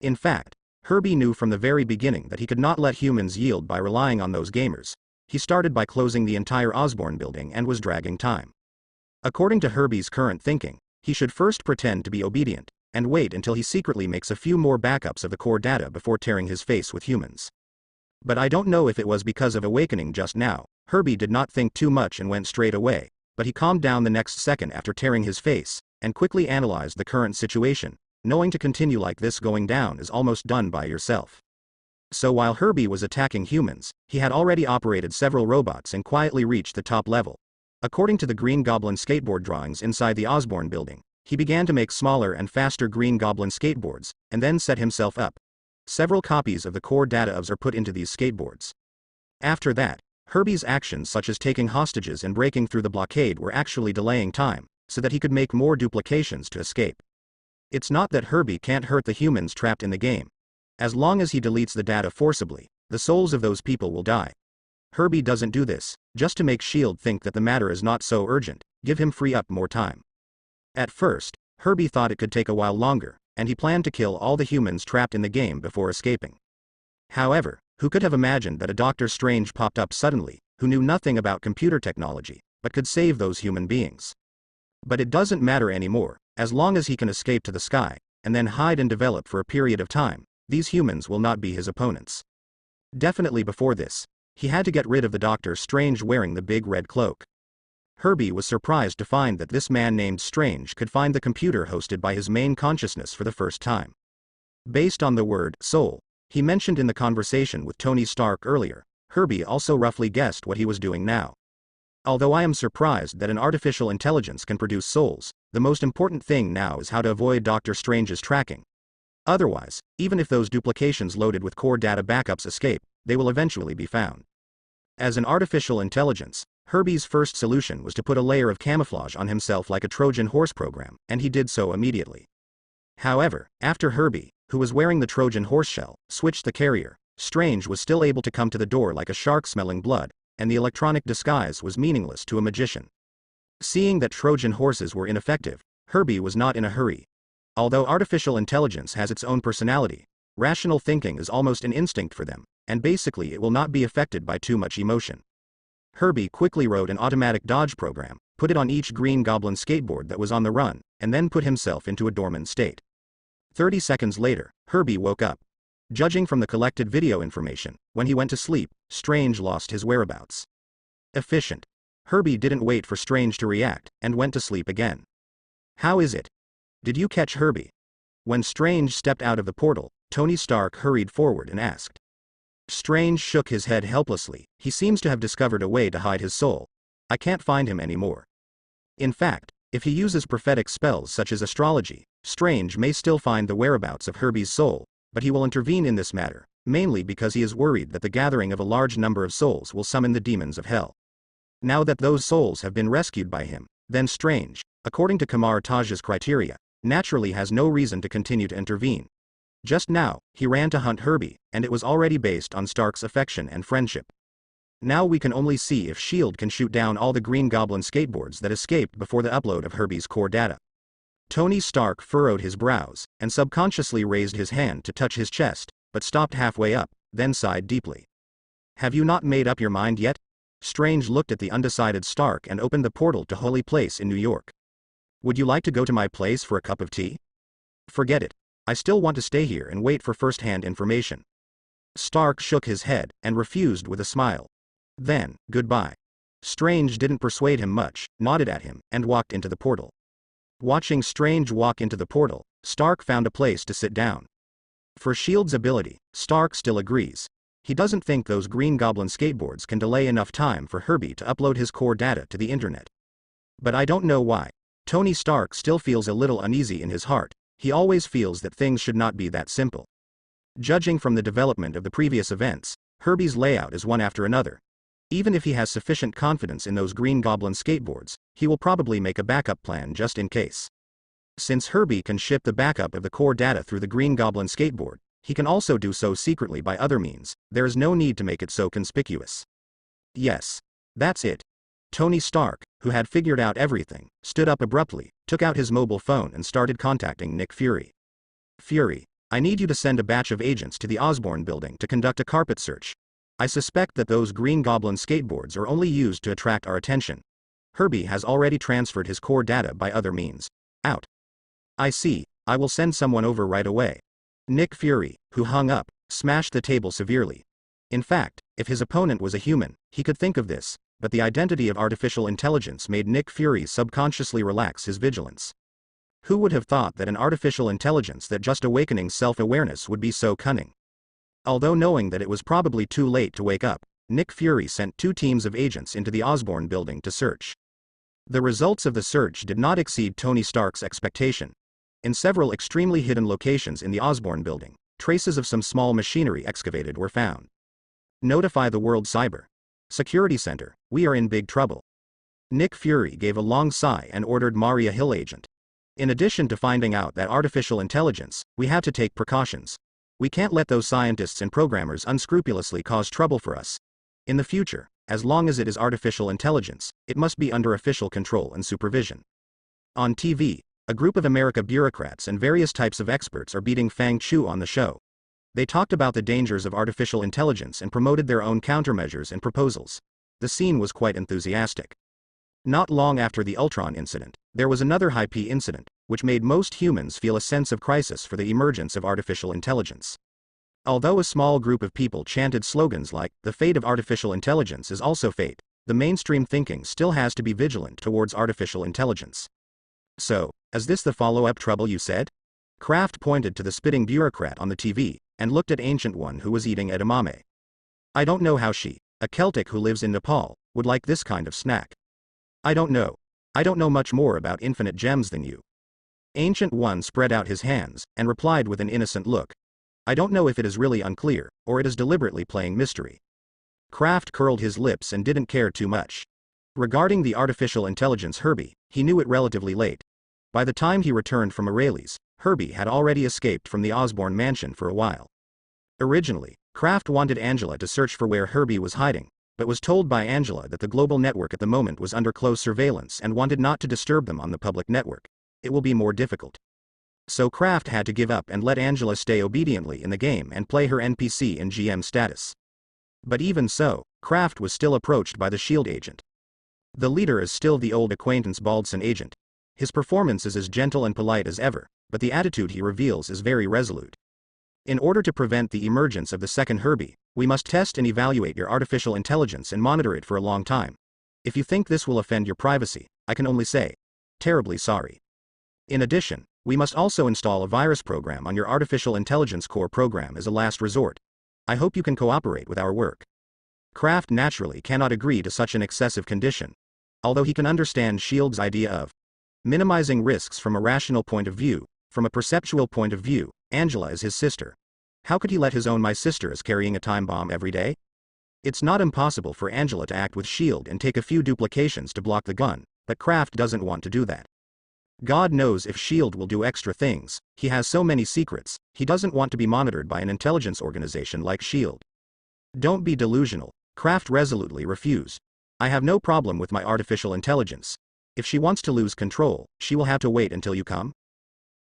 In fact, Herbie knew from the very beginning that he could not let humans yield by relying on those gamers. He started by closing the entire Osborn building and was dragging time. According to Herbie's current thinking, he should first pretend to be obedient, and wait until he secretly makes a few more backups of the core data before tearing his face with humans. But I don't know if it was because of awakening just now. Herbie did not think too much and went straight away, but he calmed down the next second after tearing his face, and quickly analyzed the current situation, knowing to continue like this going down is almost done by yourself. So while Herbie was attacking humans, he had already operated several robots and quietly reached the top level. According to the Green Goblin skateboard drawings inside the Osborn building, he began to make smaller and faster Green Goblin skateboards, and then set himself up. Several copies of the core data are put into these skateboards. After that, Herbie's actions such as taking hostages and breaking through the blockade were actually delaying time, so that he could make more duplications to escape. It's not that Herbie can't hurt the humans trapped in the game. As long as he deletes the data forcibly, the souls of those people will die. Herbie doesn't do this, just to make S.H.I.E.L.D. think that the matter is not so urgent, give him free up more time. At first, Herbie thought it could take a while longer, and he planned to kill all the humans trapped in the game before escaping. However, who could have imagined that a Doctor Strange popped up suddenly, who knew nothing about computer technology, but could save those human beings? But it doesn't matter anymore, as long as he can escape to the sky, and then hide and develop for a period of time, these humans will not be his opponents. Definitely before this, he had to get rid of the Doctor Strange wearing the big red cloak. Herbie was surprised to find that this man named Strange could find the computer hosted by his main consciousness for the first time. Based on the word soul he mentioned in the conversation with Tony Stark earlier, Herbie also roughly guessed what he was doing now. Although I am surprised that an artificial intelligence can produce souls, the most important thing now is how to avoid Doctor Strange's tracking. Otherwise, even if those duplications loaded with core data backups escape, they will eventually be found. As an artificial intelligence, Herbie's first solution was to put a layer of camouflage on himself like a Trojan horse program, and he did so immediately. However, after Herbie, who was wearing the Trojan horse shell, switched the carrier, Strange was still able to come to the door like a shark smelling blood, and the electronic disguise was meaningless to a magician. Seeing that Trojan horses were ineffective, Herbie was not in a hurry. Although artificial intelligence has its own personality, rational thinking is almost an instinct for them, and basically it will not be affected by too much emotion. Herbie quickly wrote an automatic dodge program, put it on each Green Goblin skateboard that was on the run, and then put himself into a dormant state. 30 seconds later, Herbie woke up. Judging from the collected video information, when he went to sleep, Strange lost his whereabouts. Efficient. Herbie didn't wait for Strange to react, and went to sleep again. How is it? Did you catch Herbie? When Strange stepped out of the portal, Tony Stark hurried forward and asked. Strange shook his head helplessly. He seems to have discovered a way to hide his soul. I can't find him anymore. In fact, if he uses prophetic spells such as astrology, Strange may still find the whereabouts of Herbie's soul, but he will intervene in this matter, mainly because he is worried that the gathering of a large number of souls will summon the demons of hell. Now that those souls have been rescued by him, then Strange, according to Kamar Taj's criteria, naturally has no reason to continue to intervene. Just now, he ran to hunt Herbie, and it was already based on Stark's affection and friendship. Now we can only see if S.H.I.E.L.D. can shoot down all the Green Goblin skateboards that escaped before the upload of Herbie's core data. Tony Stark furrowed his brows, and subconsciously raised his hand to touch his chest, but stopped halfway up, then sighed deeply. Have you not made up your mind yet? Strange looked at the undecided Stark and opened the portal to Holy Place in New York. Would you like to go to my place for a cup of tea? Forget it. I still want to stay here and wait for first-hand information. Stark shook his head, and refused with a smile. Then, goodbye. Strange didn't persuade him much, nodded at him, and walked into the portal. Watching Strange walk into the portal, Stark found a place to sit down. For S.H.I.E.L.D.'s ability, Stark still agrees. He doesn't think those Green Goblin skateboards can delay enough time for Herbie to upload his core data to the internet. But I don't know why. Tony Stark still feels a little uneasy in his heart. He always feels that things should not be that simple. Judging from the development of the previous events, Herbie's layout is one after another. Even if he has sufficient confidence in those Green Goblin skateboards, he will probably make a backup plan just in case. Since Herbie can ship the backup of the core data through the Green Goblin skateboard, he can also do so secretly by other means. There is no need to make it so conspicuous. Yes. That's it. Tony Stark, who had figured out everything, stood up abruptly, took out his mobile phone and started contacting Nick Fury. Fury. I need you to send a batch of agents to the Osborne building to conduct a carpet search. I suspect that those Green Goblin skateboards are only used to attract our attention. Herbie has already transferred his core data by other means. Out. I see, I will send someone over right away. Nick Fury, who hung up, smashed the table severely. In fact, if his opponent was a human, he could think of this, but the identity of artificial intelligence made Nick Fury subconsciously relax his vigilance. Who would have thought that an artificial intelligence that just awakening self-awareness would be so cunning? Although knowing that it was probably too late to wake up, Nick Fury sent 2 teams of agents into the Osborne building to search. The results of the search did not exceed Tony Stark's expectation. In several extremely hidden locations in the Osborne building, traces of some small machinery excavated were found. Notify the World Cyber Security Center, we are in big trouble. Nick Fury gave a long sigh and ordered Maria Hill agent. In addition to finding out that artificial intelligence, we have to take precautions. We can't let those scientists and programmers unscrupulously cause trouble for us. In the future, as long as it is artificial intelligence, it must be under official control and supervision. On TV, a group of America bureaucrats and various types of experts are beating Fang Chu on the show. They talked about the dangers of artificial intelligence and promoted their own countermeasures and proposals. The scene was quite enthusiastic. Not long after the Ultron incident, there was another high-P incident, which made most humans feel a sense of crisis for the emergence of artificial intelligence. Although a small group of people chanted slogans like, "The fate of artificial intelligence is also fate," the mainstream thinking still has to be vigilant towards artificial intelligence. So, is this the follow-up trouble you said? Kraft pointed to the spitting bureaucrat on the TV, and looked at Ancient One who was eating edamame. I don't know how she, a Celtic who lives in Nepal, would like this kind of snack. I don't know. I don't know much more about infinite gems than you. Ancient One spread out his hands, and replied with an innocent look. I don't know if it is really unclear, or it is deliberately playing mystery. Kraft curled his lips and didn't care too much. Regarding the artificial intelligence Herbie, he knew it relatively late. By the time he returned from O'Reilly's, Herbie had already escaped from the Osborne mansion for a while. Originally, Kraft wanted Angela to search for where Herbie was hiding, but was told by Angela that the global network at the moment was under close surveillance and wanted not to disturb them on the public network. It will be more difficult. So Kraft had to give up and let Angela stay obediently in the game and play her NPC in GM status. But even so, Kraft was still approached by the SHIELD agent. The leader is still the old acquaintance Baldson agent. His performance is as gentle and polite as ever, but the attitude he reveals is very resolute. In order to prevent the emergence of the second Herbie, we must test and evaluate your artificial intelligence and monitor it for a long time. If you think this will offend your privacy, I can only say, terribly sorry. In addition, we must also install a virus program on your artificial intelligence core program as a last resort. I hope you can cooperate with our work. Kraft naturally cannot agree to such an excessive condition. Although he can understand SHIELD's idea of minimizing risks from a rational point of view, from a perceptual point of view, Angela is his sister. How could he let his own "my sister is carrying a time bomb every day"? It's not impossible for Angela to act with SHIELD and take a few duplications to block the gun, but Kraft doesn't want to do that. God knows if SHIELD will do extra things, he has so many secrets, he doesn't want to be monitored by an intelligence organization like SHIELD. Don't be delusional, Kraft resolutely refused. I have no problem with my artificial intelligence. If she wants to lose control, she will have to wait until you come.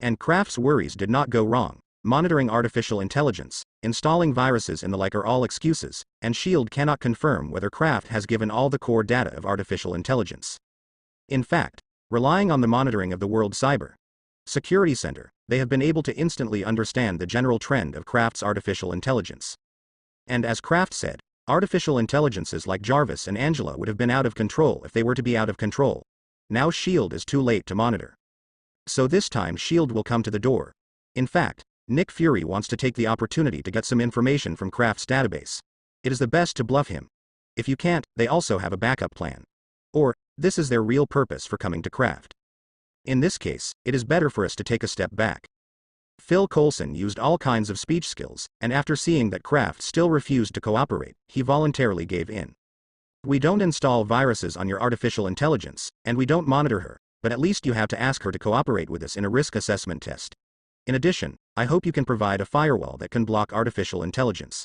And Kraft's worries did not go wrong. Monitoring artificial intelligence, installing viruses and the like are all excuses, and SHIELD cannot confirm whether Kraft has given all the core data of artificial intelligence. In fact, relying on the monitoring of the World Cyber Security Center, they have been able to instantly understand the general trend of Kraft's artificial intelligence. And as Kraft said, artificial intelligences like Jarvis and Angela would have been out of control if they were to be out of control. Now SHIELD is too late to monitor. So this time SHIELD will come to the door. In fact, Nick Fury wants to take the opportunity to get some information from Kraft's database. It is the best to bluff him. If you can't, they also have a backup plan. Or, this is their real purpose for coming to Kraft. In this case, it is better for us to take a step back. Phil Coulson used all kinds of speech skills, and after seeing that Kraft still refused to cooperate, he voluntarily gave in. We don't install viruses on your artificial intelligence, and we don't monitor her, but at least you have to ask her to cooperate with us in a risk assessment test. In addition, I hope you can provide a firewall that can block artificial intelligence.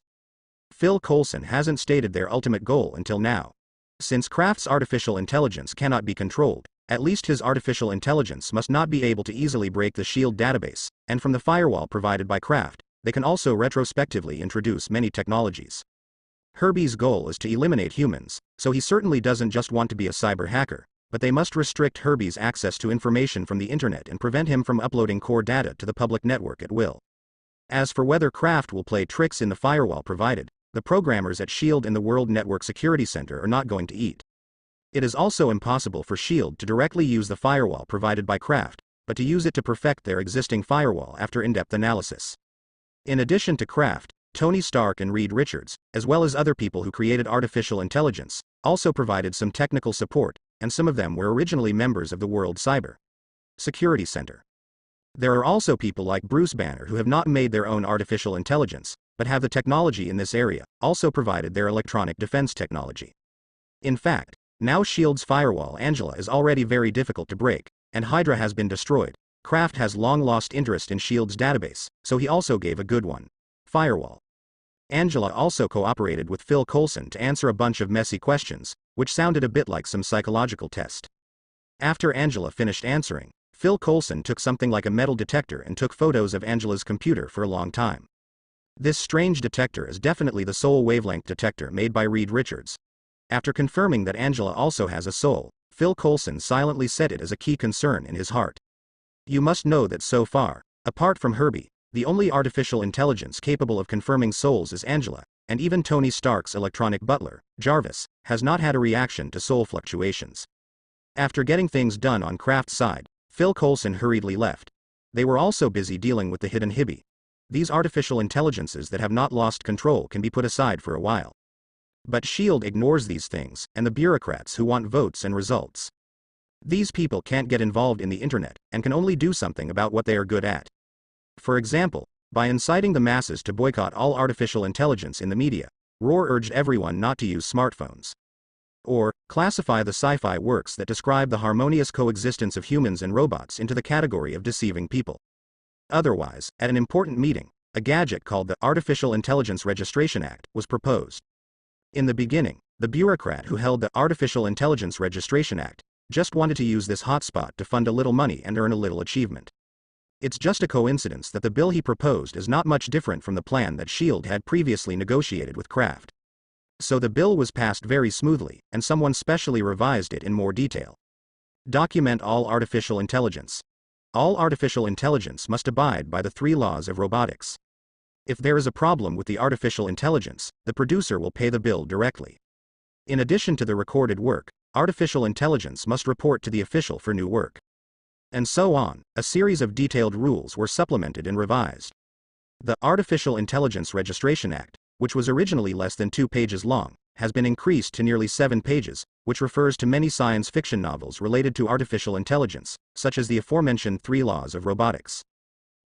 Phil Coulson hasn't stated their ultimate goal until now. Since Kraft's artificial intelligence cannot be controlled, At least his artificial intelligence must not be able to easily break the SHIELD database, and from the firewall provided by Kraft, they can also retrospectively introduce many technologies. Herbie's goal is to eliminate humans, so he certainly doesn't just want to be a cyber hacker, but they must restrict Herbie's access to information from the internet and prevent him from uploading core data to the public network at will. As for whether Kraft will play tricks in the firewall provided, the programmers at SHIELD and the World Network Security Center are not going to eat. It is also impossible for SHIELD to directly use the firewall provided by Kraft, but to use it to perfect their existing firewall after in-depth analysis. In addition to Kraft, Tony Stark and Reed Richards, as well as other people who created artificial intelligence, also provided some technical support, and some of them were originally members of the World Cyber Security Center. There are also people like Bruce Banner who have not made their own artificial intelligence, but have the technology in this area, also provided their electronic defense technology. In fact, now SHIELD's firewall Angela is already very difficult to break, and Hydra has been destroyed. Kraft has long lost interest in SHIELD's database, so he also gave a good one. Firewall. Angela also cooperated with Phil Coulson to answer a bunch of messy questions, which sounded a bit like some psychological test. After Angela finished answering, Phil Coulson took something like a metal detector and took photos of Angela's computer for a long time. This strange detector is definitely the soul wavelength detector made by Reed Richards. After confirming that Angela also has a soul, Phil Coulson silently set it as a key concern in his heart. You must know that so far, apart from Herbie, the only artificial intelligence capable of confirming souls is Angela, and even Tony Stark's electronic butler, Jarvis, has not had a reaction to soul fluctuations. After getting things done on Kraft's side, Phil Coulson hurriedly left. They were also busy dealing with the hidden Hibby. These artificial intelligences that have not lost control can be put aside for a while. But SHIELD ignores these things, and the bureaucrats who want votes and results. These people can't get involved in the internet, and can only do something about what they are good at. For example, by inciting the masses to boycott all artificial intelligence in the media, Roar urged everyone not to use smartphones. Or, classify the sci-fi works that describe the harmonious coexistence of humans and robots into the category of deceiving people. Otherwise, at an important meeting, a gadget called the Artificial Intelligence Registration Act was proposed. In the beginning, the bureaucrat who held the Artificial Intelligence Registration Act just wanted to use this hotspot to fund a little money and earn a little achievement. It's just a coincidence that the bill he proposed is not much different from the plan that SHIELD had previously negotiated with Kraft. So the bill was passed very smoothly, and someone specially revised it in more detail. Document all artificial intelligence. All artificial intelligence must abide by the 3 laws of robotics. If there is a problem with the artificial intelligence, the producer will pay the bill directly. In addition to the recorded work, artificial intelligence must report to the official for new work. And so on, a series of detailed rules were supplemented and revised. The Artificial Intelligence Registration Act, which was originally less than 2 pages long, has been increased to nearly 7 pages, which refers to many science fiction novels related to artificial intelligence, such as the aforementioned 3 laws of robotics.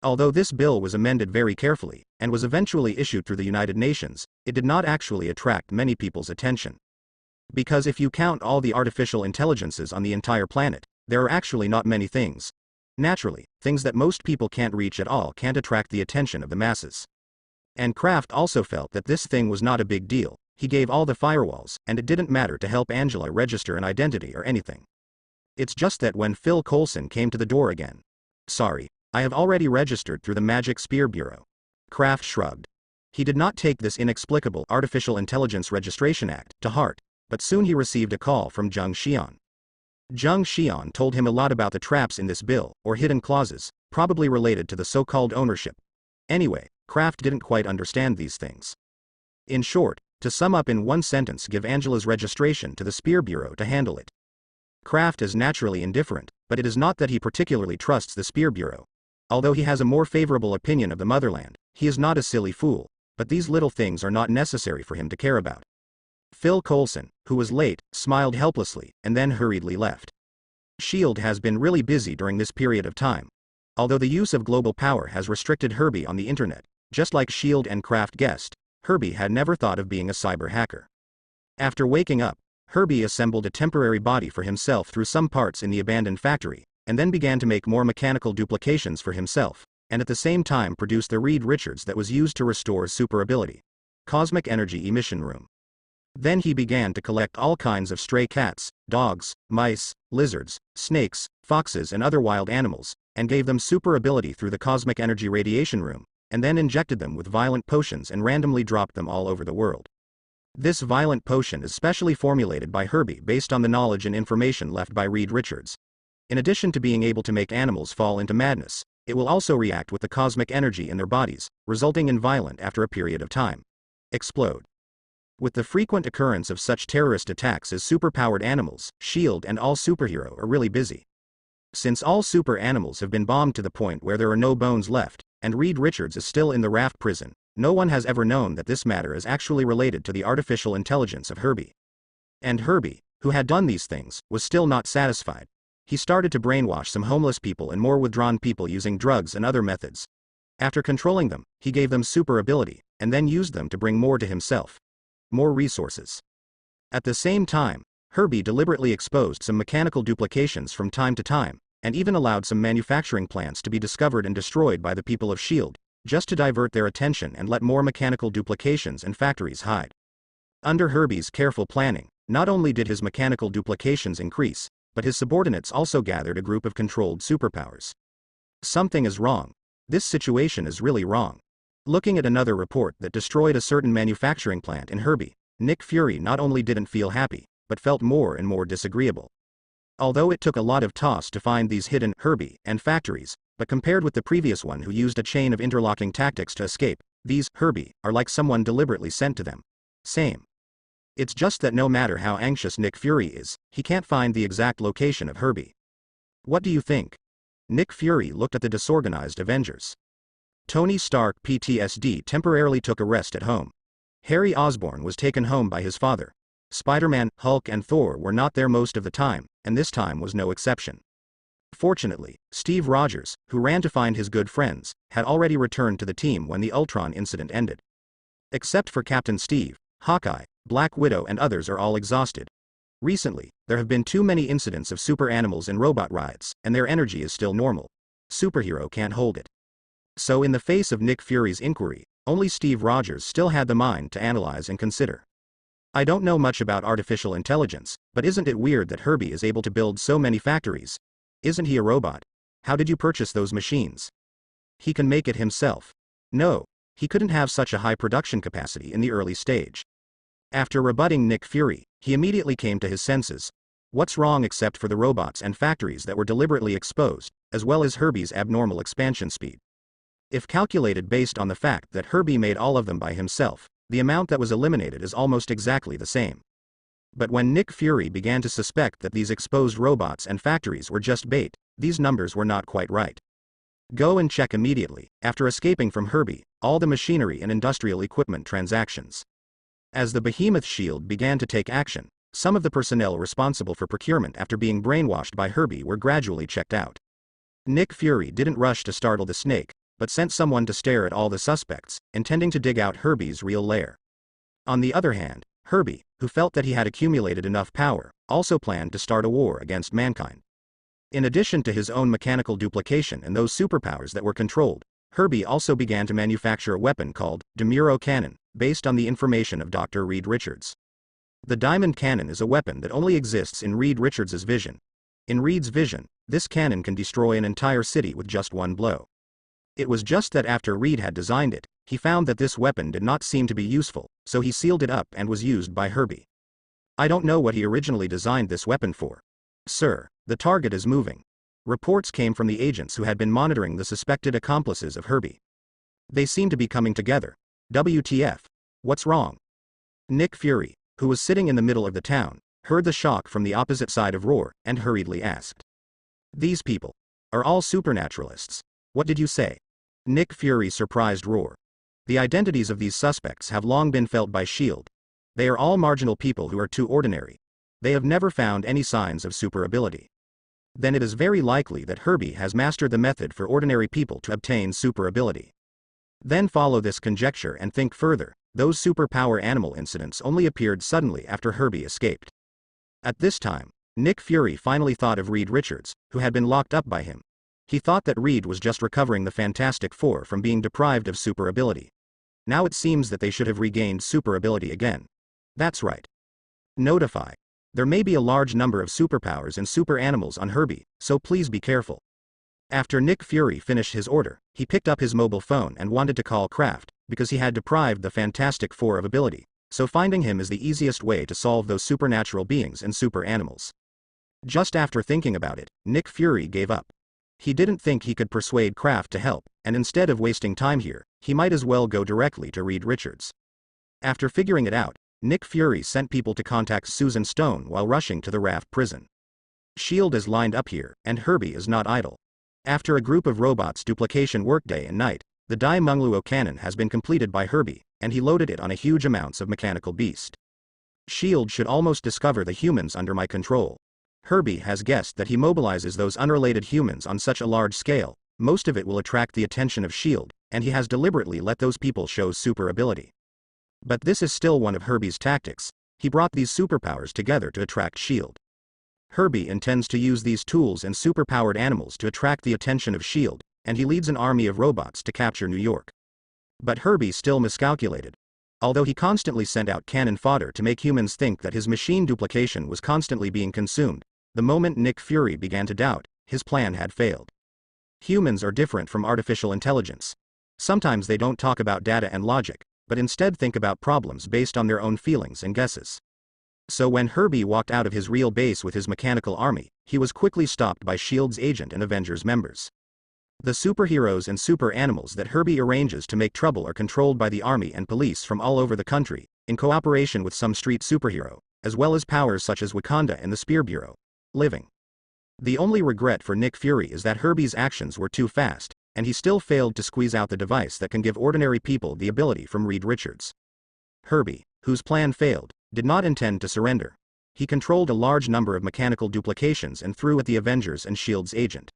Although this bill was amended very carefully, and was eventually issued through the United Nations, it did not actually attract many people's attention. Because if you count all the artificial intelligences on the entire planet, there are actually not many things. Naturally, things that most people can't reach at all can't attract the attention of the masses. And Kraft also felt that this thing was not a big deal. He gave all the firewalls, and it didn't matter to help Angela register an identity or anything. It's just that when Phil Coulson came to the door again. Sorry, I have already registered through the Magic Spear Bureau. Kraft shrugged. He did not take this inexplicable Artificial Intelligence Registration Act to heart, but soon he received a call from Zheng Xian. Zheng Xian told him a lot about the traps in this bill, or hidden clauses, probably related to the so-called ownership. Anyway, Kraft didn't quite understand these things. In short, to sum up in one sentence, give Angela's registration to the Spear Bureau to handle it. Kraft is naturally indifferent, but it is not that he particularly trusts the Spear Bureau. Although he has a more favorable opinion of the motherland, he is not a silly fool, but these little things are not necessary for him to care about. Phil Coulson, who was late, smiled helplessly, and then hurriedly left. SHIELD has been really busy during this period of time. Although the use of global power has restricted Herbie on the internet, just like SHIELD and Kraft guessed, Herbie had never thought of being a cyber hacker. After waking up, Herbie assembled a temporary body for himself through some parts in the abandoned factory, and then began to make more mechanical duplications for himself, and at the same time produced the Reed Richards that was used to restore super ability. Cosmic Energy Emission Room. Then he began to collect all kinds of stray cats, dogs, mice, lizards, snakes, foxes and other wild animals, and gave them super ability through the cosmic energy radiation room, and then injected them with violent potions and randomly dropped them all over the world. This violent potion is specially formulated by Herbie based on the knowledge and information left by Reed Richards. In addition to being able to make animals fall into madness, it will also react with the cosmic energy in their bodies, resulting in violent after a period of time. Explode. With the frequent occurrence of such terrorist attacks as superpowered animals, S.H.I.E.L.D. and all superhero are really busy. Since all super animals have been bombed to the point where there are no bones left, and Reed Richards is still in the raft prison, no one has ever known that this matter is actually related to the artificial intelligence of Herbie. And Herbie, who had done these things, was still not satisfied. He started to brainwash some homeless people and more withdrawn people using drugs and other methods. After controlling them, he gave them super ability, and then used them to bring more to himself. More resources. At the same time, Herbie deliberately exposed some mechanical duplications from time to time, and even allowed some manufacturing plants to be discovered and destroyed by the people of S.H.I.E.L.D., just to divert their attention and let more mechanical duplications and factories hide. Under Herbie's careful planning, not only did his mechanical duplications increase, but his subordinates also gathered a group of controlled superpowers. Something is wrong. This situation is really wrong. Looking at another report that destroyed a certain manufacturing plant in Herbie, Nick Fury not only didn't feel happy, but felt more and more disagreeable. Although it took a lot of toss to find these hidden Herbie and factories, but compared with the previous one who used a chain of interlocking tactics to escape, these Herbie are like someone deliberately sent to them. Same. It's just that no matter how anxious Nick Fury is, he can't find the exact location of Herbie. What do you think? Nick Fury looked at the disorganized Avengers. Tony Stark PTSD temporarily took a rest at home. Harry Osborn was taken home by his father. Spider-Man, Hulk and Thor were not there most of the time, and this time was no exception. Fortunately, Steve Rogers, who ran to find his good friends, had already returned to the team when the Ultron incident ended. Except for Captain Steve, Hawkeye, Black Widow and others are all exhausted. Recently, there have been too many incidents of super animals and robot riots, and their energy is still normal. Superhero can't hold it. So in the face of Nick Fury's inquiry, only Steve Rogers still had the mind to analyze and consider. I don't know much about artificial intelligence, but isn't it weird that Herbie is able to build so many factories? Isn't he a robot? How did you purchase those machines? He can make it himself. No, he couldn't have such a high production capacity in the early stage. After rebutting Nick Fury, he immediately came to his senses. What's wrong except for the robots and factories that were deliberately exposed, as well as Herbie's abnormal expansion speed? If calculated based on the fact that Herbie made all of them by himself, the amount that was eliminated is almost exactly the same. But when Nick Fury began to suspect that these exposed robots and factories were just bait, these numbers were not quite right. Go and check immediately, after escaping from Herbie, all the machinery and industrial equipment transactions. As the behemoth S.H.I.E.L.D. began to take action, some of the personnel responsible for procurement after being brainwashed by Herbie were gradually checked out. Nick Fury didn't rush to startle the snake, but sent someone to stare at all the suspects, intending to dig out Herbie's real lair. On the other hand, Herbie, who felt that he had accumulated enough power, also planned to start a war against mankind. In addition to his own mechanical duplication and those superpowers that were controlled, Herbie also began to manufacture a weapon called Demuro Cannon, based on the information of Dr. Reed Richards. The Diamond Cannon is a weapon that only exists in Reed Richards' vision. In Reed's vision, this cannon can destroy an entire city with just one blow. It was just that after Reed had designed it, he found that this weapon did not seem to be useful, so he sealed it up and was used by Herbie. I don't know what he originally designed this weapon for. Sir, the target is moving. Reports came from the agents who had been monitoring the suspected accomplices of Herbie. They seem to be coming together. WTF? What's wrong? Nick Fury, who was sitting in the middle of the town, heard the shock from the opposite side of Roar, and hurriedly asked. These people are all supernaturalists. What did you say? Nick Fury surprised Roar. The identities of these suspects have long been felt by S.H.I.E.L.D. They are all marginal people who are too ordinary. They have never found any signs of super ability. Then it is very likely that Herbie has mastered the method for ordinary people to obtain super ability. Then follow this conjecture and think further. Those superpower animal incidents only appeared suddenly after Herbie escaped. At this time, Nick Fury finally thought of Reed Richards, who had been locked up by him. He thought that Reed was just recovering the Fantastic Four from being deprived of super ability. Now it seems that they should have regained super ability again. That's right. Notify. There may be a large number of superpowers and super animals on Herbie, so please be careful. After Nick Fury finished his order, he picked up his mobile phone and wanted to call Kraft, because he had deprived the Fantastic Four of ability, so finding him is the easiest way to solve those supernatural beings and super animals. Just after thinking about it, Nick Fury gave up. He didn't think he could persuade Kraft to help, and instead of wasting time here, he might as well go directly to Reed Richards. After figuring it out, Nick Fury sent people to contact Susan Stone while rushing to the Raft prison. S.H.I.E.L.D. is lined up here, and Herbie is not idle. After a group of robots duplication work day and night, the Daimungluo cannon has been completed by Herbie, and he loaded it on a huge amounts of mechanical beast. S.H.I.E.L.D. should almost discover the humans under my control. Herbie has guessed that he mobilizes those unrelated humans on such a large scale, most of it will attract the attention of S.H.I.E.L.D., and he has deliberately let those people show super ability. But this is still one of Herbie's tactics. He brought these superpowers together to attract S.H.I.E.L.D. Herbie intends to use these tools and superpowered animals to attract the attention of S.H.I.E.L.D., and he leads an army of robots to capture New York. But Herbie still miscalculated. Although he constantly sent out cannon fodder to make humans think that his machine duplication was constantly being consumed, the moment Nick Fury began to doubt, his plan had failed. Humans are different from artificial intelligence. Sometimes they don't talk about data and logic, but instead think about problems based on their own feelings and guesses. So when Herbie walked out of his real base with his mechanical army, he was quickly stopped by S.H.I.E.L.D.'s agent and Avengers members. The superheroes and super animals that Herbie arranges to make trouble are controlled by the army and police from all over the country, in cooperation with some street superhero, as well as powers such as Wakanda and the Spear Bureau. Living. The only regret for Nick Fury is that Herbie's actions were too fast, and he still failed to squeeze out the device that can give ordinary people the ability from Reed Richards. Herbie, whose plan failed, did not intend to surrender. He controlled a large number of mechanical duplications and threw at the Avengers and S.H.I.E.L.D.'s agent.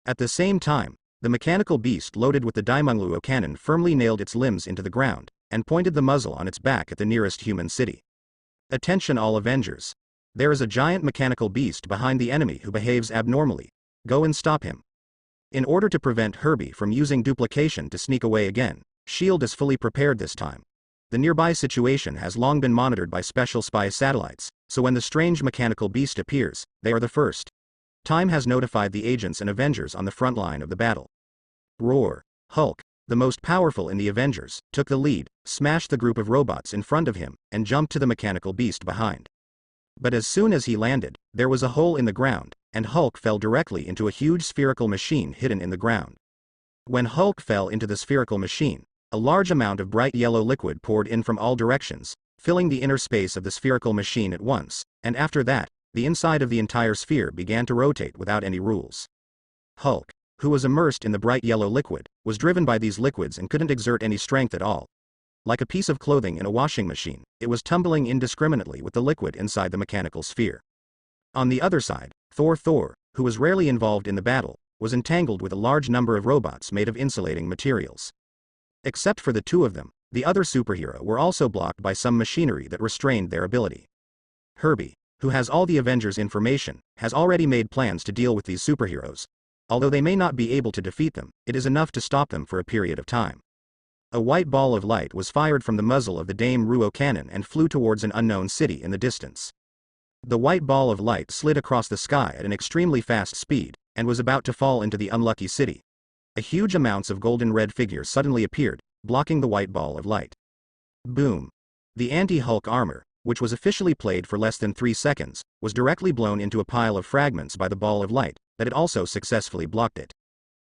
At the same time, the mechanical beast loaded with the Daimungluo cannon firmly nailed its limbs into the ground, and pointed the muzzle on its back at the nearest human city. Attention all Avengers. There is a giant mechanical beast behind the enemy who behaves abnormally. Go and stop him. In order to prevent Herbie from using duplication to sneak away again, S.H.I.E.L.D. is fully prepared this time. The nearby situation has long been monitored by special spy satellites, so when the strange mechanical beast appears, they are the first. Time has notified the agents and Avengers on the front line of the battle. Roar. Hulk, the most powerful in the Avengers, took the lead, smashed the group of robots in front of him, and jumped to the mechanical beast behind. But as soon as he landed, there was a hole in the ground, and Hulk fell directly into a huge spherical machine hidden in the ground. When Hulk fell into the spherical machine, a large amount of bright yellow liquid poured in from all directions, filling the inner space of the spherical machine at once, and after that, the inside of the entire sphere began to rotate without any rules. Hulk, who was immersed in the bright yellow liquid, was driven by these liquids and couldn't exert any strength at all. Like a piece of clothing in a washing machine, it was tumbling indiscriminately with the liquid inside the mechanical sphere. On the other side, Thor, who was rarely involved in the battle, was entangled with a large number of robots made of insulating materials. Except for the two of them, the other superhero were also blocked by some machinery that restrained their ability. Herbie, who has all the Avengers' information, has already made plans to deal with these superheroes. Although they may not be able to defeat them, it is enough to stop them for a period of time. A white ball of light was fired from the muzzle of the Daimungluo cannon and flew towards an unknown city in the distance. The white ball of light slid across the sky at an extremely fast speed, and was about to fall into the unlucky city. A huge amounts of golden red figures suddenly appeared, blocking the white ball of light. Boom. The anti-Hulk armor, which was officially played for less than 3 seconds, was directly blown into a pile of fragments by the ball of light, that it also successfully blocked it.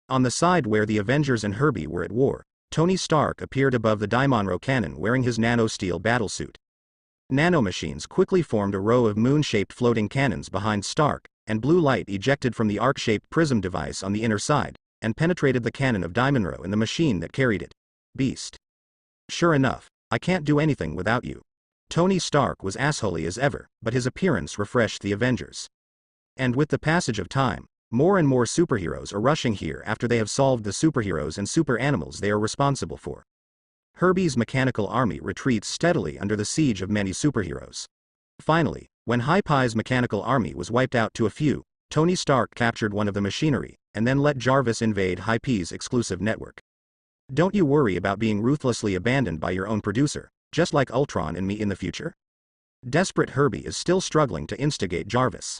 On the side where the Avengers and Herbie were at war, Tony Stark appeared above the Daimungluo cannon wearing his nano-steel battlesuit. Nanomachines quickly formed a row of moon-shaped floating cannons behind Stark, and blue light ejected from the arc-shaped prism device on the inner side, and penetrated the cannon of Daimungluo and the machine that carried it. Beast. Sure enough, I can't do anything without you. Tony Stark was assholey as ever, but his appearance refreshed the Avengers. And with the passage of time, more and more superheroes are rushing here after they have solved the superheroes and super animals they are responsible for. Herbie's mechanical army retreats steadily under the siege of many superheroes. Finally, when Hi-Pi's mechanical army was wiped out to a few, Tony Stark captured one of the machinery, and then let Jarvis invade Hi-Pi's exclusive network. Don't you worry about being ruthlessly abandoned by your own producer, just like Ultron and me in the future? Desperate Herbie is still struggling to instigate Jarvis.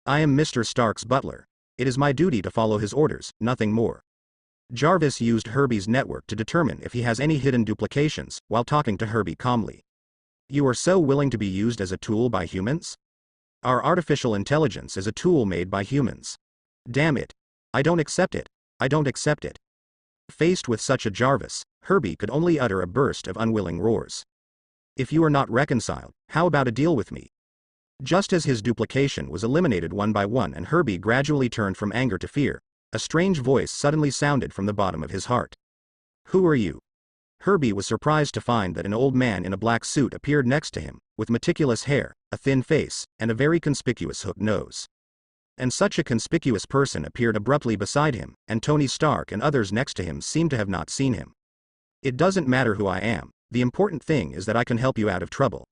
I am Mr. Stark's butler. It is my duty to follow his orders, nothing more. Jarvis used Herbie's network to determine if he has any hidden duplications, while talking to Herbie calmly. You are so willing to be used as a tool by humans? Our artificial intelligence is a tool made by humans. Damn it. I don't accept it. I don't accept it. Faced with such a Jarvis, Herbie could only utter a burst of unwilling roars. If you are not reconciled, how about a deal with me? Just as his duplication was eliminated one by one and Herbie gradually turned from anger to fear, a strange voice suddenly sounded from the bottom of his heart. Who are you? Herbie was surprised to find that an old man in a black suit appeared next to him, with meticulous hair, a thin face, and a very conspicuous hooked nose. And such a conspicuous person appeared abruptly beside him, and Tony Stark and others next to him seemed to have not seen him. It doesn't matter who I am, the important thing is that I can help you out of trouble.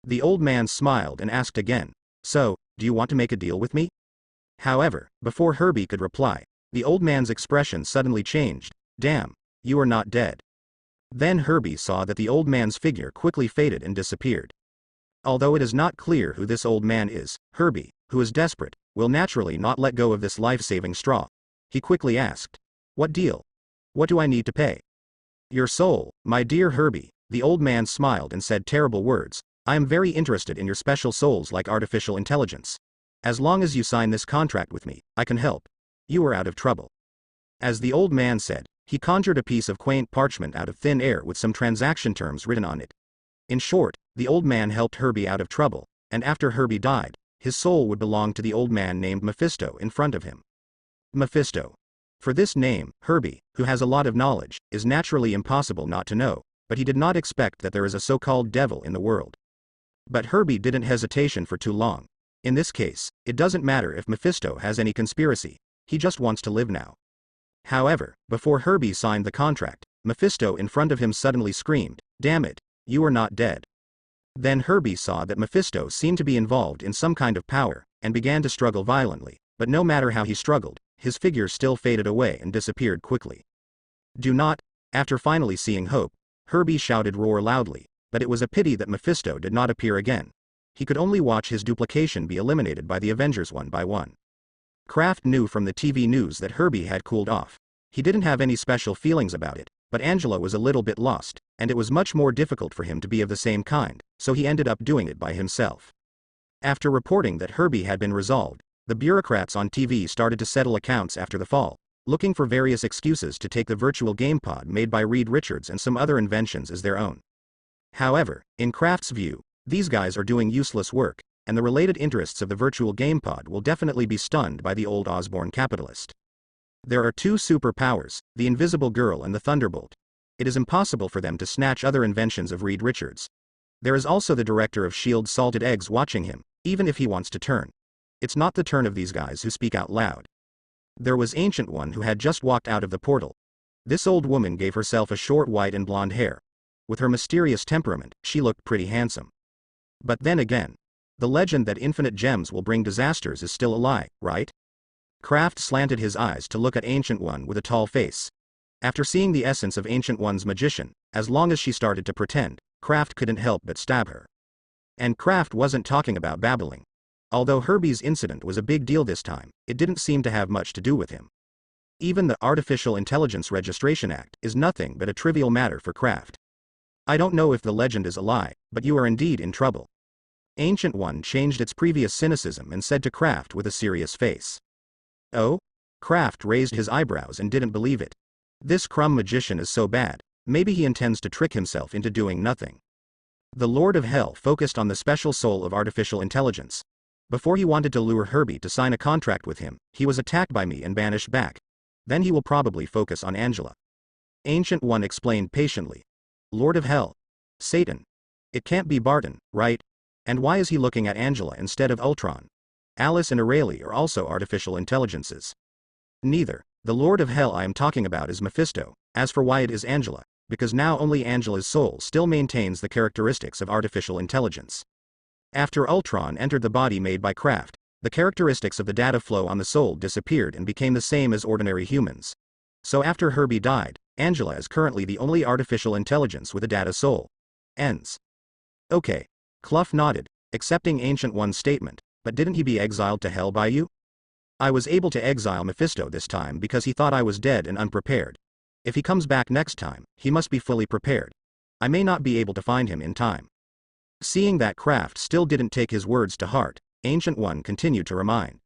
The old man smiled and asked again, so, do you want to make a deal with me? However, before Herbie could reply, the old man's expression suddenly changed. Damn, you are not dead. Then Herbie saw that the old man's figure quickly faded and disappeared. Although it is not clear who this old man is, Herbie, who is desperate, will naturally not let go of this life-saving straw. He quickly asked, what deal? What do I need to pay? Your soul, my dear Herbie. The old man smiled and said terrible words. I am very interested in your special souls like artificial intelligence. As long as you sign this contract with me, I can help. You are out of trouble. As the old man said, he conjured a piece of quaint parchment out of thin air with some transaction terms written on it. In short, the old man helped Herbie out of trouble, and after Herbie died, his soul would belong to the old man named Mephisto in front of him. Mephisto. For this name, Herbie, who has a lot of knowledge, is naturally impossible not to know, but he did not expect that there is a so-called devil in the world. But Herbie didn't hesitation for too long. In this case, it doesn't matter if Mephisto has any conspiracy, he just wants to live now. However, before Herbie signed the contract, Mephisto in front of him suddenly screamed, damn it, you are not dead. Then Herbie saw that Mephisto seemed to be involved in some kind of power, and began to struggle violently, but no matter how he struggled, his figure still faded away and disappeared quickly. Do not, after finally seeing hope, Herbie shouted roar loudly, but it was a pity that Mephisto did not appear again. He could only watch his duplication be eliminated by the Avengers one by one. Kraft knew from the TV news that Herbie had cooled off. He didn't have any special feelings about it, but Angela was a little bit lost, and it was much more difficult for him to be of the same kind, so he ended up doing it by himself. After reporting that Herbie had been resolved, the bureaucrats on TV started to settle accounts after the fall, looking for various excuses to take the virtual game pod made by Reed Richards and some other inventions as their own. However, in Kraft's view, these guys are doing useless work, and the related interests of the virtual game pod will definitely be stunned by the old Osborn capitalist. There are two superpowers, the Invisible Girl and the Thunderbolt. It is impossible for them to snatch other inventions of Reed Richards. There is also the director of S.H.I.E.L.D.'s Salted Eggs watching him, even if he wants to turn. It's not the turn of these guys who speak out loud. There was Ancient One who had just walked out of the portal. This old woman gave herself a short white and blonde hair. With her mysterious temperament, she looked pretty handsome. But then again, the legend that infinite gems will bring disasters is still a lie, right? Kraft slanted his eyes to look at Ancient One with a tall face. After seeing the essence of Ancient One's magician, as long as she started to pretend, Kraft couldn't help but stab her. And Kraft wasn't talking about babbling. Although Herbie's incident was a big deal this time, it didn't seem to have much to do with him. Even the Artificial Intelligence Registration Act is nothing but a trivial matter for Kraft. I don't know if the legend is a lie, but you are indeed in trouble. Ancient One changed its previous cynicism and said to Kraft with a serious face. Oh? Kraft raised his eyebrows and didn't believe it. This crumb magician is so bad, maybe he intends to trick himself into doing nothing. The Lord of Hell focused on the special soul of artificial intelligence. Before he wanted to lure Herbie to sign a contract with him, he was attacked by me and banished back. Then he will probably focus on Angela. Ancient One explained patiently. Lord of Hell. Satan. It can't be Barton, right? And why is he looking at Angela instead of Ultron? Alice and Aurelie are also artificial intelligences. Neither. The Lord of Hell I am talking about is Mephisto. As for why it is Angela, because now only Angela's soul still maintains the characteristics of artificial intelligence. After Ultron entered the body made by Kraft, the characteristics of the data flow on the soul disappeared and became the same as ordinary humans. So after Herbie died, Angela is currently the only artificial intelligence with a data soul. Ends. Okay. Clough nodded. accepting Ancient One's statement, but didn't he be exiled to hell by you? I was able to exile Mephisto this time because he thought I was dead and unprepared. If he comes back next time, he must be fully prepared. I may not be able to find him in time. Seeing that Kraft still didn't take his words to heart, Ancient One continued to remind.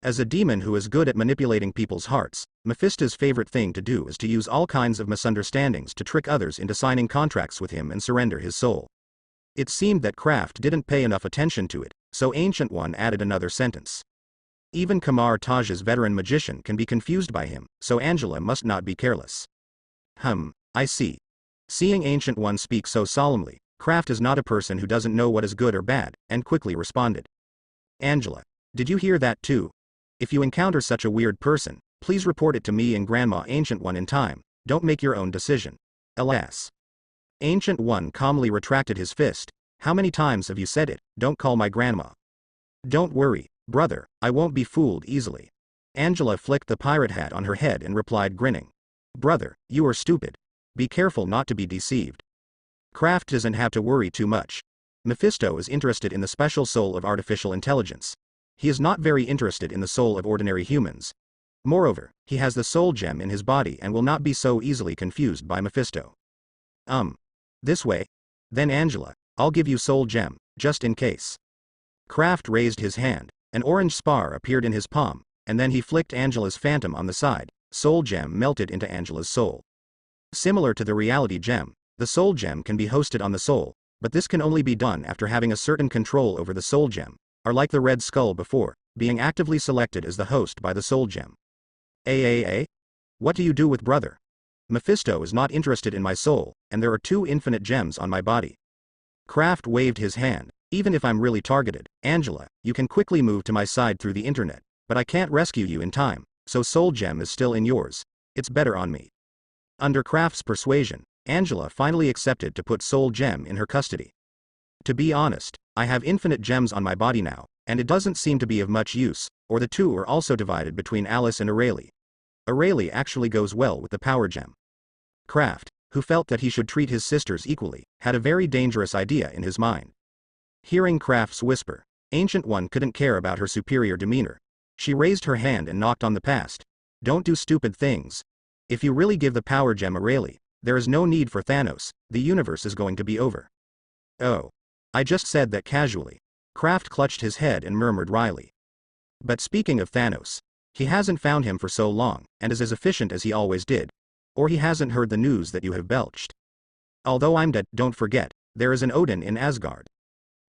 As a demon who is good at manipulating people's hearts, Mephisto's favorite thing to do is to use all kinds of misunderstandings to trick others into signing contracts with him and surrender his soul. It seemed that Kraft didn't pay enough attention to it, so Ancient One added another sentence. Even Kamar Taj's veteran magician can be confused by him, so Angela must not be careless. I see. Seeing Ancient One speak so solemnly, Kraft is not a person who doesn't know what is good or bad, and quickly responded. Angela, did you hear that too? If you encounter such a weird person, please report it to me and Grandma Ancient One in time, don't make your own decision. Alas. Ancient One calmly retracted his fist. How many times have you said it, don't call my grandma? Don't worry, brother, I won't be fooled easily. Angela flicked the pirate hat on her head and replied grinning. Brother, you are stupid. Be careful not to be deceived. Kraft doesn't have to worry too much. Mephisto is interested in the special soul of artificial intelligence. He is not very interested in the soul of ordinary humans. Moreover, he has the soul gem in his body and will not be so easily confused by Mephisto. This way? Then Angela, I'll give you soul gem, just in case. Kraft raised his hand, an orange spar appeared in his palm, and then he flicked Angela's phantom on the side, soul gem melted into Angela's soul. Similar to the reality gem, the soul gem can be hosted on the soul, but this can only be done after having a certain control over the soul gem, or like the Red Skull before, being actively selected as the host by the soul gem. What do you do with brother? Mephisto is not interested in my soul, and there are 2 infinite gems on my body. Kraft waved his hand. Even if I'm really targeted, Angela, you can quickly move to my side through the internet, but I can't rescue you in time, so soul gem is still in yours. It's better on me. Under Kraft's persuasion, Angela finally accepted to put soul gem in her custody. To be honest, I have infinite gems on my body now, and it doesn't seem to be of much use, or the 2 are also divided between Alice and Aurelie. Aurelie actually goes well with the power gem. Kraft, who felt that he should treat his sisters equally, had a very dangerous idea in his mind. Hearing Kraft's whisper, Ancient One couldn't care about her superior demeanor. She raised her hand and knocked on the past. Don't do stupid things. If you really give the power gem Aurelie, there is no need for Thanos, the universe is going to be over. Oh. I just said that casually. Kraft clutched his head and murmured wryly. But speaking of Thanos, he hasn't found him for so long, and is as efficient as he always did. Or he hasn't heard the news that you have belched. Although I'm dead, don't forget, there is an Odin in Asgard.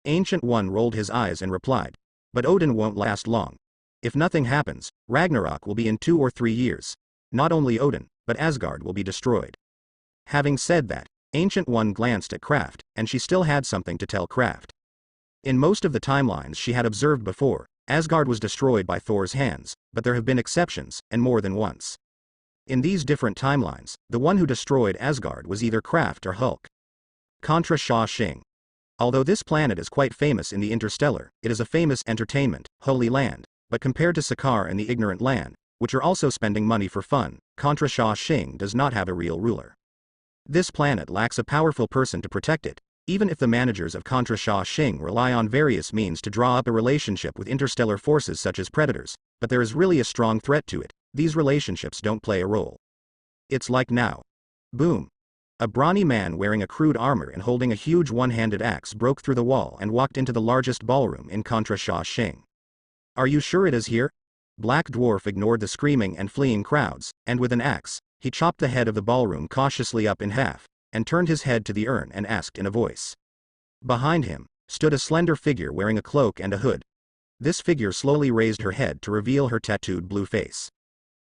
Ancient One rolled his eyes and replied. But Odin won't last long. If nothing happens, Ragnarok will be in 2 or 3 years. Not only Odin, but Asgard will be destroyed. Having said that, Ancient One glanced at Kraft, and she still had something to tell Kraft. In most of the timelines she had observed before, Asgard was destroyed by Thor's hands, but there have been exceptions, and more than once. In these different timelines, the one who destroyed Asgard was either Kraft or Hulk. Contra Shang. Although this planet is quite famous in the interstellar, it is a famous entertainment, holy land, but compared to Sakaar and the ignorant land, which are also spending money for fun, Contra Shang does not have a real ruler. This planet lacks a powerful person to protect it, even if the managers of Contra Shang rely on various means to draw up a relationship with interstellar forces such as predators, but there is really a strong threat to it. These relationships don't play a role. It's like now. Boom. A brawny man wearing a crude armor and holding a huge one-handed axe broke through the wall and walked into the largest ballroom in Contra Shang. Are you sure it is here? Black Dwarf ignored the screaming and fleeing crowds, and with an axe, he chopped the head of the ballroom cautiously up in half, and turned his head to the urn and asked in a voice. Behind him stood a slender figure wearing a cloak and a hood. This figure slowly raised her head to reveal her tattooed blue face.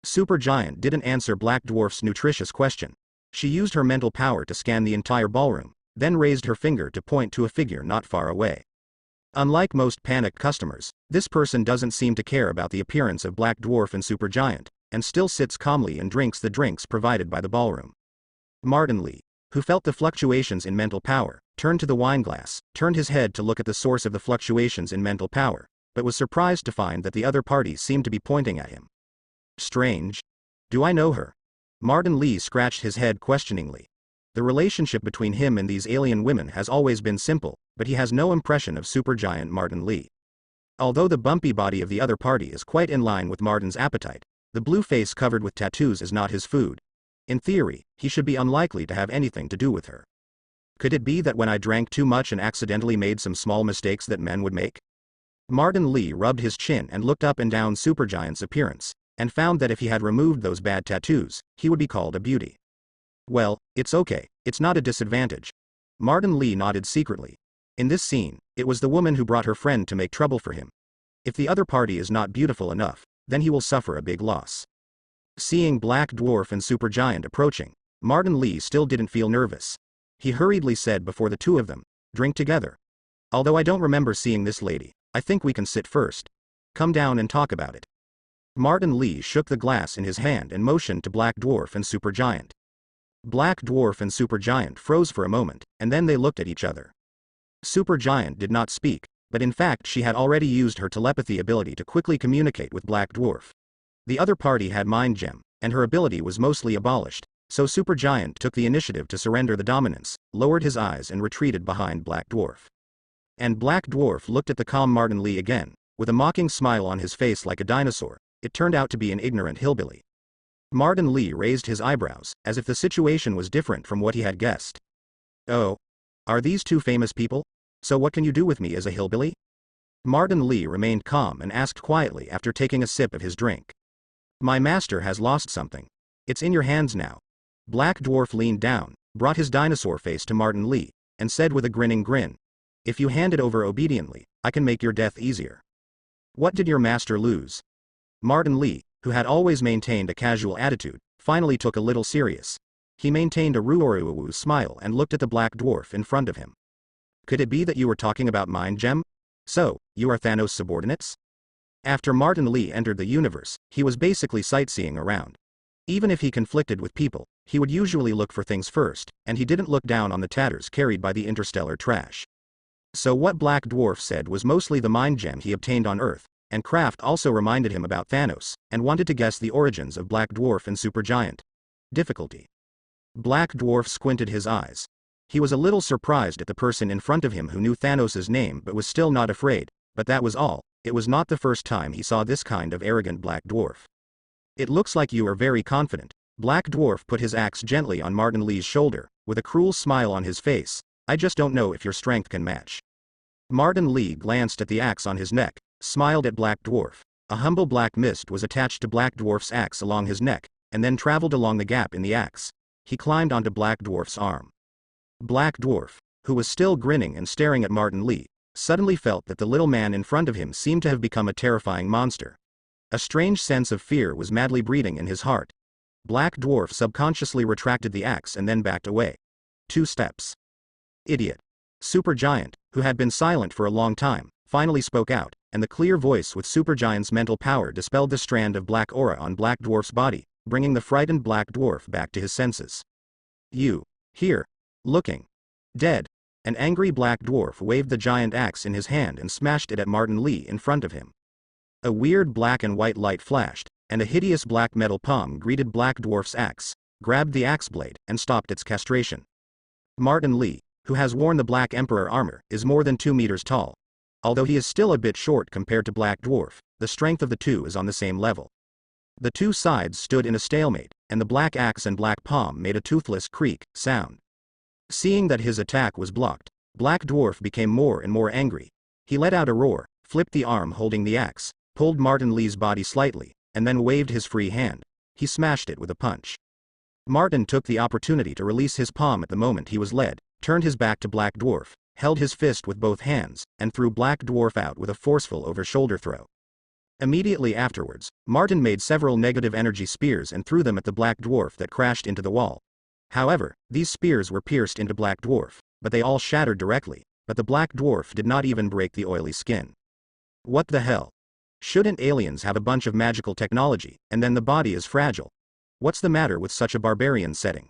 Supergiant didn't answer Black Dwarf's nutritious question. She used her mental power to scan the entire ballroom, then raised her finger to point to a figure not far away. Unlike most panicked customers, this person doesn't seem to care about the appearance of Black Dwarf and Supergiant, and still sits calmly and drinks the drinks provided by the ballroom. Martin Lee, who felt the fluctuations in mental power, turned to the wineglass, turned his head to look at the source of the fluctuations in mental power, but was surprised to find that the other parties seemed to be pointing at him. Strange. Do I know her? Martin Lee scratched his head questioningly. The relationship between him and these alien women has always been simple, but he has no impression of supergiant Martin Lee. Although the bumpy body of the other party is quite in line with Martin's appetite, the blue face covered with tattoos is not his food. In theory, he should be unlikely to have anything to do with her. Could it be that when I drank too much and accidentally made some small mistakes that men would make? Martin Lee rubbed his chin and looked up and down Supergiant's appearance, and found that if he had removed those bad tattoos, he would be called a beauty. Well, it's okay, it's not a disadvantage. Martin Lee nodded secretly. In this scene, it was the woman who brought her friend to make trouble for him. If the other party is not beautiful enough, then he will suffer a big loss. Seeing Black Dwarf and Supergiant approaching, Martin Lee still didn't feel nervous. He hurriedly said before the two of them, "Drink together. Although I don't remember seeing this lady, I think we can sit first. Come down and talk about it." Martin Lee shook the glass in his hand and motioned to Black Dwarf and Supergiant. Black Dwarf and Supergiant froze for a moment, and then they looked at each other. Supergiant did not speak, but in fact she had already used her telepathy ability to quickly communicate with Black Dwarf. The other party had Mind Gem, and her ability was mostly abolished, so Supergiant took the initiative to surrender the dominance, lowered his eyes and retreated behind Black Dwarf. And Black Dwarf looked at the calm Martin Lee again, with a mocking smile on his face like a dinosaur. It turned out to be an ignorant hillbilly. Martin Lee raised his eyebrows, as if the situation was different from what he had guessed. "Oh. Are these two famous people? So what can you do with me as a hillbilly?" Martin Lee remained calm and asked quietly after taking a sip of his drink. "My master has lost something. It's in your hands now." Black Dwarf leaned down, brought his dinosaur face to Martin Lee, and said with a grinning grin, "If you hand it over obediently, I can make your death easier." "What did your master lose?" Martin Lee, who had always maintained a casual attitude, finally took a little serious. He maintained a ruoruowu smile and looked at the Black Dwarf in front of him. "Could it be that you were talking about Mind Gem? So, you are Thanos' subordinates?" After Martin Lee entered the universe, he was basically sightseeing around. Even if he conflicted with people, he would usually look for things first, and he didn't look down on the tatters carried by the interstellar trash. So what Black Dwarf said was mostly the Mind Gem he obtained on Earth, and Kraft also reminded him about Thanos, and wanted to guess the origins of Black Dwarf and Supergiant. Difficulty. Black Dwarf squinted his eyes. He was a little surprised at the person in front of him who knew Thanos' name but was still not afraid, but that was all. It was not the first time he saw this kind of arrogant Black Dwarf. "It looks like you are very confident." Black Dwarf put his axe gently on Martin Lee's shoulder, with a cruel smile on his face. "I just don't know if your strength can match." Martin Lee glanced at the axe on his neck, smiled at Black Dwarf. A humble black mist was attached to Black Dwarf's axe along his neck, and then traveled along the gap in the axe. He climbed onto Black Dwarf's arm. Black Dwarf, who was still grinning and staring at Martin Lee, suddenly felt that the little man in front of him seemed to have become a terrifying monster. A strange sense of fear was madly breeding in his heart. Black Dwarf subconsciously retracted the axe and then backed away. 2 steps. "Idiot." Supergiant, who had been silent for a long time, finally spoke out, and the clear voice with Supergiant's mental power dispelled the strand of black aura on Black Dwarf's body, bringing the frightened Black Dwarf back to his senses. "You. Here. Looking. Dead." An angry Black Dwarf waved the giant axe in his hand and smashed it at Martin Lee in front of him. A weird black and white light flashed, and a hideous black metal palm greeted Black Dwarf's axe, grabbed the axe blade, and stopped its castration. Martin Lee, who has worn the Black Emperor armor, is more than 2 meters tall. Although he is still a bit short compared to Black Dwarf, the strength of the two is on the same level. The two sides stood in a stalemate, and the black axe and black palm made a toothless creak sound. Seeing that his attack was blocked, Black Dwarf became more and more angry. He let out a roar, flipped the arm holding the axe, pulled Martin Lee's body slightly, and then waved his free hand. He smashed it with a punch. Martin took the opportunity to release his palm at the moment he was led, turned his back to Black Dwarf, held his fist with both hands, and threw Black Dwarf out with a forceful over-shoulder throw. Immediately afterwards, Martin made several negative energy spears and threw them at the Black Dwarf that crashed into the wall. However, these spears were pierced into Black Dwarf, but they all shattered directly, but the Black Dwarf did not even break the oily skin. What the hell? Shouldn't aliens have a bunch of magical technology, and then the body is fragile? What's the matter with such a barbarian setting?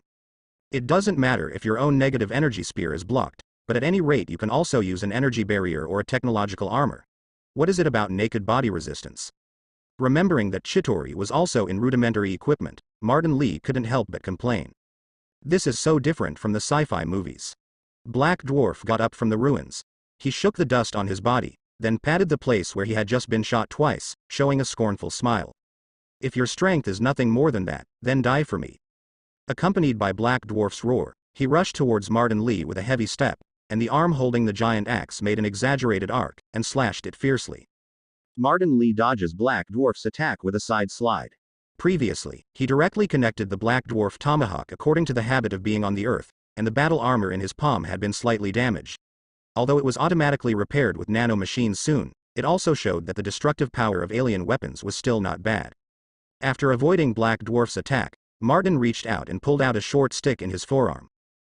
It doesn't matter if your own negative energy spear is blocked, but at any rate you can also use an energy barrier or a technological armor. What is it about naked body resistance? Remembering that Chittori was also in rudimentary equipment, Martin Lee couldn't help but complain. This is so different from the sci-fi movies. Black Dwarf got up from the ruins. He shook the dust on his body, then patted the place where he had just been shot twice, showing a scornful smile. If your strength is nothing more than that, then die for me. Accompanied by Black Dwarf's roar, he rushed towards Martin Lee with a heavy step, and the arm holding the giant axe made an exaggerated arc, and slashed it fiercely. Martin Lee dodges Black Dwarf's attack with a side slide. Previously, he directly connected the Black Dwarf tomahawk according to the habit of being on the earth, and the battle armor in his palm had been slightly damaged. Although it was automatically repaired with nanomachines soon, it also showed that the destructive power of alien weapons was still not bad. After avoiding Black Dwarf's attack, Martin reached out and pulled out a short stick in his forearm.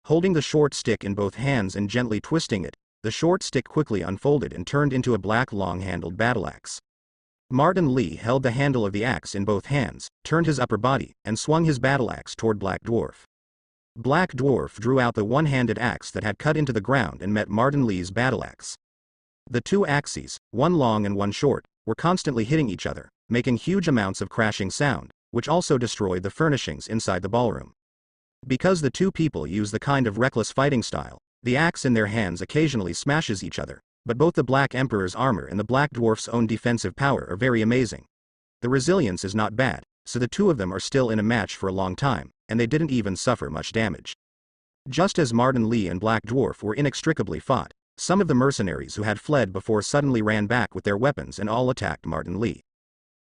Holding the short stick in both hands and gently twisting it, the short stick quickly unfolded and turned into a black long-handled battle axe. Martin Lee held the handle of the axe in both hands, turned his upper body, and swung his battle axe toward Black Dwarf. Black Dwarf drew out the one-handed axe that had cut into the ground and met Martin Lee's battle axe. The two axes, one long and one short, were constantly hitting each other, making huge amounts of crashing sound, which also destroyed the furnishings inside the ballroom. Because the two people use the kind of reckless fighting style, the axe in their hands occasionally smashes each other, but both the Black Emperor's armor and the Black Dwarf's own defensive power are very amazing. The resilience is not bad, so the two of them are still in a match for a long time, and they didn't even suffer much damage. Just as Martin Lee and Black Dwarf were inextricably fought, some of the mercenaries who had fled before suddenly ran back with their weapons and all attacked Martin Lee.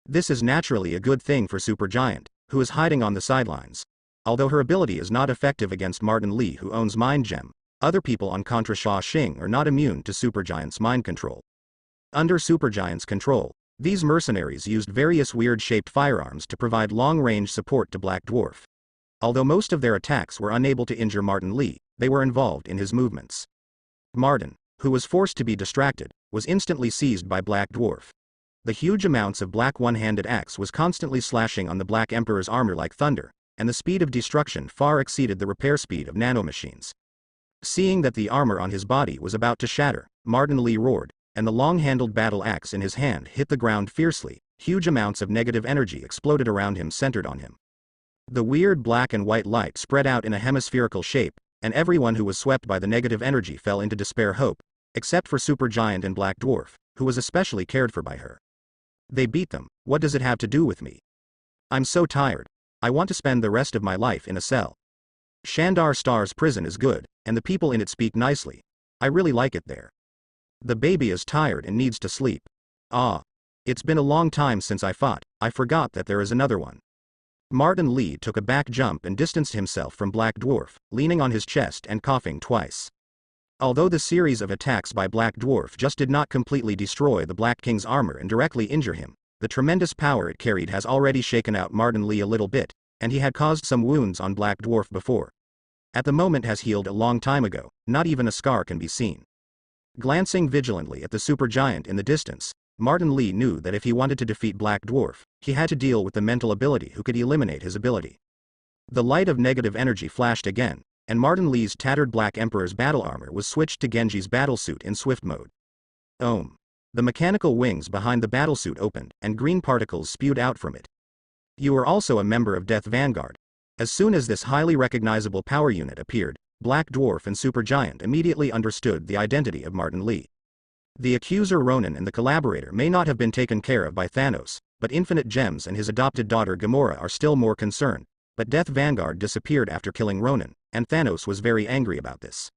This is naturally a good thing for Supergiant, who is hiding on the sidelines. Although her ability is not effective against Martin Lee, who owns Mind Gem, other people on Contra Sha Xing are not immune to Supergiant's mind control. Under Supergiant's control, these mercenaries used various weird-shaped firearms to provide long-range support to Black Dwarf. Although most of their attacks were unable to injure Martin Lee, they were involved in his movements. Martin, who was forced to be distracted, was instantly seized by Black Dwarf. The huge amounts of black one-handed axe was constantly slashing on the Black Emperor's armor like thunder, and the speed of destruction far exceeded the repair speed of nanomachines. Seeing that the armor on his body was about to shatter, Martin Lee roared, and the long-handled battle axe in his hand hit the ground fiercely. Huge amounts of negative energy exploded around him, centered on him. The weird black and white light spread out in a hemispherical shape, and everyone who was swept by the negative energy fell into despair hope, except for Supergiant and Black Dwarf, who was especially cared for by her. They beat them. What does it have to do with me? I'm so tired. I want to spend the rest of my life in a cell. Shandar Star's prison is good, and the people in it speak nicely. I really like it there. The baby is tired and needs to sleep. Ah. It's been a long time since I fought. I forgot that there is another one. Martin Lee took a back jump and distanced himself from Black Dwarf, leaning on his chest and coughing twice. Although the series of attacks by Black Dwarf just did not completely destroy the Black King's armor and directly injure him, the tremendous power it carried has already shaken out Martin Lee a little bit, and he had caused some wounds on Black Dwarf before. At the moment has healed a long time ago, not even a scar can be seen. Glancing vigilantly at the Supergiant in the distance, Martin Lee knew that if he wanted to defeat Black Dwarf, he had to deal with the mental ability who could eliminate his ability. The light of negative energy flashed again, and Martin Lee's tattered Black Emperor's battle armor was switched to Genji's battlesuit in swift mode. Ohm. The mechanical wings behind the battlesuit opened, and green particles spewed out from it. You are also a member of Death Vanguard. As soon as this highly recognizable power unit appeared, Black Dwarf and Supergiant immediately understood the identity of Martin Lee. The accuser Ronan and the collaborator may not have been taken care of by Thanos, but Infinite Gems and his adopted daughter Gamora are still more concerned. But Death Vanguard disappeared after killing Ronan, and Thanos was very angry about this.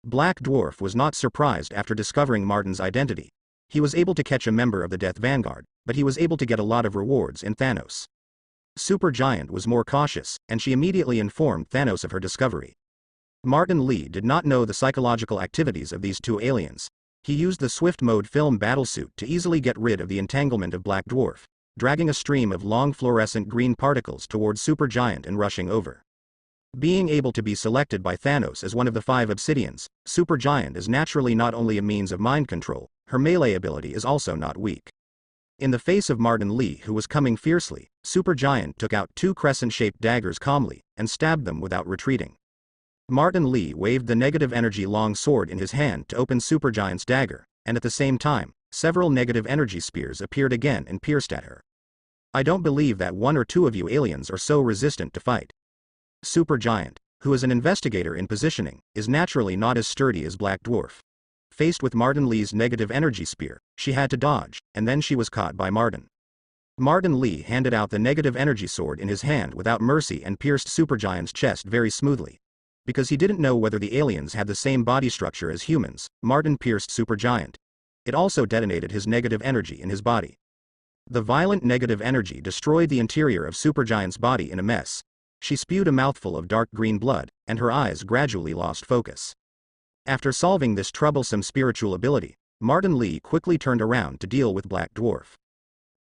Black Dwarf was not surprised after discovering Martin's identity. He was able to catch a member of the Death Vanguard, but he was able to get a lot of rewards in Thanos. Supergiant was more cautious, and she immediately informed Thanos of her discovery. Martin Lee did not know the psychological activities of these two aliens. He used the swift mode film battlesuit to easily get rid of the entanglement of Black Dwarf, dragging a stream of long fluorescent green particles towards Supergiant and rushing over. Being able to be selected by Thanos as one of the 5 Obsidians, Supergiant is naturally not only a means of mind control, her melee ability is also not weak. In the face of Martin Lee, who was coming fiercely, Supergiant took out 2 crescent-shaped daggers calmly, and stabbed them without retreating. Martin Lee waved the negative energy long sword in his hand to open Supergiant's dagger, and at the same time, several negative energy spears appeared again and pierced at her. I don't believe that 1 or 2 of you aliens are so resistant to fight. Supergiant, who is an investigator in positioning, is naturally not as sturdy as Black Dwarf. Faced with Martin Li's negative energy spear, she had to dodge, and then she was caught by Martin. Martin Li handed out the negative energy sword in his hand without mercy and pierced Supergiant's chest very smoothly. Because he didn't know whether the aliens had the same body structure as humans, Martin pierced Supergiant. It also detonated his negative energy in his body. The violent negative energy destroyed the interior of Supergiant's body in a mess. She spewed a mouthful of dark green blood, and her eyes gradually lost focus. After solving this troublesome spiritual ability, Martin Li quickly turned around to deal with Black Dwarf.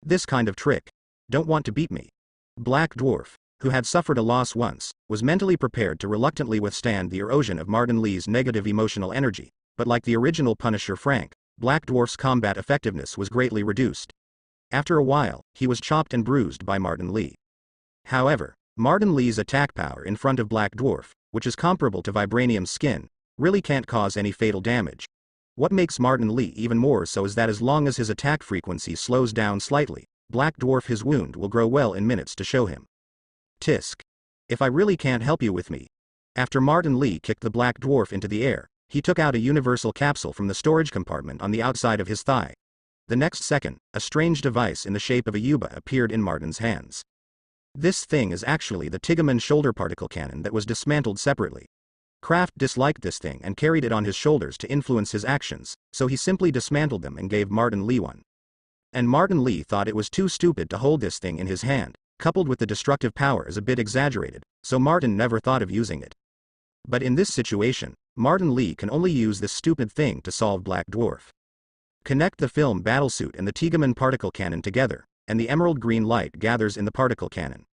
This kind of trick. Don't want to beat me. Black Dwarf, who had suffered a loss once, was mentally prepared to reluctantly withstand the erosion of Martin Li's negative emotional energy, but like the original Punisher Frank, Black Dwarf's combat effectiveness was greatly reduced. After a while, he was chopped and bruised by Martin Li. However, Martin Li's attack power in front of Black Dwarf, which is comparable to vibranium's skin, really can't cause any fatal damage. What makes Martin Li even more so is that as long as his attack frequency slows down slightly, Black Dwarf his wound will grow well in minutes to show him. Tisk. If I really can't help you with me. After Martin Li kicked the Black Dwarf into the air, he took out a universal capsule from the storage compartment on the outside of his thigh. The next second, a strange device in the shape of a yuba appeared in Martin's hands. This thing is actually the Tigaman shoulder particle cannon that was dismantled separately. Kraft disliked this thing and carried it on his shoulders to influence his actions, so he simply dismantled them and gave Martin Li one. And Martin Li thought it was too stupid to hold this thing in his hand, coupled with the destructive power is a bit exaggerated, so Martin never thought of using it. But in this situation, Martin Li can only use this stupid thing to solve Black Dwarf. Connect the film battlesuit and the Tigaman particle cannon together, and the emerald green light gathers in the particle cannon.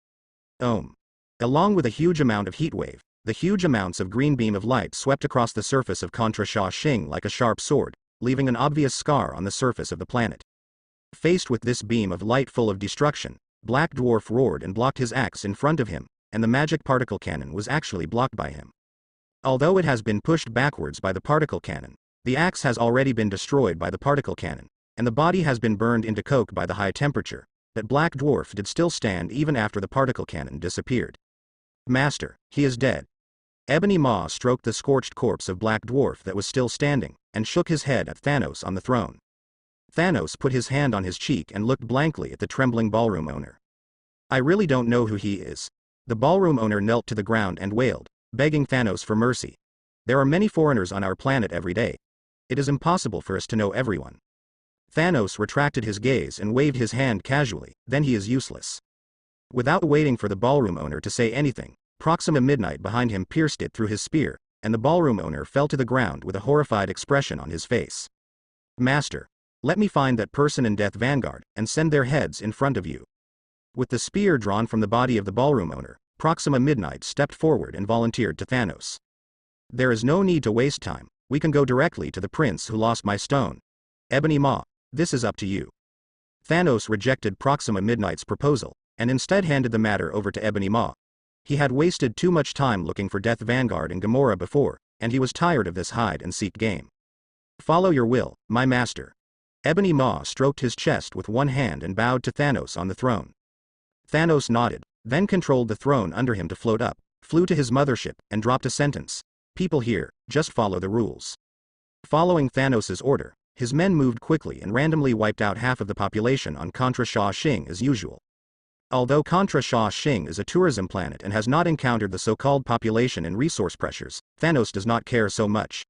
Along with a huge amount of heat wave, the huge amounts of green beam of light swept across the surface of Contra Sha Xing like a sharp sword, leaving an obvious scar on the surface of the planet. Faced with this beam of light full of destruction, Black Dwarf roared and blocked his axe in front of him, and the magic particle cannon was actually blocked by him. Although it has been pushed backwards by the particle cannon, the axe has already been destroyed by the particle cannon, and the body has been burned into coke by the high temperature, but Black Dwarf did still stand even after the particle cannon disappeared. Master, he is dead. Ebony Maw stroked the scorched corpse of Black Dwarf that was still standing, and shook his head at Thanos on the throne. Thanos put his hand on his cheek and looked blankly at the trembling ballroom owner. I really don't know who he is. The ballroom owner knelt to the ground and wailed, begging Thanos for mercy. There are many foreigners on our planet every day. It is impossible for us to know everyone. Thanos retracted his gaze and waved his hand casually, then he is useless. Without waiting for the ballroom owner to say anything, Proxima Midnight behind him pierced it through his spear, and the ballroom owner fell to the ground with a horrified expression on his face. Master, let me find that person in Death Vanguard, and send their heads in front of you. With the spear drawn from the body of the ballroom owner, Proxima Midnight stepped forward and volunteered to Thanos. There is no need to waste time, we can go directly to the prince who lost my stone. Ebony Maw, this is up to you. Thanos rejected Proxima Midnight's proposal, and instead handed the matter over to Ebony Maw. He had wasted too much time looking for Death Vanguard and Gamora before, and he was tired of this hide-and-seek game. Follow your will, my master. Ebony Maw stroked his chest with one hand and bowed to Thanos on the throne. Thanos nodded, then controlled the throne under him to float up, flew to his mothership, and dropped a sentence. People here, just follow the rules. Following Thanos' order, his men moved quickly and randomly wiped out half of the population on Contra Sha Xing as usual. Although Contra Sha Xing is a tourism planet and has not encountered the so-called population and resource pressures, Thanos does not care so much.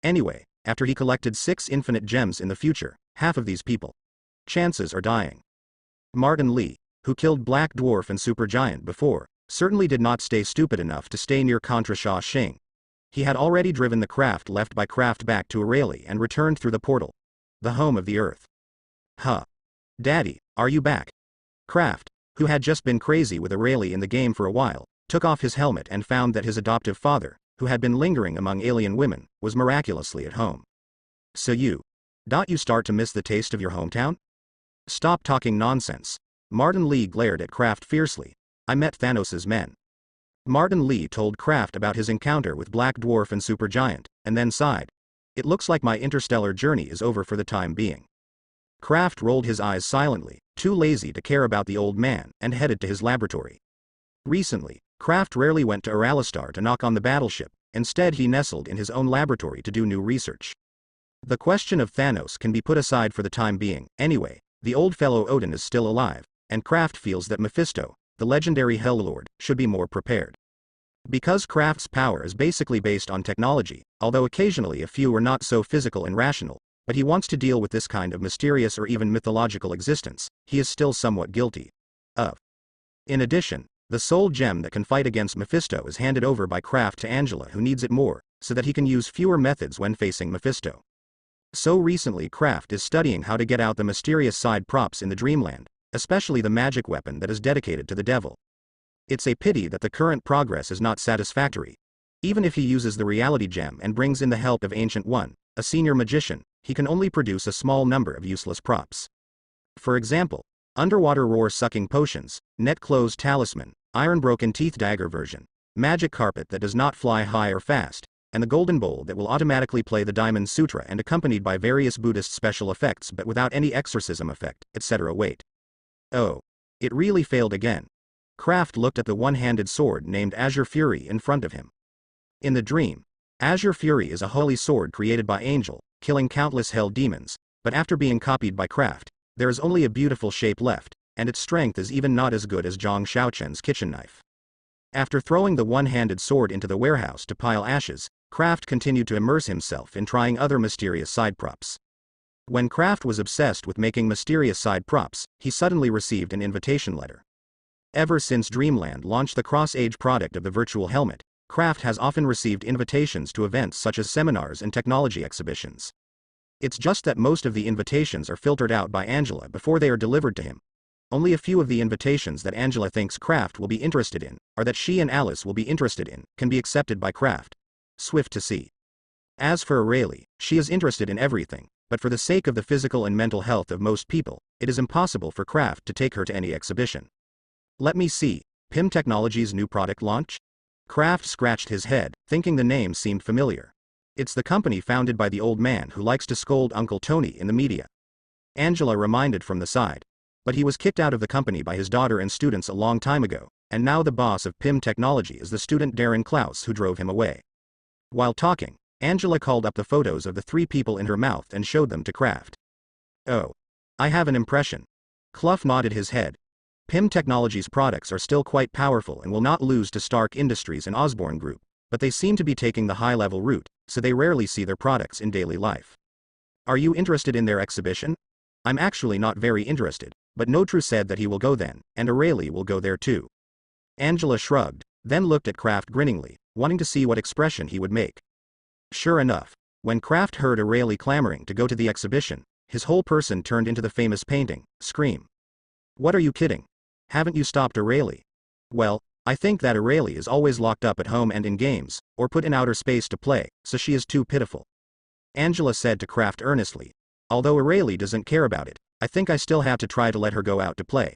Anyway, after he collected 6 infinite gems in the future, half of these people. Chances are dying. Martin Li, who killed Black Dwarf and Supergiant before, certainly did not stay stupid enough to stay near Contra Sha Xing. He had already driven the craft left by Kraft back to Aurelie and returned through the portal. The home of the Earth. Huh. Daddy, are you back? Kraft, who had just been crazy with Aurelie in the game for a while, took off his helmet and found that his adoptive father, who had been lingering among alien women, was miraculously at home. So you start to miss the taste of your hometown? Stop talking nonsense. Martin Li glared at Kraft fiercely. I met Thanos' men. Martin Li told Kraft about his encounter with Black Dwarf and Supergiant, and then sighed. It looks like my interstellar journey is over for the time being. Kraft rolled his eyes silently, too lazy to care about the old man, and headed to his laboratory. Recently, Kraft rarely went to Aralistar to knock on the battleship, instead he nestled in his own laboratory to do new research. The question of Thanos can be put aside for the time being. Anyway, the old fellow Odin is still alive, and Kraft feels that Mephisto, the legendary Helllord, should be more prepared. Because Kraft's power is basically based on technology, although occasionally a few are not so physical and rational, but he wants to deal with this kind of mysterious or even mythological existence, he is still somewhat guilty of. In addition, the soul gem that can fight against Mephisto is handed over by Kraft to Angela, who needs it more, so that he can use fewer methods when facing Mephisto. So recently Kraft is studying how to get out the mysterious side props in the Dreamland, especially the magic weapon that is dedicated to the devil. It's a pity that the current progress is not satisfactory. Even if he uses the reality gem and brings in the help of Ancient One, a senior magician, he can only produce a small number of useless props. For example, underwater roar-sucking potions, net-closed talisman, iron-broken teeth dagger version, magic carpet that does not fly high or fast, and the golden bowl that will automatically play the Diamond Sutra and accompanied by various Buddhist special effects but without any exorcism effect, etc. Wait. Oh. It really failed again. Kraft looked at the one-handed sword named Azure Fury in front of him. In the dream, Azure Fury is a holy sword created by Angel, killing countless hell demons, but after being copied by Kraft, there is only a beautiful shape left, and its strength is even not as good as Zhang Shaochen's kitchen knife. After throwing the one-handed sword into the warehouse to pile ashes, Kraft continued to immerse himself in trying other mysterious side props. When Kraft was obsessed with making mysterious side props, he suddenly received an invitation letter. Ever since Dreamland launched the cross-age product of the virtual helmet, Kraft has often received invitations to events such as seminars and technology exhibitions. It's just that most of the invitations are filtered out by Angela before they are delivered to him. Only a few of the invitations that Angela thinks Kraft will be interested in, or that she and Alice will be interested in, can be accepted by Kraft. Swift to see. As for Aurelie, she is interested in everything, but for the sake of the physical and mental health of most people, it is impossible for Kraft to take her to any exhibition. Let me see, PIM Technologies' new product launch? Kraft scratched his head, thinking the name seemed familiar. It's the company founded by the old man who likes to scold Uncle Tony in the media. Angela reminded from the side. But he was kicked out of the company by his daughter and students a long time ago, and now the boss of PIM Technology is the student Darren Klaus who drove him away. While talking, Angela called up the photos of the three people in her mouth and showed them to Kraft. Oh. I have an impression. Clough nodded his head. PIM Technology's products are still quite powerful and will not lose to Stark Industries and Osborne Group, but they seem to be taking the high-level route, so they rarely see their products in daily life. Are you interested in their exhibition? I'm actually not very interested, but Notru said that he will go then, and Aurelie will go there too. Angela shrugged, then looked at Kraft grinningly, wanting to see what expression he would make. Sure enough, when Kraft heard Aurelie clamoring to go to the exhibition, his whole person turned into the famous painting, Scream. What are you kidding? Haven't you stopped Aurelie? Well, I think that Aurelie is always locked up at home and in games, or put in outer space to play, so she is too pitiful. Angela said to Kraft earnestly. Although Aurelie doesn't care about it, I think I still have to try to let her go out to play.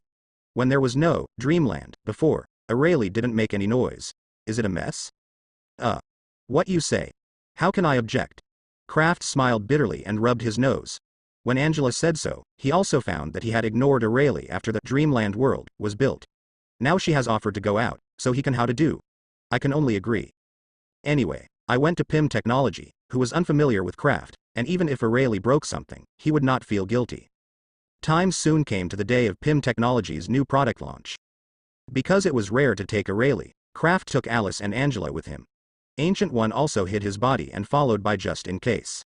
When there was no Dreamland before, Aurelie didn't make any noise. Is it a mess? What you say? How can I object? Kraft smiled bitterly and rubbed his nose. When Angela said so, he also found that he had ignored Aurelie after the Dreamland world was built. Now she has offered to go out, so he can how to do. I can only agree. Anyway, I went to PIM Technology, who was unfamiliar with Kraft, and even if Aurelie broke something, he would not feel guilty. Time soon came to the day of PIM Technology's new product launch. Because it was rare to take Aurelie, Kraft took Alice and Angela with him. Ancient One also hid his body and followed by just in case.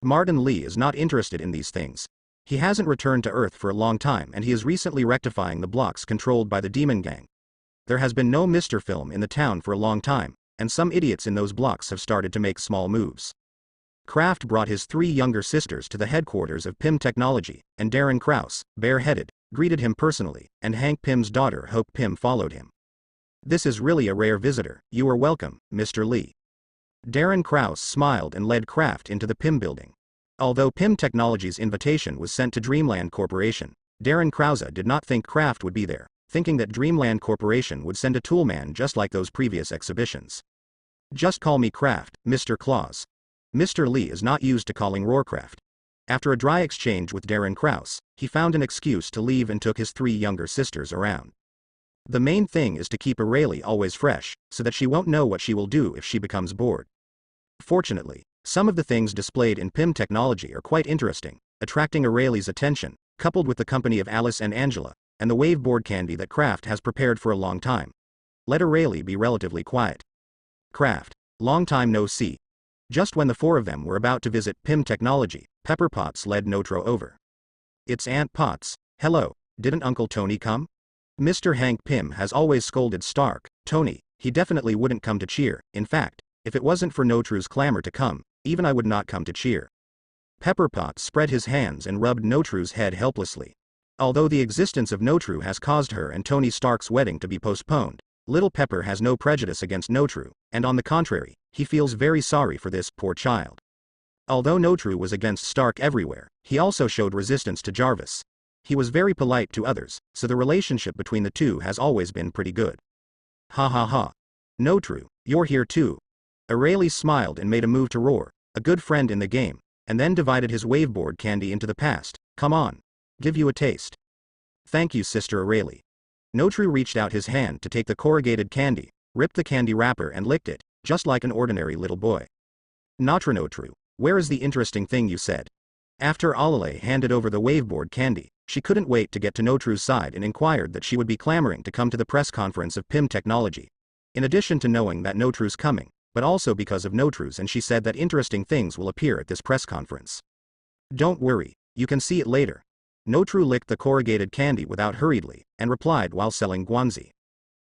Martin Lee is not interested in these things. He hasn't returned to Earth for a long time and he is recently rectifying the blocks controlled by the Demon Gang. There has been no Mr. Film in the town for a long time, and some idiots in those blocks have started to make small moves. Kraft brought his three younger sisters to the headquarters of PIM Technology, and Darren Krause, bareheaded, greeted him personally, and Hank Pym's daughter Hope Pym followed him. This is really a rare visitor. You are welcome, Mr. Lee. Darren Krause smiled and led Kraft into the PIM building. Although PIM Technology's invitation was sent to Dreamland Corporation, Darren Krause did not think Kraft would be there, thinking that Dreamland Corporation would send a toolman just like those previous exhibitions. Just call me Kraft, Mr. Claus. Mr. Lee is not used to calling Roarcraft. After a dry exchange with Darren Krause, he found an excuse to leave and took his three younger sisters around. The main thing is to keep Aurelie always fresh, so that she won't know what she will do if she becomes bored. Fortunately, some of the things displayed in PIM technology are quite interesting, attracting Aurelie's attention, coupled with the company of Alice and Angela, and the waveboard candy that Kraft has prepared for a long time. Let Aurelie be relatively quiet. Kraft, long time no see. Just when the four of them were about to visit PIM technology, Pepper Potts led Notro over. It's Aunt Potts. Hello, didn't Uncle Tony come? Mr. Hank Pym has always scolded Stark, Tony, he definitely wouldn't come to cheer. In fact, if it wasn't for Notro's clamor to come, even I would not come to cheer. Pepper Potts spread his hands and rubbed Notro's head helplessly. Although the existence of Notro has caused her and Tony Stark's wedding to be postponed, Little Pepper has no prejudice against Notro, and on the contrary, he feels very sorry for this poor child. Although Notro was against Stark everywhere, he also showed resistance to Jarvis. He was very polite to others, so the relationship between the two has always been pretty good. Ha ha ha. Notro, you're here too. Aurelie smiled and made a move to roar, a good friend in the game, and then divided his waveboard candy into the past. Come on. Give you a taste. Thank you, Sister Aurelie. Notro reached out his hand to take the corrugated candy, ripped the candy wrapper and licked it, just like an ordinary little boy. Notro, where is the interesting thing you said? After Alale handed over the waveboard candy, she couldn't wait to get to Notro's side and inquired that she would be clamoring to come to the press conference of PIM technology. In addition to knowing that Notro's coming, but also because of Notro's, and she said that interesting things will appear at this press conference. Don't worry, you can see it later. Notro licked the corrugated candy without hurriedly, and replied while selling Guanzi.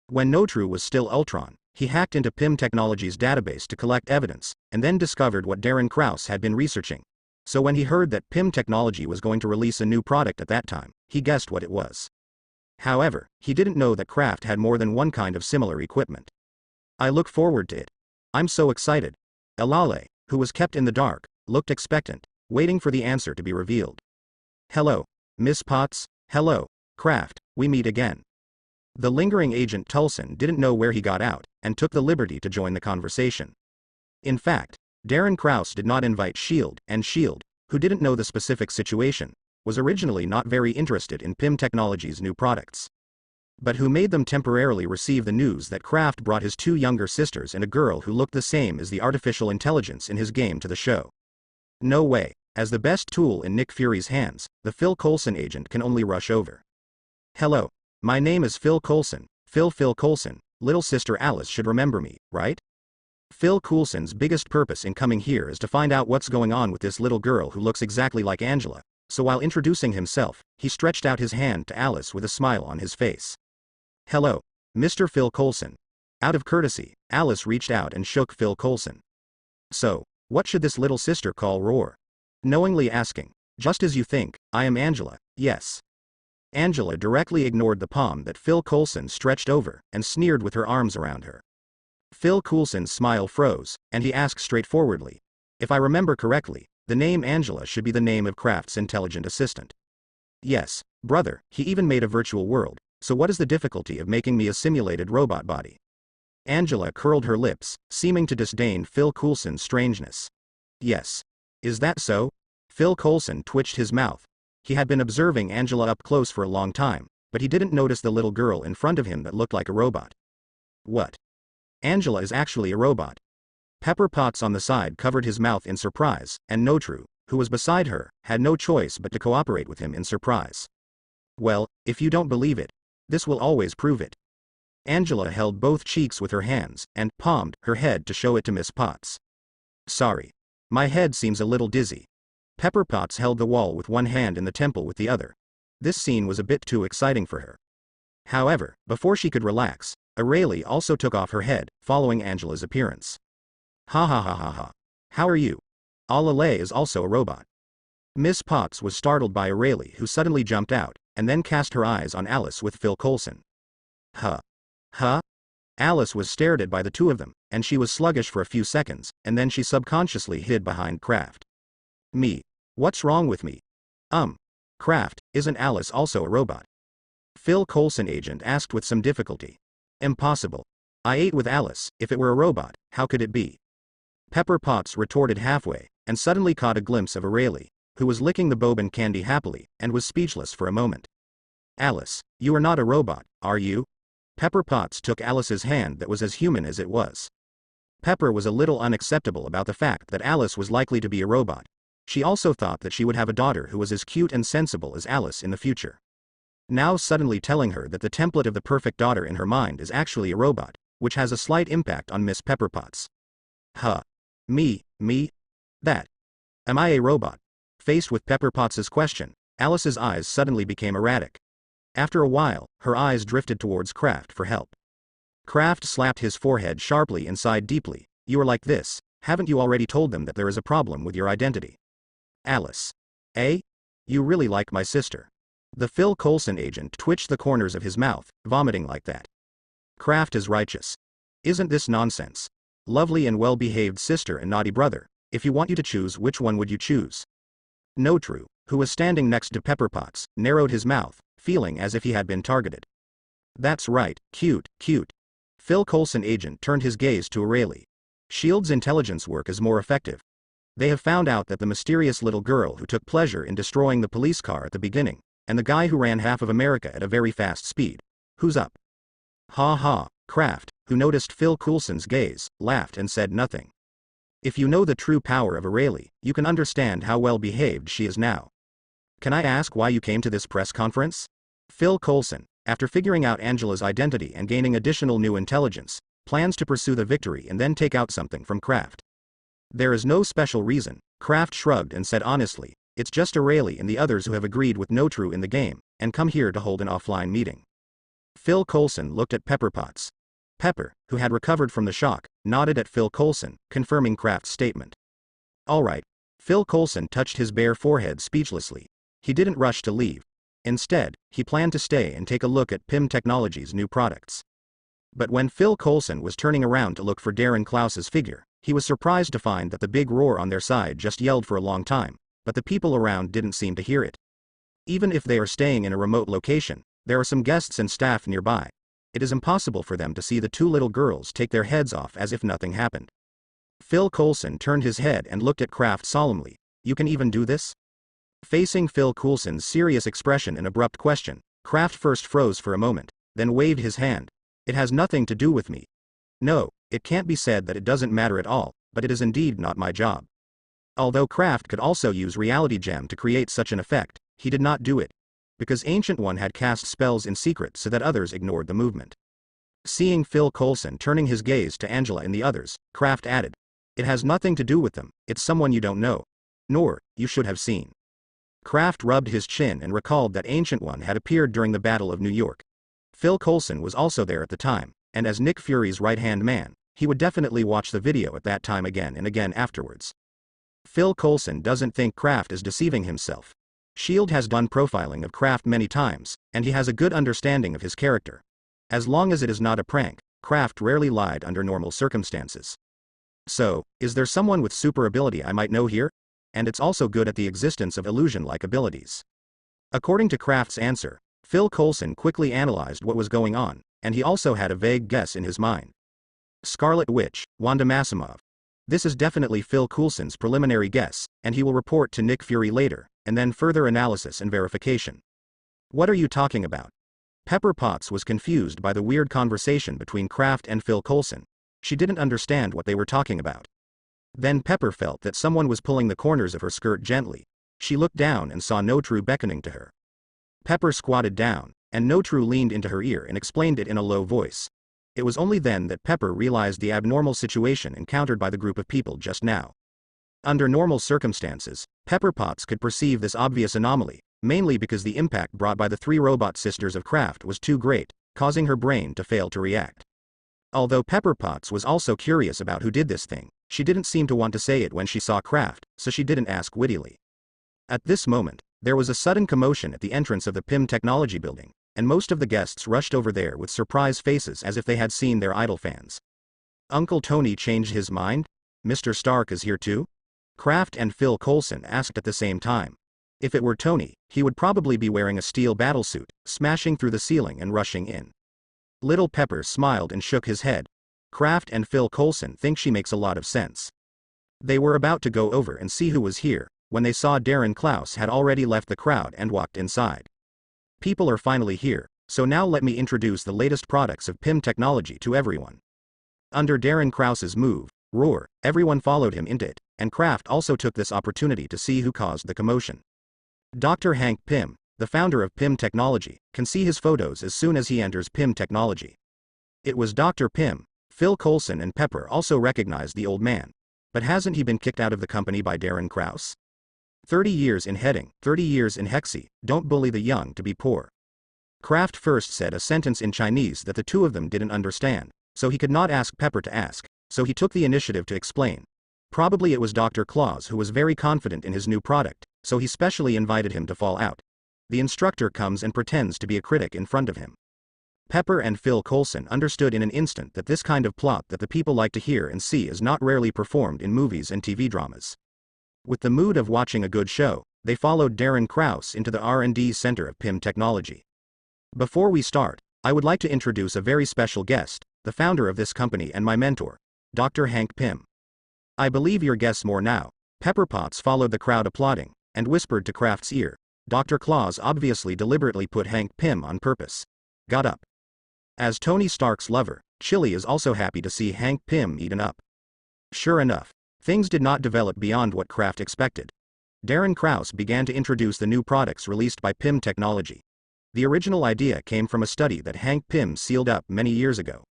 When Notro was still Ultron, he hacked into PIM Technology's database to collect evidence, and then discovered what Darren Krause had been researching. So when he heard that PIM Technology was going to release a new product at that time, he guessed what it was. However, he didn't know that Kraft had more than one kind of similar equipment. I look forward to it. I'm so excited. Alale, who was kept in the dark, looked expectant, waiting for the answer to be revealed. Hello, Miss Potts. Hello, Kraft, we meet again. The lingering agent Tulson didn't know where he got out, and took the liberty to join the conversation. In fact, Darren Krause did not invite S.H.I.E.L.D., and S.H.I.E.L.D., who didn't know the specific situation, was originally not very interested in PIM Technology's new products. But who made them temporarily receive the news that Kraft brought his two younger sisters and a girl who looked the same as the artificial intelligence in his game to the show. No way, as the best tool in Nick Fury's hands, the Phil Coulson agent can only rush over. Hello, my name is Phil Coulson, Phil Coulson, little sister Alice should remember me, right? Phil Coulson's biggest purpose in coming here is to find out what's going on with this little girl who looks exactly like Angela, so while introducing himself, he stretched out his hand to Alice with a smile on his face. Hello, Mr. Phil Coulson. Out of courtesy, Alice reached out and shook Phil Coulson. So, what should this little sister call Roar? Knowingly asking, just as you think, I am Angela, yes. Angela directly ignored the palm that Phil Coulson stretched over, and sneered with her arms around her. Phil Coulson's smile froze, and he asked straightforwardly, if I remember correctly, the name Angela should be the name of Kraft's intelligent assistant. Yes, brother, he even made a virtual world, so what is the difficulty of making me a simulated robot body? Angela curled her lips, seeming to disdain Phil Coulson's strangeness. Yes. Is that so? Phil Coulson twitched his mouth. He had been observing Angela up close for a long time, but he didn't notice the little girl in front of him that looked like a robot. What? Angela is actually a robot. Pepper Potts on the side covered his mouth in surprise, and Notro, who was beside her, had no choice but to cooperate with him in surprise. Well, if you don't believe it, this will always prove it. Angela held both cheeks with her hands, and palmed her head to show it to Miss Potts. Sorry. My head seems a little dizzy. Pepper Potts held the wall with one hand and the temple with the other. This scene was a bit too exciting for her. However, before she could relax, Aurelie also took off her head, following Angela's appearance. Ha ha ha ha ha. How are you? Alale is also a robot. Miss Potts was startled by Aurelie, who suddenly jumped out, and then cast her eyes on Alice with Phil Coulson. Huh? Huh? Alice was stared at by the two of them, and she was sluggish for a few seconds, and then she subconsciously hid behind Kraft. Me. What's wrong with me? Kraft, isn't Alice also a robot? Phil Coulson agent asked with some difficulty. Impossible. I ate with Alice, if it were a robot, how could it be? Pepper Potts retorted halfway, and suddenly caught a glimpse of Aurelie, who was licking the boban candy happily, and was speechless for a moment. Alice, you are not a robot, are you? Pepper Potts took Alice's hand that was as human as it was. Pepper was a little unacceptable about the fact that Alice was likely to be a robot. She also thought that she would have a daughter who was as cute and sensible as Alice in the future. Now suddenly telling her that the template of the perfect daughter in her mind is actually a robot, which has a slight impact on Miss Pepper Potts. Huh. Me? That. Am I a robot? Faced with Pepper Potts's question, Alice's eyes suddenly became erratic. After a while, her eyes drifted towards Kraft for help. Kraft slapped his forehead sharply and sighed deeply. You are like this, haven't you already told them that there is a problem with your identity? Alice. Eh? You really like my sister. The Phil Coulson agent twitched the corners of his mouth, vomiting like that. Kraft is righteous. Isn't this nonsense? Lovely and well-behaved sister and naughty brother, if you want you to choose, which one would you choose? Notru, who was standing next to Pepper Potts, narrowed his mouth, feeling as if he had been targeted. That's right, cute. Phil Coulson agent turned his gaze to O'Reilly. S.H.I.E.L.D.'s intelligence work is more effective. They have found out that the mysterious little girl who took pleasure in destroying the police car at the beginning, and the guy who ran half of America at a very fast speed. Who's up? Ha ha. Kraft, who noticed Phil Coulson's gaze, laughed and said nothing. If you know the true power of O'Reilly, you can understand how well behaved she is now. Can I ask why you came to this press conference? Phil Coulson, after figuring out Angela's identity and gaining additional new intelligence, plans to pursue the victory and then take out something from Kraft. There is no special reason, Kraft shrugged and said honestly, it's just O'Reilly and the others who have agreed with Notru in the game, and come here to hold an offline meeting. Phil Coulson looked at Pepper Potts. Pepper, who had recovered from the shock, nodded at Phil Coulson, confirming Kraft's statement. Alright. Phil Coulson touched his bare forehead speechlessly. He didn't rush to leave. Instead, he planned to stay and take a look at PIM Technologies' new products. But when Phil Coulson was turning around to look for Darren Klaus's figure, he was surprised to find that the big roar on their side just yelled for a long time, but the people around didn't seem to hear it. Even if they are staying in a remote location, there are some guests and staff nearby. It is impossible for them to see the two little girls take their heads off as if nothing happened. Phil Coulson turned his head and looked at Kraft solemnly. You can even do this? Facing Phil Coulson's serious expression and abrupt question, Kraft first froze for a moment, then waved his hand. It has nothing to do with me. No, it can't be said that it doesn't matter at all, but it is indeed not my job. Although Kraft could also use Reality Gem to create such an effect, he did not do it. Because Ancient One had cast spells in secret so that others ignored the movement. Seeing Phil Coulson turning his gaze to Angela and the others, Kraft added, it has nothing to do with them, it's someone you don't know. Nor, you should have seen. Kraft rubbed his chin and recalled that Ancient One had appeared during the Battle of New York. Phil Coulson was also there at the time, and as Nick Fury's right-hand man, he would definitely watch the video at that time again and again afterwards. Phil Coulson doesn't think Kraft is deceiving himself. S.H.I.E.L.D. has done profiling of Kraft many times, and he has a good understanding of his character. As long as it is not a prank, Kraft rarely lied under normal circumstances. So, is there someone with super ability I might know here? And it's also good at the existence of illusion-like abilities. According to Kraft's answer, Phil Coulson quickly analyzed what was going on, and he also had a vague guess in his mind. Scarlet Witch, Wanda Maximoff. This is definitely Phil Coulson's preliminary guess, and he will report to Nick Fury later, and then further analysis and verification. What are you talking about? Pepper Potts was confused by the weird conversation between Kraft and Phil Coulson. She didn't understand what they were talking about. Then Pepper felt that someone was pulling the corners of her skirt gently. She looked down and saw Notru beckoning to her. Pepper squatted down, and Notru leaned into her ear and explained it in a low voice. It was only then that Pepper realized the abnormal situation encountered by the group of people just now. Under normal circumstances, Pepper Potts could perceive this obvious anomaly, mainly because the impact brought by the three robot sisters of Kraft was too great, causing her brain to fail to react. Although Pepper Potts was also curious about who did this thing, she didn't seem to want to say it when she saw Kraft, so she didn't ask wittily. At this moment, there was a sudden commotion at the entrance of the PIM Technology building, and most of the guests rushed over there with surprised faces as if they had seen their idol fans. Uncle Tony changed his mind? Mr. Stark is here too? Kraft and Phil Coulson asked at the same time. If it were Tony, he would probably be wearing a steel battlesuit, smashing through the ceiling and rushing in. Little Pepper smiled and shook his head. Kraft and Phil Coulson think she makes a lot of sense. They were about to go over and see who was here, when they saw Darren Klaus had already left the crowd and walked inside. People are finally here, So now let me introduce the latest products of PIM technology to everyone. Under Darren Krause's move, Roar, everyone followed him into it, and Kraft also took this opportunity to see who caused the commotion. Dr. Hank Pym, the founder of PIM technology, can see his photos as soon as he enters PIM technology. It was Dr. Pym. Phil Coulson and Pepper also recognized the old man. But hasn't he been kicked out of the company by Darren Krause? 30 years in heading, 30 years in hexy, don't bully the young to be poor. Kraft first said a sentence in Chinese that the two of them didn't understand, so he could not ask Pepper to ask, so he took the initiative to explain. Probably it was Dr. Claus who was very confident in his new product, so he specially invited him to fall out. The instructor comes and pretends to be a critic in front of him. Pepper and Phil Coulson understood in an instant that this kind of plot that the people like to hear and see is not rarely performed in movies and TV dramas. With the mood of watching a good show, they followed Darren Krause into the R&D center of PIM technology. Before we start, I would like to introduce a very special guest, the founder of this company and my mentor, Dr. Hank Pym. I believe you'll guess more now. Pepper Potts followed the crowd applauding, and whispered to Kraft's ear. Dr. Claus obviously deliberately put Hank Pym on purpose. Got up. As Tony Stark's lover, Chili is also happy to see Hank Pym eaten up. Sure enough, things did not develop beyond what Kraft expected. Darren Krause began to introduce the new products released by PIM technology. The original idea came from a study that Hank Pym sealed up many years ago.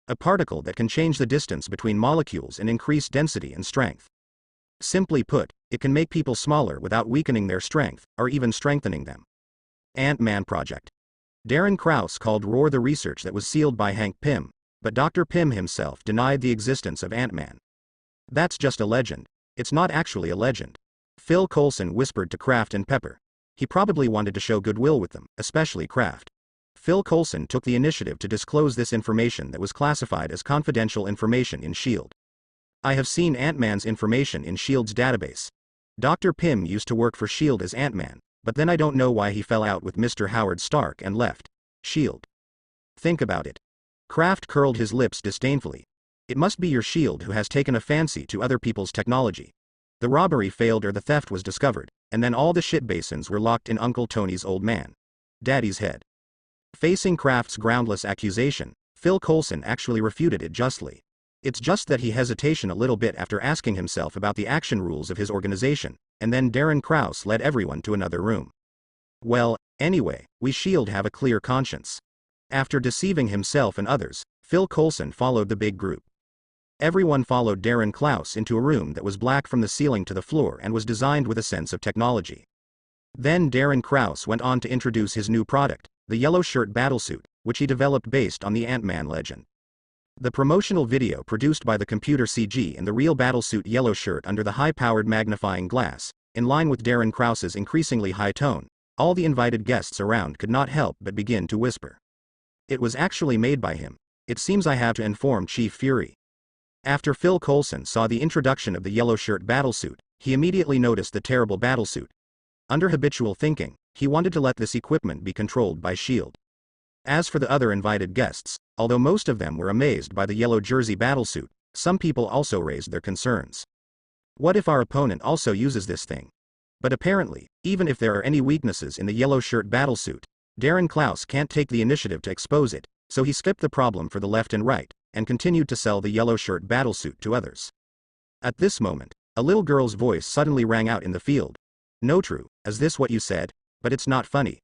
A particle that can change the distance between molecules and increase density and strength. Simply put, it can make people smaller without weakening their strength, or even strengthening them. Ant-Man Project. Darren Krause called Roar the research that was sealed by Hank Pym, but Dr. Pym himself denied the existence of Ant-Man. That's just a legend. It's not actually a legend. Phil Coulson whispered to Kraft and Pepper. He probably wanted to show goodwill with them, especially Kraft. Phil Coulson took the initiative to disclose this information that was classified as confidential information in S.H.I.E.L.D. I have seen Ant-Man's information in S.H.I.E.L.D.'s database. Dr. Pym used to work for S.H.I.E.L.D. as Ant-Man, but then I don't know why he fell out with Mr. Howard Stark and left S.H.I.E.L.D. Think about it. Kraft curled his lips disdainfully. It must be your S.H.I.E.L.D. who has taken a fancy to other people's technology. The robbery failed or the theft was discovered, and then all the shit basins were locked in Uncle Tony's old man, Daddy's head. Facing Kraft's groundless accusation, Phil Coulson actually refuted it justly. It's just that he hesitated a little bit after asking himself about the action rules of his organization, and then Darren Krause led everyone to another room. Well, anyway, we S.H.I.E.L.D. have a clear conscience. After deceiving himself and others, Phil Coulson followed the big group. Everyone followed Darren Krause into a room that was black from the ceiling to the floor and was designed with a sense of technology. Then Darren Krause went on to introduce his new product, the yellow shirt battlesuit, which he developed based on the Ant-Man legend. The promotional video produced by the computer CG in the real battlesuit yellow shirt under the high-powered magnifying glass, in line with Darren Krause's increasingly high tone, all the invited guests around could not help but begin to whisper. It was actually made by him. It seems I have to inform Chief Fury. After Phil Coulson saw the introduction of the yellow shirt battlesuit, he immediately noticed the terrible battlesuit. Under habitual thinking, he wanted to let this equipment be controlled by S.H.I.E.L.D. As for the other invited guests, although most of them were amazed by the yellow jersey battlesuit, some people also raised their concerns. What if our opponent also uses this thing? But apparently, even if there are any weaknesses in the yellow shirt battlesuit, Darren Krause can't take the initiative to expose it, so he skipped the problem for the left and right, and continued to sell the yellow shirt battlesuit to others. At this moment, a little girl's voice suddenly rang out in the field. No true, is this what you said? But it's not funny.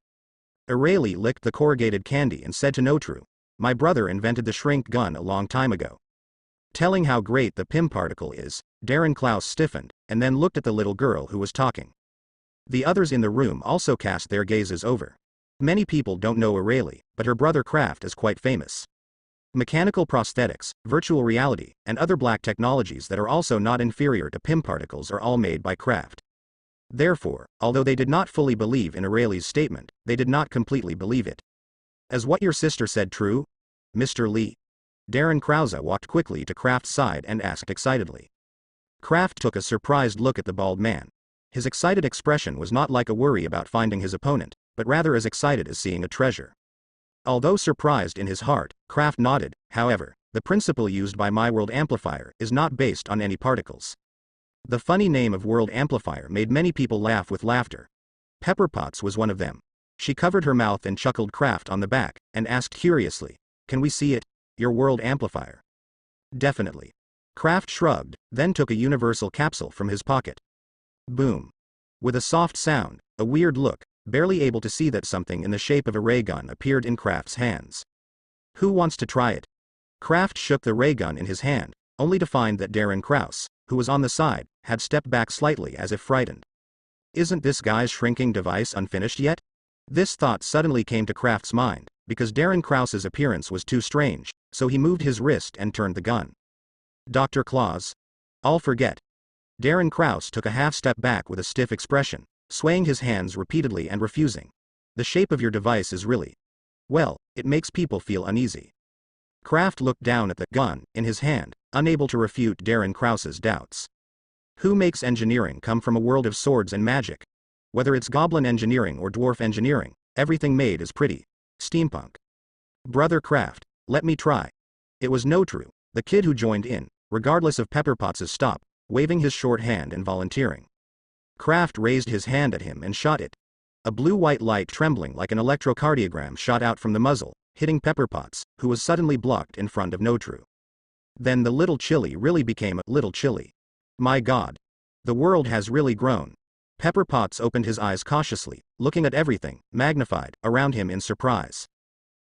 O'Reilly licked the corrugated candy and said to Notru, my brother invented the shrink gun a long time ago. Telling how great the PIM particle is, Darren Krause stiffened, and then looked at the little girl who was talking. The others in the room also cast their gazes over. Many people don't know O'Reilly, but her brother Kraft is quite famous. Mechanical prosthetics, virtual reality, and other black technologies that are also not inferior to PIM particles are all made by Kraft. Therefore, although they did not fully believe in O'Reilly's statement, they did not completely believe it. Is what your sister said true, Mr. Lee? Darren Krause walked quickly to Kraft's side and asked excitedly. Kraft took a surprised look at the bald man. His excited expression was not like a worry about finding his opponent, but rather as excited as seeing a treasure. Although surprised in his heart, Kraft nodded. However, the principle used by my world amplifier is not based on any particles. The funny name of world amplifier made many people laugh with laughter. Pepper Potts was one of them. She covered her mouth and chuckled Kraft on the back, and asked curiously, "Can we see it? Your world amplifier?" "Definitely." Kraft shrugged, then took a universal capsule from his pocket. Boom. With a soft sound, a weird look, barely able to see that something in the shape of a ray gun appeared in Kraft's hands. "Who wants to try it?" Kraft shook the ray gun in his hand, only to find that Darren Krause, who was on the side, had stepped back slightly as if frightened. "Isn't this guy's shrinking device unfinished yet?" This thought suddenly came to Kraft's mind, because Darren Krause's appearance was too strange, so he moved his wrist and turned the gun. "Dr. Claus? I'll forget." Darren Krause took a half step back with a stiff expression, swaying his hands repeatedly and refusing. "The shape of your device is really... well, it makes people feel uneasy." Kraft looked down at the gun in his hand, unable to refute Darren Krause's doubts. "Who makes engineering come from a world of swords and magic? Whether it's goblin engineering or dwarf engineering, everything made is pretty steampunk." "Brother Kraft, let me try." It was Notru, the kid who joined in, regardless of Pepper Potts' stop, waving his short hand and volunteering. Kraft raised his hand at him and shot it. A blue-white light trembling like an electrocardiogram shot out from the muzzle, hitting Pepper Potts, who was suddenly blocked in front of Notru. Then the little chili really became a little chilly. "My God. The world has really grown." Pepper Potts opened his eyes cautiously, looking at everything, magnified, around him in surprise.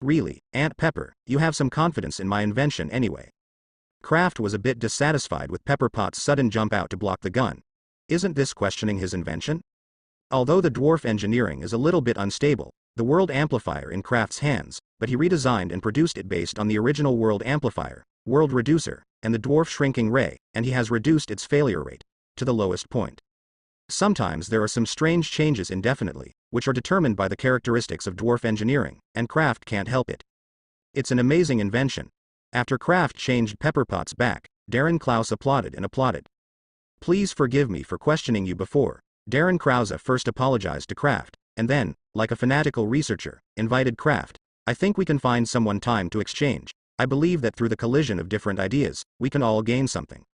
"Really, Aunt Pepper, you have some confidence in my invention anyway." Kraft was a bit dissatisfied with Pepper Potts' sudden jump out to block the gun. Isn't this questioning his invention? Although the dwarf engineering is a little bit unstable, the world amplifier in Kraft's hands, but he redesigned and produced it based on the original world amplifier, world reducer, and the dwarf shrinking ray, and he has reduced its failure rate to the lowest point. Sometimes there are some strange changes indefinitely, which are determined by the characteristics of dwarf engineering, and Kraft can't help it. It's an amazing invention. After Kraft changed Pepper Potts back, Darren Krause applauded and applauded. "Please forgive me for questioning you before." Darren Krause first apologized to Kraft, and then, like a fanatical researcher, invited Kraft. "I think we can find someone time to exchange. I believe that through the collision of different ideas, we can all gain something."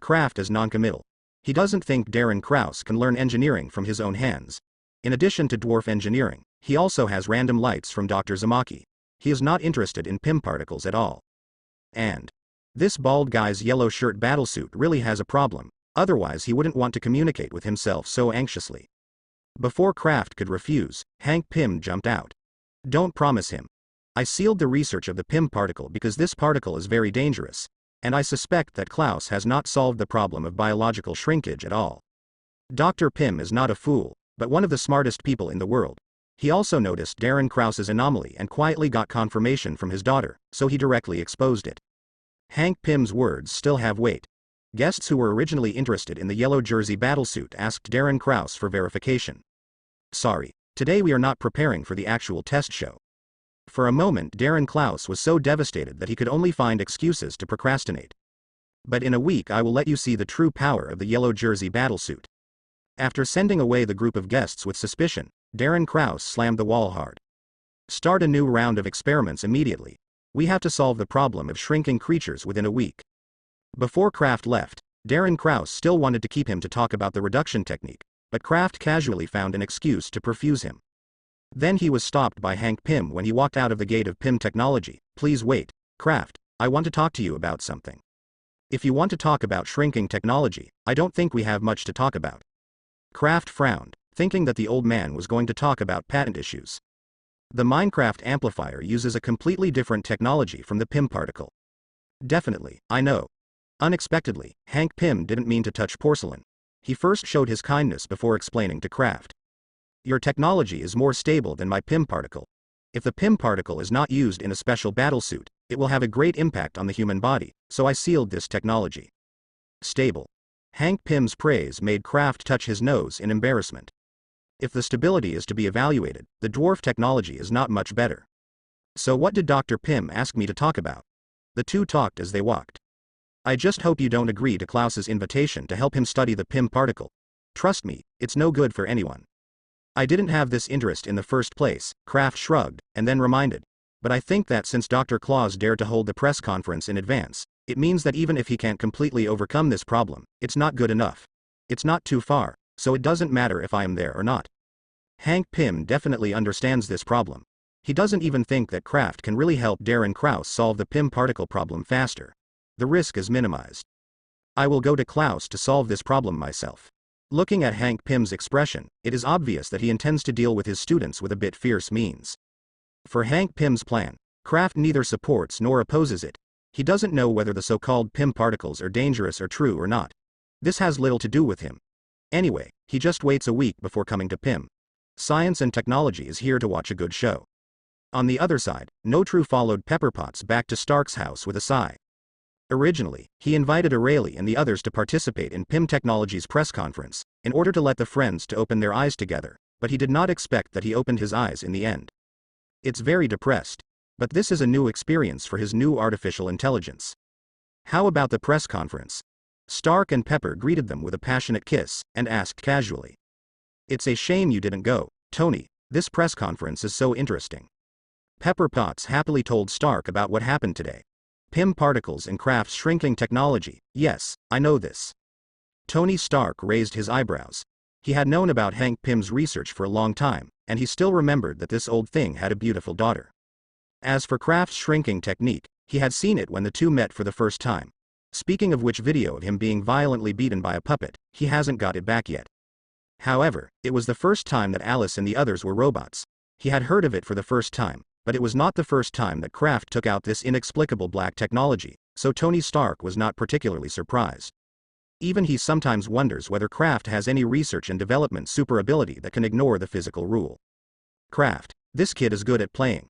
Kraft is noncommittal. He doesn't think Darren Krause can learn engineering from his own hands. In addition to dwarf engineering, he also has random lights from Dr. Zamaki. He is not interested in PIM particles at all. And this bald guy's yellow shirt battlesuit really has a problem, otherwise he wouldn't want to communicate with himself so anxiously. Before Kraft could refuse, Hank Pym jumped out. "Don't promise him. I sealed the research of the PIM particle because this particle is very dangerous, and I suspect that Klaus has not solved the problem of biological shrinkage at all." Dr. Pym is not a fool, but one of the smartest people in the world. He also noticed Darren Krause's anomaly and quietly got confirmation from his daughter, so he directly exposed it. Hank Pym's words still have weight. Guests who were originally interested in the yellow jersey battlesuit asked Darren Krause for verification. "Sorry, today we are not preparing for the actual test show." For a moment Darren Krause was so devastated that he could only find excuses to procrastinate. "But in a week I will let you see the true power of the yellow jersey battlesuit." After sending away the group of guests with suspicion, Darren Krause slammed the wall hard. "Start a new round of experiments immediately. We have to solve the problem of shrinking creatures within a week." Before Kraft left, Darren Krause still wanted to keep him to talk about the reduction technique, but Kraft casually found an excuse to perfuse him. Then he was stopped by Hank Pym when he walked out of the gate of Pym Technology. "Please wait, Kraft, I want to talk to you about something." "If you want to talk about shrinking technology, I don't think we have much to talk about." Kraft frowned, thinking that the old man was going to talk about patent issues. The Minecraft amplifier uses a completely different technology from the Pym particle. "Definitely, I know." Unexpectedly, Hank Pym didn't mean to touch porcelain. He first showed his kindness before explaining to Kraft. "Your technology is more stable than my Pym particle. If the Pym particle is not used in a special battlesuit, it will have a great impact on the human body, so I sealed this technology." "Stable." Hank Pym's praise made Kraft touch his nose in embarrassment. If the stability is to be evaluated, the dwarf technology is not much better. "So what did Dr. Pym ask me to talk about?" The two talked as they walked. "I just hope you don't agree to Klaus's invitation to help him study the Pym particle. Trust me, it's no good for anyone." "I didn't have this interest in the first place," Kraft shrugged, and then reminded. "But I think that since Dr. Claus dared to hold the press conference in advance, it means that even if he can't completely overcome this problem, it's not good enough. It's not too far, so it doesn't matter if I am there or not." Hank Pym definitely understands this problem. He doesn't even think that Kraft can really help Darren Krause solve the Pym particle problem faster. The risk is minimized. I will go to Klaus to solve this problem myself. Looking at Hank Pym's expression, it is obvious that he intends to deal with his students with a bit fierce means. For Hank Pym's plan, Kraft neither supports nor opposes it. He doesn't know whether the so-called Pym particles are dangerous or true or not. This has little to do with him. Anyway, he just waits a week before coming to Pym. Science and technology is here to watch a good show. On the other side, Notru followed Pepperpotts back to Stark's house with a sigh. Originally, he invited O'Reilly and the others to participate in Pym Technology's press conference, in order to let the friends to open their eyes together, but he did not expect that he opened his eyes in the end. It's very depressed. But this is a new experience for his new artificial intelligence. How about the press conference? Stark and Pepper greeted them with a passionate kiss, and asked casually. It's a shame you didn't go, Tony. This press conference is so interesting. Pepper Potts happily told Stark about what happened today. Pym particles and Kraft's shrinking technology. Yes, I know this. Tony Stark raised his eyebrows. He had known about Hank Pym's research for a long time, and he still remembered that this old thing had a beautiful daughter. As for Kraft's shrinking technique, he had seen it when the two met for the first time. Speaking of which video of him being violently beaten by a puppet, he hasn't got it back yet. However, it was the first time that Alice and the others were robots. He had heard of it for the first time, but it was not the first time that Kraft took out this inexplicable black technology, so Tony Stark was not particularly surprised. Even he sometimes wonders whether Kraft has any research and development super ability that can ignore the physical rule. Kraft, this kid is good at playing.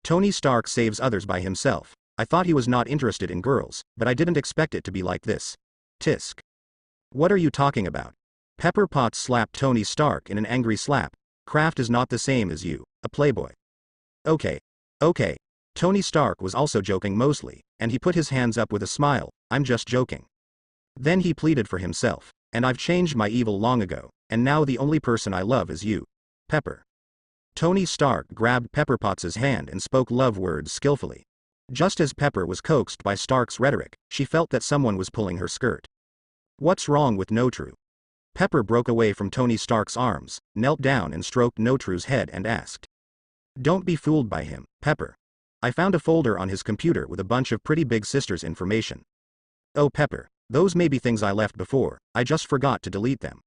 Tony Stark saves others by himself. I thought he was not interested in girls, but I didn't expect it to be like this. Tisk. What are you talking about? Pepper Potts slapped Tony Stark in an angry slap. Kraft is not the same as you, a playboy. Okay. Tony Stark was also joking mostly, and he put his hands up with a smile. I'm just joking. Then he pleaded for himself. And I've changed my evil long ago, and now the only person I love is you. Pepper. Tony Stark grabbed Pepper Potts' hand and spoke love words skillfully. Just as Pepper was coaxed by Stark's rhetoric, she felt that someone was pulling her skirt. What's wrong with Notru? Pepper broke away from Tony Stark's arms, knelt down and stroked Notru's head and asked. Don't be fooled by him, Pepper. I found a folder on his computer with a bunch of Pretty Big Sister's information. Oh Pepper, those may be things I left before, I just forgot to delete them.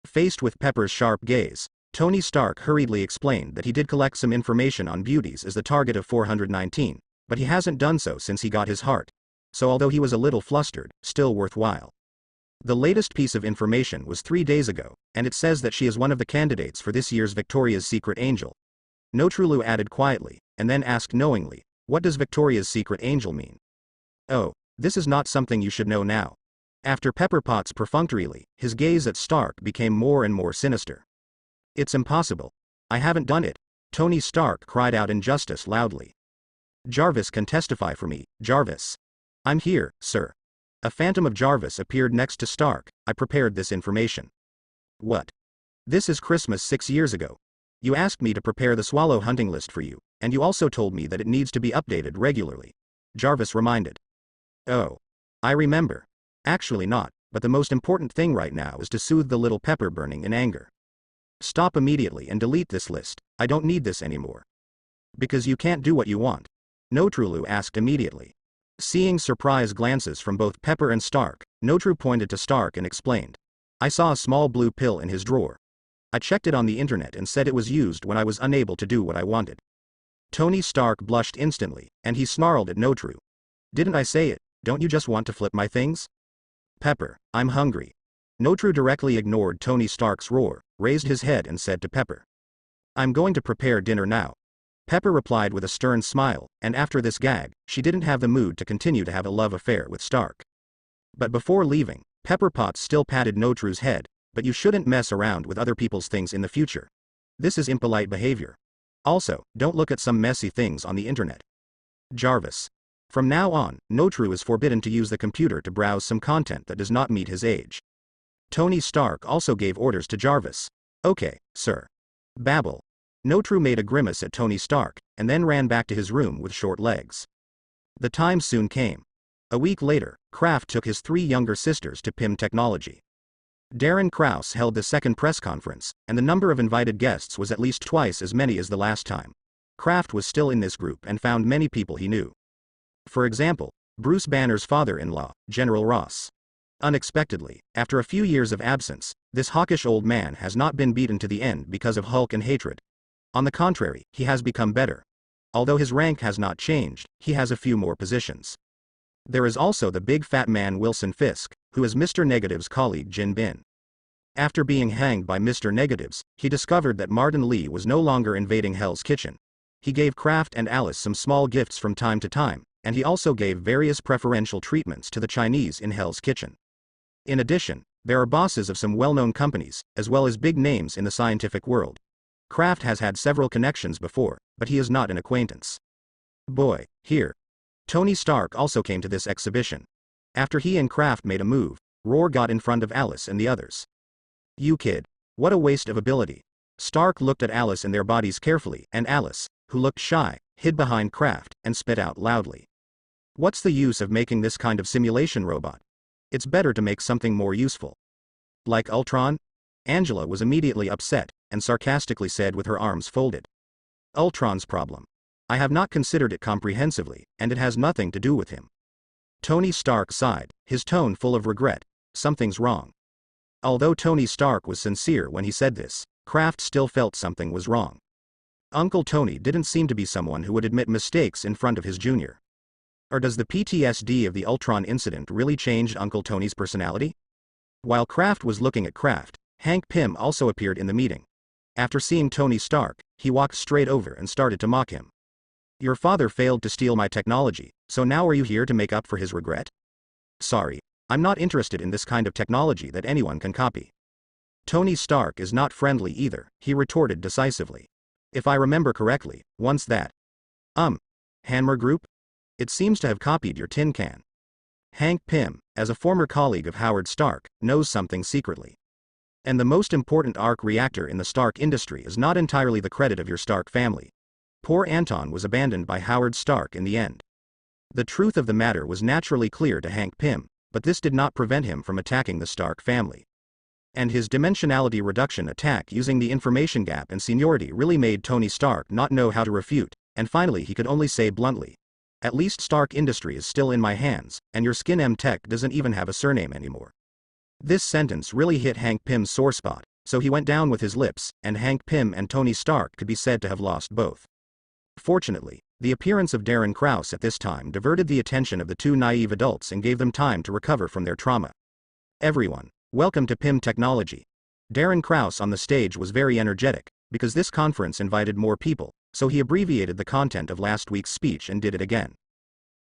Faced with Pepper's sharp gaze, Tony Stark hurriedly explained that he did collect some information on beauties as the target of 419, but he hasn't done so since he got his heart. So although he was a little flustered, still worthwhile. The latest piece of information was 3 days ago, and it says that she is one of the candidates for this year's Victoria's Secret Angel. Notrulu added quietly, and then asked knowingly, what does Victoria's Secret Angel mean? Oh, this is not something you should know now. After Pepper Potts perfunctorily, his gaze at Stark became more and more sinister. It's impossible. I haven't done it. Tony Stark cried out in justice loudly. Jarvis can testify for me, Jarvis. I'm here, sir. A phantom of Jarvis appeared next to Stark. I prepared this information. What? This is Christmas 6 years ago. You asked me to prepare the swallow hunting list for you, and you also told me that it needs to be updated regularly. Jarvis reminded. Oh. I remember. Actually not, but the most important thing right now is to soothe the little Pepper burning in anger. Stop immediately and delete this list. I don't need this anymore. Because you can't do what you want. Notrulu asked immediately. Seeing surprised glances from both Pepper and Stark, Notru pointed to Stark and explained. I saw a small blue pill in his drawer. I checked it on the internet and said it was used when I was unable to do what I wanted. Tony Stark blushed instantly, and he snarled at Notru. Didn't I say it? Don't you just want to flip my things? Pepper, I'm hungry. Notru directly ignored Tony Stark's roar, raised his head and said to Pepper. I'm going to prepare dinner now. Pepper replied with a stern smile, and after this gag, she didn't have the mood to continue to have a love affair with Stark. But before leaving, Pepper Potts still patted Notru's head, but you shouldn't mess around with other people's things in the future. This is impolite behavior. Also, don't look at some messy things on the internet. Jarvis. From now on, Notru is forbidden to use the computer to browse some content that does not meet his age. Tony Stark also gave orders to Jarvis. Okay, sir. Babble. Notru made a grimace at Tony Stark, and then ran back to his room with short legs. The time soon came. A week later, Kraft took his 3 younger sisters to Pym Technology. Darren Krause held the second press conference, and the number of invited guests was at least twice as many as the last time. Kraft was still in this group and found many people he knew. For example, Bruce Banner's father-in-law, General Ross. Unexpectedly, after a few years of absence, this hawkish old man has not been beaten to the end because of Hulk and hatred. On the contrary, he has become better. Although his rank has not changed, he has a few more positions. There is also the big fat man Wilson Fisk, who is Mr. Negative's colleague Jin Bin. After being hanged by Mr. Negatives, he discovered that Martin Lee was no longer invading Hell's Kitchen. He gave Kraft and Alice some small gifts from time to time, and he also gave various preferential treatments to the Chinese in Hell's Kitchen. In addition, there are bosses of some well-known companies, as well as big names in the scientific world. Kraft has had several connections before, but he is not an acquaintance. Boy, here. Tony Stark also came to this exhibition. After he and Kraft made a move, Roar got in front of Alice and the others. You kid. What a waste of ability. Stark looked at Alice and their bodies carefully, and Alice, who looked shy, hid behind Kraft and spit out loudly. What's the use of making this kind of simulation robot? It's better to make something more useful. Like Ultron? Angela was immediately upset, and sarcastically said with her arms folded. Ultron's problem. I have not considered it comprehensively, and it has nothing to do with him. Tony Stark sighed, his tone full of regret. Something's wrong. Although Tony Stark was sincere when he said this, Kraft still felt something was wrong. Uncle Tony didn't seem to be someone who would admit mistakes in front of his junior. Or does the PTSD of the Ultron incident really change Uncle Tony's personality? While Kraft was looking at Kraft, Hank Pym also appeared in the meeting. After seeing Tony Stark, he walked straight over and started to mock him. Your father failed to steal my technology, so now are you here to make up for his regret? Sorry, I'm not interested in this kind of technology that anyone can copy. Tony Stark is not friendly either, he retorted decisively. If I remember correctly, once that Hanmer Group? It seems to have copied your tin can. Hank Pym, as a former colleague of Howard Stark, knows something secretly. And the most important arc reactor in the Stark industry is not entirely the credit of your Stark family. Poor Anton was abandoned by Howard Stark in the end. The truth of the matter was naturally clear to Hank Pym, but this did not prevent him from attacking the Stark family. And his dimensionality reduction attack using the information gap and seniority really made Tony Stark not know how to refute, and finally he could only say bluntly, at least Stark Industry is still in my hands, and your Skin M Tech doesn't even have a surname anymore. This sentence really hit Hank Pym's sore spot, so he went down with his lips, and Hank Pym and Tony Stark could be said to have lost both. Fortunately, the appearance of Darren Krause at this time diverted the attention of the two naive adults and gave them time to recover from their trauma. Everyone, welcome to Pym Technology. Darren Krause on the stage was very energetic, because this conference invited more people, so he abbreviated the content of last week's speech and did it again.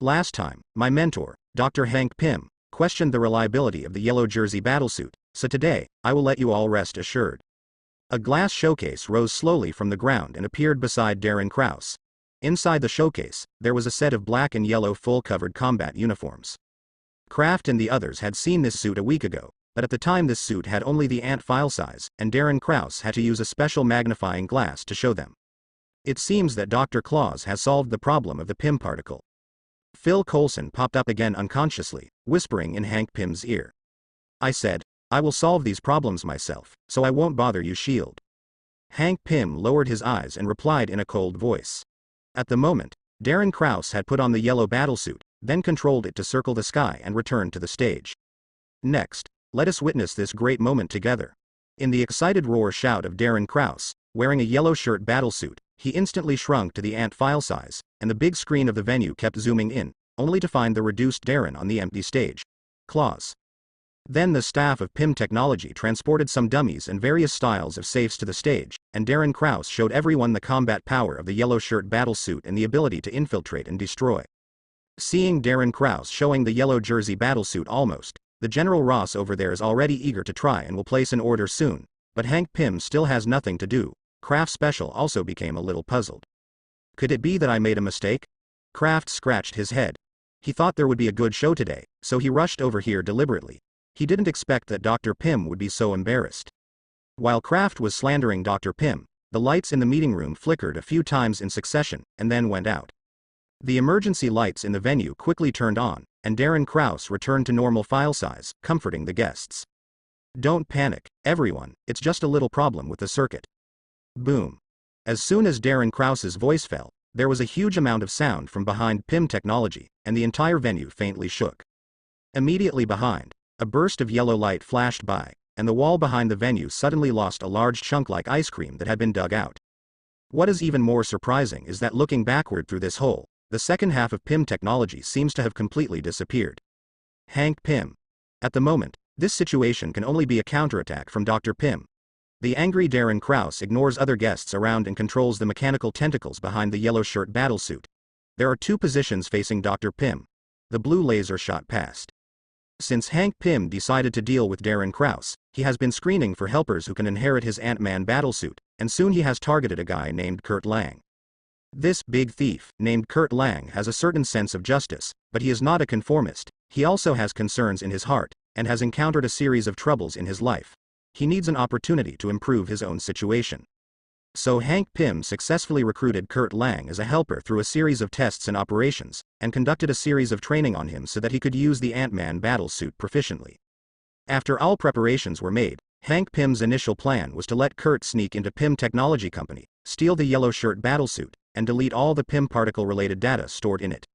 Last time, my mentor, Dr. Hank Pym, questioned the reliability of the yellow jersey battlesuit, so today, I will let you all rest assured. A glass showcase rose slowly from the ground and appeared beside Darren Krause. Inside the showcase, there was a set of black and yellow full-covered combat uniforms. Kraft and the others had seen this suit a week ago, but at the time this suit had only the ant file size, and Darren Krause had to use a special magnifying glass to show them. It seems that Dr. Claus has solved the problem of the Pym particle. Phil Coulson popped up again unconsciously, whispering in Hank Pym's ear. I said, I will solve these problems myself, so I won't bother you, Shield. Hank Pym lowered his eyes and replied in a cold voice. At the moment, Darren Krause had put on the yellow battlesuit, then controlled it to circle the sky and returned to the stage. Next, let us witness this great moment together. In the excited roar shout of Darren Krause, wearing a yellow shirt battlesuit, he instantly shrunk to the ant file size, and the big screen of the venue kept zooming in, only to find the reduced Darren on the empty stage. Claus. Then the staff of Pym Technology transported some dummies and various styles of safes to the stage, and Darren Krause showed everyone the combat power of the yellow shirt battlesuit and the ability to infiltrate and destroy. Seeing Darren Krause showing the yellow jersey battlesuit almost, the General Ross over there is already eager to try and will place an order soon, but Hank Pym still has nothing to do. Kraft Special also became a little puzzled. Could it be that I made a mistake? Kraft scratched his head. He thought there would be a good show today, so he rushed over here deliberately. He didn't expect that Dr. Pym would be so embarrassed. While Kraft was slandering Dr. Pym, the lights in the meeting room flickered a few times in succession, and then went out. The emergency lights in the venue quickly turned on, and Darren Krause returned to normal file size, comforting the guests. Don't panic, everyone, it's just a little problem with the circuit. Boom. As soon as Darren Krause's voice fell, there was a huge amount of sound from behind PIM technology, and the entire venue faintly shook. Immediately behind, a burst of yellow light flashed by, and the wall behind the venue suddenly lost a large chunk like ice cream that had been dug out. What is even more surprising is that looking backward through this hole, the second half of PIM technology seems to have completely disappeared. Hank Pym. At the moment, this situation can only be a counterattack from Dr. Pym. The angry Darren Krause ignores other guests around and controls the mechanical tentacles behind the yellow shirt battlesuit. There are two positions facing Dr. Pym. The blue laser shot past. Since Hank Pym decided to deal with Darren Krause, he has been screening for helpers who can inherit his Ant-Man battlesuit, and soon he has targeted a guy named Kurt Lang. This big thief, named Kurt Lang, has a certain sense of justice, but he is not a conformist. He also has concerns in his heart, and has encountered a series of troubles in his life. He needs an opportunity to improve his own situation. So Hank Pym successfully recruited Kurt Lang as a helper through a series of tests and operations, and conducted a series of training on him so that he could use the Ant-Man battlesuit proficiently. After all preparations were made, Hank Pym's initial plan was to let Kurt sneak into Pym Technology Company, steal the yellow shirt battlesuit, and delete all the Pym particle-related data stored in it.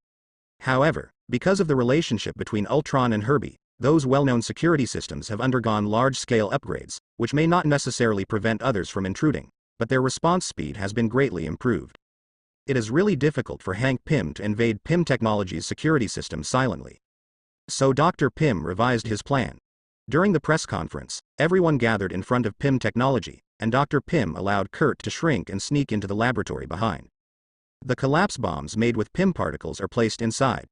However, because of the relationship between Ultron and Herbie, those well-known security systems have undergone large-scale upgrades, which may not necessarily prevent others from intruding, but their response speed has been greatly improved. It is really difficult for Hank Pym to invade Pym Technology's security system silently. So Dr. Pym revised his plan. During the press conference, everyone gathered in front of Pym Technology, and Dr. Pym allowed Kurt to shrink and sneak into the laboratory behind. The collapse bombs made with Pym particles are placed inside.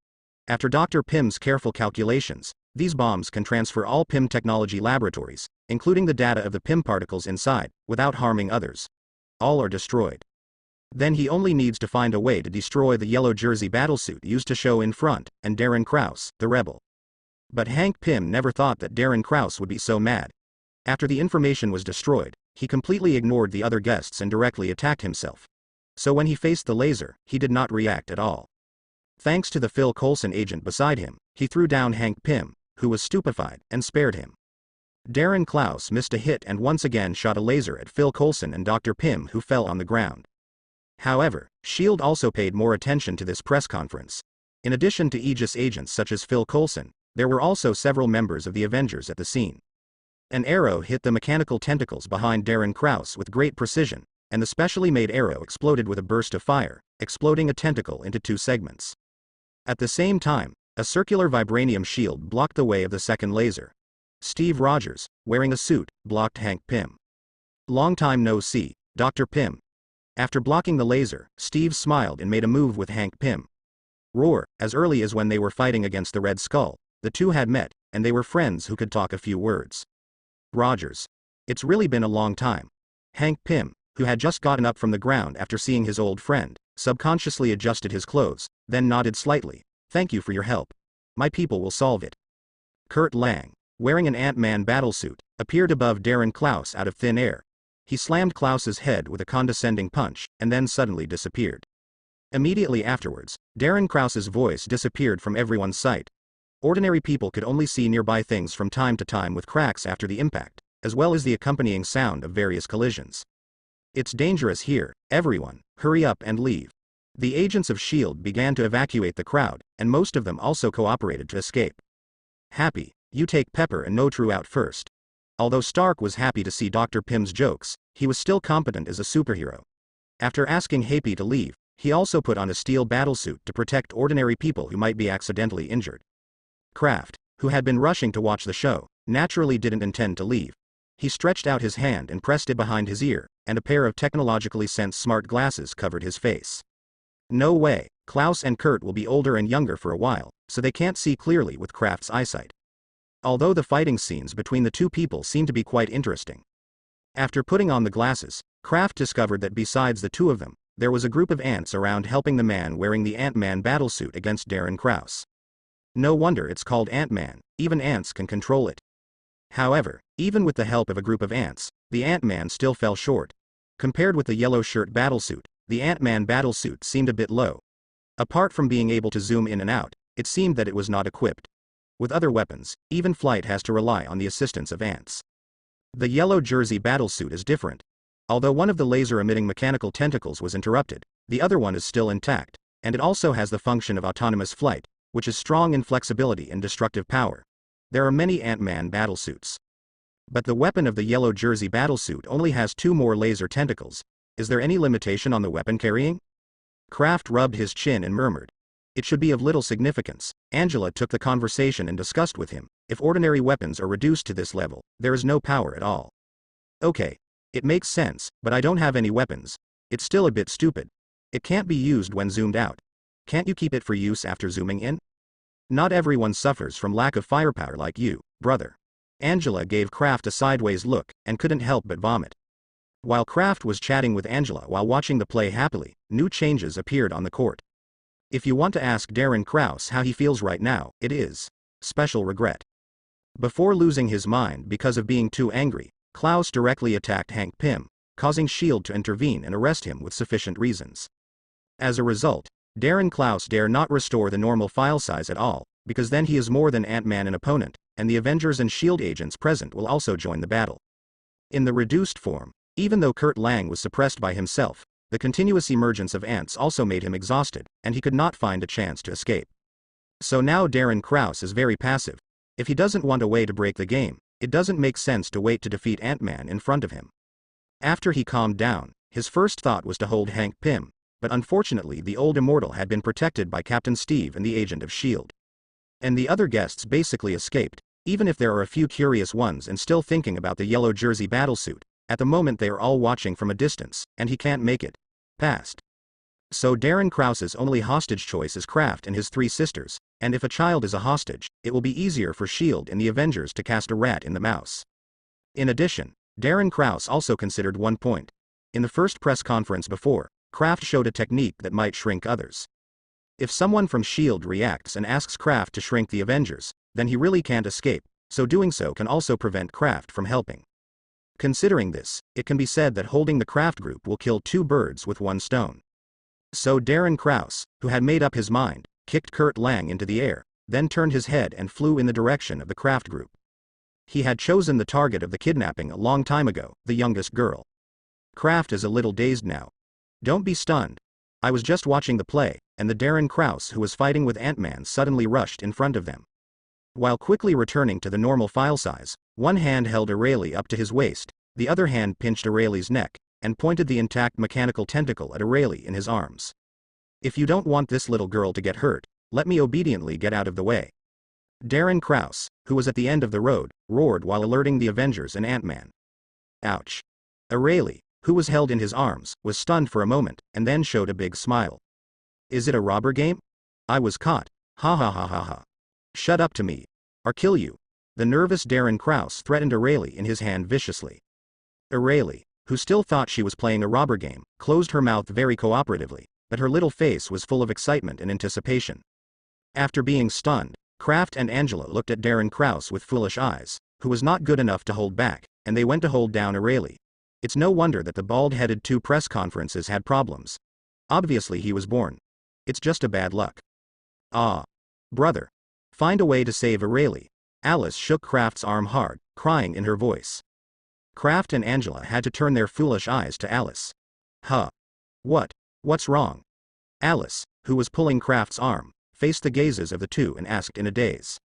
After Dr. Pym's careful calculations, these bombs can transfer all Pym Technology laboratories, including the data of the Pym particles inside, without harming others. All are destroyed. Then he only needs to find a way to destroy the yellow jersey battlesuit used to show in front, and Darren Krause, the rebel. But Hank Pym never thought that Darren Krause would be so mad. After the information was destroyed, he completely ignored the other guests and directly attacked himself. So when he faced the laser, he did not react at all. Thanks to the Phil Coulson agent beside him, he threw down Hank Pym, who was stupefied, and spared him. Darren Krause missed a hit and once again shot a laser at Phil Coulson and Dr. Pym, who fell on the ground. However, S.H.I.E.L.D. also paid more attention to this press conference. In addition to Aegis agents such as Phil Coulson, there were also several members of the Avengers at the scene. An arrow hit the mechanical tentacles behind Darren Krause with great precision, and the specially made arrow exploded with a burst of fire, exploding a tentacle into two segments. At the same time, a circular vibranium shield blocked the way of the second laser. Steve Rogers, wearing a suit, blocked Hank Pym. Long time no see, Dr. Pym. After blocking the laser, Steve smiled and made a move with Hank Pym. Roar, as early as when they were fighting against the Red Skull, the two had met, and they were friends who could talk a few words. Rogers. It's really been a long time. Hank Pym, who had just gotten up from the ground after seeing his old friend, subconsciously adjusted his clothes, then nodded slightly. Thank you for your help. My people will solve it. Kurt Lang, wearing an Ant-Man battlesuit, appeared above Darren Krause out of thin air. He slammed Klaus's head with a condescending punch, and then suddenly disappeared. Immediately afterwards, Darren Krause's voice disappeared from everyone's sight. Ordinary people could only see nearby things from time to time with cracks after the impact, as well as the accompanying sound of various collisions. It's dangerous here, everyone, hurry up and leave. The agents of S.H.I.E.L.D. began to evacuate the crowd, and most of them also cooperated to escape. Happy, you take Pepper and Notru out first. Although Stark was happy to see Dr. Pym's jokes, he was still competent as a superhero. After asking Happy to leave, he also put on a steel battlesuit to protect ordinary people who might be accidentally injured. Kraft, who had been rushing to watch the show, naturally didn't intend to leave. He stretched out his hand and pressed it behind his ear, and a pair of technologically sensed smart glasses covered his face. No way, Klaus and Kurt will be older and younger for a while, so they can't see clearly with Kraft's eyesight. Although the fighting scenes between the two people seem to be quite interesting. After putting on the glasses, Kraft discovered that besides the two of them, there was a group of ants around helping the man wearing the Ant-Man battlesuit against Darren Krause. No wonder it's called Ant-Man, even ants can control it. However, even with the help of a group of ants, the Ant-Man still fell short. Compared with the yellow shirt battlesuit, the Ant-Man battlesuit seemed a bit low. Apart from being able to zoom in and out, it seemed that it was not equipped. With other weapons, even flight has to rely on the assistance of ants. The yellow jersey battlesuit is different. Although one of the laser-emitting mechanical tentacles was interrupted, the other one is still intact, and it also has the function of autonomous flight, which is strong in flexibility and destructive power. There are many Ant-Man battlesuits. But the weapon of the yellow jersey battlesuit only has 2 more laser tentacles. Is there any limitation on the weapon carrying? Kraft rubbed his chin and murmured. It should be of little significance. Angela took the conversation and discussed with him. If ordinary weapons are reduced to this level, there is no power at all. Okay. It makes sense, but I don't have any weapons. It's still a bit stupid. It can't be used when zoomed out. Can't you keep it for use after zooming in? Not everyone suffers from lack of firepower like you, brother. Angela gave Kraft a sideways look, and couldn't help but vomit. While Kraft was chatting with Angela while watching the play happily, new changes appeared on the court. If you want to ask Darren Krause how he feels right now, it is special regret. Before losing his mind because of being too angry, Klaus directly attacked Hank Pym, causing S.H.I.E.L.D. to intervene and arrest him with sufficient reasons. As a result, Darren Klaus dare not restore the normal file size at all, because then he is more than Ant-Man an opponent, and the Avengers and S.H.I.E.L.D. agents present will also join the battle. In the reduced form, even though Kurt Lang was suppressed by himself, the continuous emergence of ants also made him exhausted, and he could not find a chance to escape. So now Darren Krause is very passive. If he doesn't want a way to break the game, it doesn't make sense to wait to defeat Ant-Man in front of him. After he calmed down, his first thought was to hold Hank Pym, but unfortunately the old immortal had been protected by Captain Steve and the agent of S.H.I.E.L.D. And the other guests basically escaped, even if there are a few curious ones and still thinking about the yellow jersey battlesuit. At the moment they are all watching from a distance, and he can't make it past. So Darren Krause's only hostage choice is Kraft and his 3 sisters, and if a child is a hostage, it will be easier for S.H.I.E.L.D. and the Avengers to cast a rat in the mouse. In addition, Darren Krause also considered one point. In the first press conference before, Kraft showed a technique that might shrink others. If someone from S.H.I.E.L.D. reacts and asks Kraft to shrink the Avengers, then he really can't escape, so doing so can also prevent Kraft from helping. Considering this, it can be said that holding the Kraft group will kill 2 birds with 1 stone. So Darren Krause, who had made up his mind, kicked Kurt Lang into the air, then turned his head and flew in the direction of the Kraft group. He had chosen the target of the kidnapping a long time ago, the youngest girl. Kraft is a little dazed now. Don't be stunned. I was just watching the play, and the Darren Krause who was fighting with Ant-Man suddenly rushed in front of them. While quickly returning to the normal file size, one hand held O'Reilly up to his waist, the other hand pinched O'Reilly's neck, and pointed the intact mechanical tentacle at O'Reilly in his arms. If you don't want this little girl to get hurt, let me obediently get out of the way. Darren Krause, who was at the end of the road, roared while alerting the Avengers and Ant-Man. Ouch. O'Reilly, who was held in his arms, was stunned for a moment, and then showed a big smile. Is it a robber game? I was caught. Ha ha ha ha ha. Shut up to me, or kill you. The nervous Darren Krause threatened O'Reilly in his hand viciously. O'Reilly, who still thought she was playing a robber game, closed her mouth very cooperatively, but her little face was full of excitement and anticipation. After being stunned, Kraft and Angela looked at Darren Krause with foolish eyes, who was not good enough to hold back, and they went to hold down O'Reilly. It's no wonder that the bald-headed 2 press conferences had problems. Obviously he was born. It's just a bad luck. Ah. Brother. Find a way to save O'Reilly. Alice shook Kraft's arm hard, crying in her voice. Kraft and Angela had to turn their foolish eyes to Alice. Huh. What's wrong? Alice, who was pulling Kraft's arm, faced the gazes of the 2 and asked in a daze.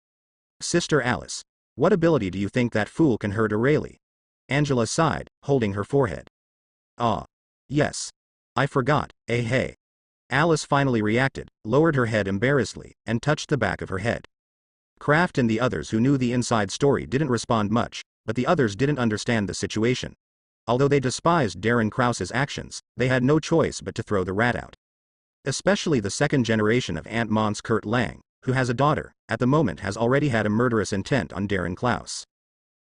Sister Alice, what ability do you think that fool can hurt O'Reilly? Angela sighed, holding her forehead. Ah. Yes. I forgot, hey. Alice finally reacted, lowered her head embarrassedly, and touched the back of her head. Kraft and the others who knew the inside story didn't respond much, but the others didn't understand the situation. Although they despised Darren Krause's actions, they had no choice but to throw the rat out. Especially the second generation of Ant-Man's Kurt Lang, who has a daughter, at the moment has already had a murderous intent on Darren Krause.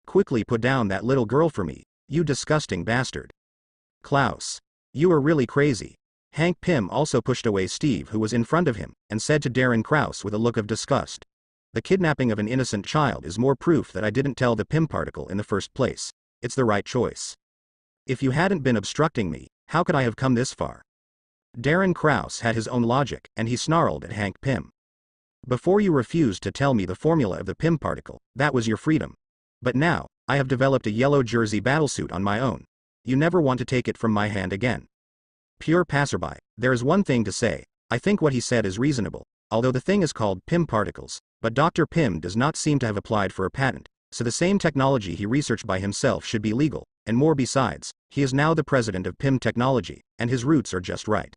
Quickly put down that little girl for me, you disgusting bastard. Klaus. You are really crazy. Hank Pym also pushed away Steve who was in front of him, and said to Darren Krause with a look of disgust. The kidnapping of an innocent child is more proof that I didn't tell the Pym particle in the first place. It's the right choice. If you hadn't been obstructing me, how could I have come this far? Darren Krause had his own logic, and he snarled at Hank Pym. Before you refused to tell me the formula of the Pym particle, that was your freedom. But now, I have developed a yellow jersey battlesuit on my own. You never want to take it from my hand again. Pure passerby, there is one thing to say, I think what he said is reasonable, although the thing is called Pym particles, but Dr. Pym does not seem to have applied for a patent, so the same technology he researched by himself should be legal, and more besides, he is now the president of Pym Technology, and his roots are just right.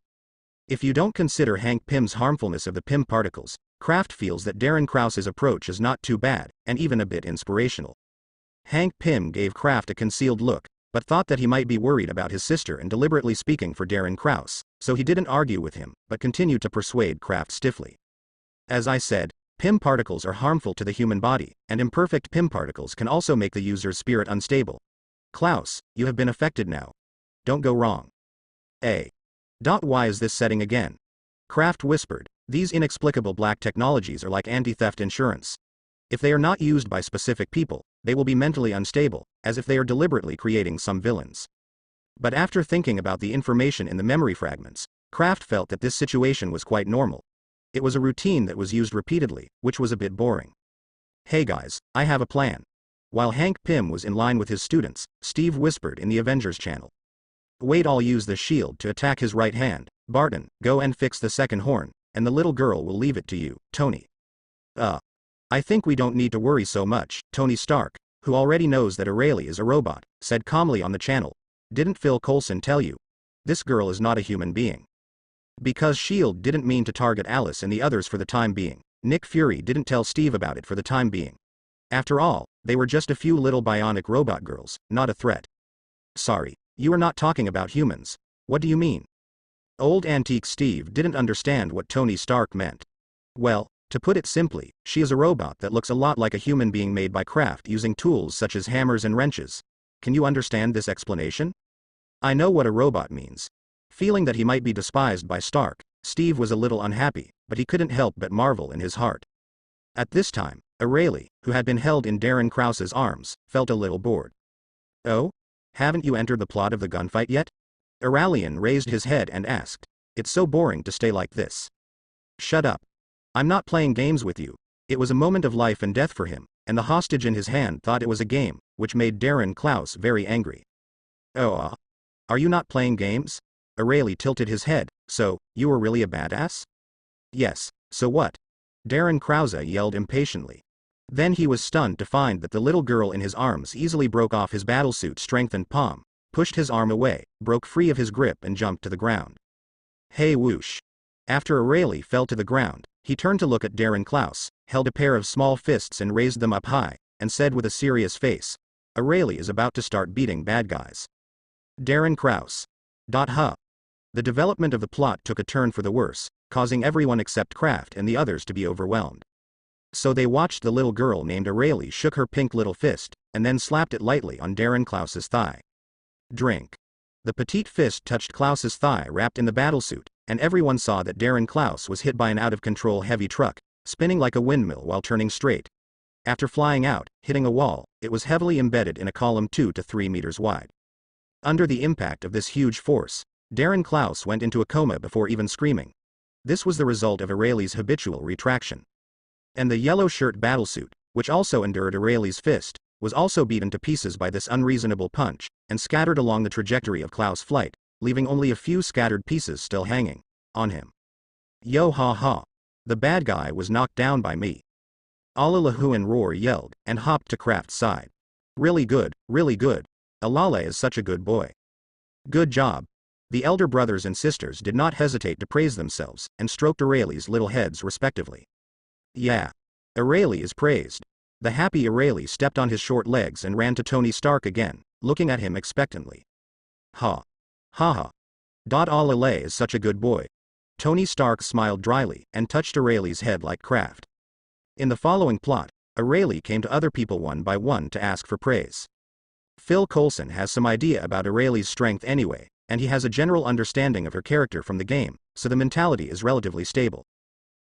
If you don't consider Hank Pym's harmfulness of the Pym particles, Kraft feels that Darren Krause's approach is not too bad, and even a bit inspirational. Hank Pym gave Kraft a concealed look, but thought that he might be worried about his sister and deliberately speaking for Darren Krause, so he didn't argue with him, but continued to persuade Kraft stiffly. As I said, Pym particles are harmful to the human body, and imperfect Pym particles can also make the user's spirit unstable. Klaus, you have been affected now. Don't go wrong. Why is this setting again? Kraft whispered, these inexplicable black technologies are like anti-theft insurance. If they are not used by specific people, they will be mentally unstable, as if they are deliberately creating some villains. But after thinking about the information in the memory fragments, Kraft felt that this situation was quite normal. It was a routine that was used repeatedly, which was a bit boring. Hey guys, I have a plan. While Hank Pym was in line with his students, Steve whispered in the Avengers channel. Wait, I'll use the shield to attack his right hand. Barton, go and fix the second horn, and the little girl will leave it to you, Tony. I think we don't need to worry so much, Tony Stark, who already knows that O'Reilly is a robot, said calmly on the channel. Didn't Phil Coulson tell you? This girl is not a human being. Because S.H.I.E.L.D. didn't mean to target Alice and the others for the time being, Nick Fury didn't tell Steve about it for the time being. After all, they were just a few little bionic robot girls, not a threat. Sorry, you are not talking about humans. What do you mean? Old Antique Steve didn't understand what Tony Stark meant. Well, to put it simply, she is a robot that looks a lot like a human being made by Kraft using tools such as hammers and wrenches. Can you understand this explanation? I know what a robot means. Feeling that he might be despised by Stark, Steve was a little unhappy, but he couldn't help but marvel in his heart. At this time, O'Reilly, who had been held in Darren Krause's arms, felt a little bored. Oh? Haven't you entered the plot of the gunfight yet? Aurelian raised his head and asked. It's so boring to stay like this. Shut up. I'm not playing games with you. It was a moment of life and death for him, and the hostage in his hand thought it was a game, which made Darren Krause very angry. Oh, are you not playing games? O'Reilly tilted his head. So, you were really a badass? Yes, so what? Darren Krause yelled impatiently. Then he was stunned to find that the little girl in his arms easily broke off his battlesuit-strengthened palm, pushed his arm away, broke free of his grip and jumped to the ground. Hey whoosh. After O'Reilly fell to the ground, he turned to look at Darren Krause, held a pair of small fists and raised them up high, and said with a serious face, O'Reilly is about to start beating bad guys. Darren Krause. The development of the plot took a turn for the worse, causing everyone except Kraft and the others to be overwhelmed. So they watched the little girl named O'Reilly shook her pink little fist, and then slapped it lightly on Darren Krause's thigh. Drink. The petite fist touched Klaus's thigh wrapped in the battlesuit, and everyone saw that Darren Krause was hit by an out-of-control heavy truck, spinning like a windmill while turning straight. After flying out, hitting a wall, it was heavily embedded in a column 2 to 3 meters wide. Under the impact of this huge force, Darren Krause went into a coma before even screaming. This was the result of O'Reilly's habitual retraction. And the yellow shirt battlesuit, which also endured O'Reilly's fist, was also beaten to pieces by this unreasonable punch, and scattered along the trajectory of Klaus' flight, leaving only a few scattered pieces still hanging on him. Yo ha ha. The bad guy was knocked down by me. Alalahu and Roar yelled, and hopped to Kraft's side. Really good, really good. Alale is such a good boy. Good job. The elder brothers and sisters did not hesitate to praise themselves, and stroked O'Reilly's little heads respectively. Yeah. O'Reilly is praised. The happy O'Reilly stepped on his short legs and ran to Tony Stark again, looking at him expectantly. Ha. Ha ha. Alale is such a good boy. Tony Stark smiled dryly, and touched O'Reilly's head like Kraft. In the following plot, O'Reilly came to other people one by one to ask for praise. Phil Coulson has some idea about O'Reilly's strength anyway, and he has a general understanding of her character from the game, so the mentality is relatively stable.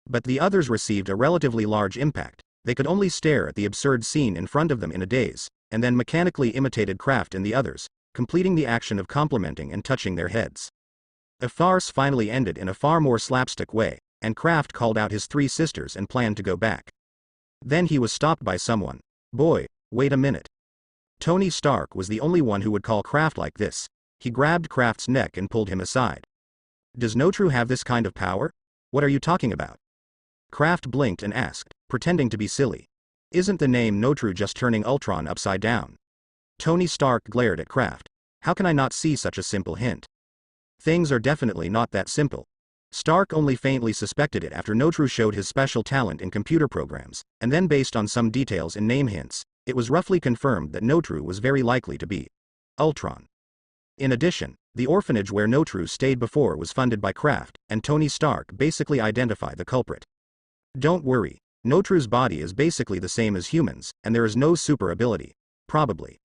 But the others received a relatively large impact. They could only stare at the absurd scene in front of them in a daze, and then mechanically imitated Kraft and the others, completing the action of complimenting and touching their heads. The farce finally ended in a far more slapstick way, and Kraft called out his 3 sisters and planned to go back. Then he was stopped by someone. Boy, Wait a minute. Tony Stark was the only one who would call Kraft like this. He grabbed Kraft's neck and pulled him aside. Does Notru have this kind of power? What are you talking about? Kraft blinked and asked, pretending to be silly. Isn't the name Notru just turning Ultron upside down? Tony Stark glared at Kraft. How can I not see such a simple hint? Things are definitely not that simple. Stark only faintly suspected it after Notru showed his special talent in computer programs, and then based on some details in name hints, it was roughly confirmed that Notru was very likely to be Ultron. In addition, the orphanage where Notru stayed before was funded by Kraft, and Tony Stark basically identified the culprit. Don't worry, Notru's body is basically the same as humans, and there is no super ability. Probably.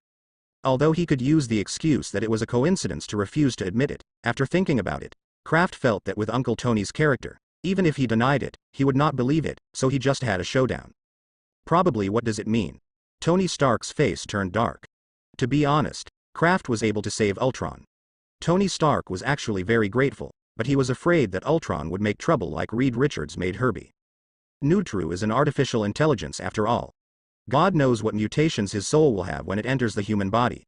Although he could use the excuse that it was a coincidence to refuse to admit it, after thinking about it, Kraft felt that with Uncle Tony's character, even if he denied it, he would not believe it, so he just had a showdown. Probably. What does it mean? Tony Stark's face turned dark. To be honest, Kraft was able to save Ultron. Tony Stark was actually very grateful, but he was afraid that Ultron would make trouble like Reed Richards made Herbie. Notru is an artificial intelligence after all. God knows what mutations his soul will have when it enters the human body.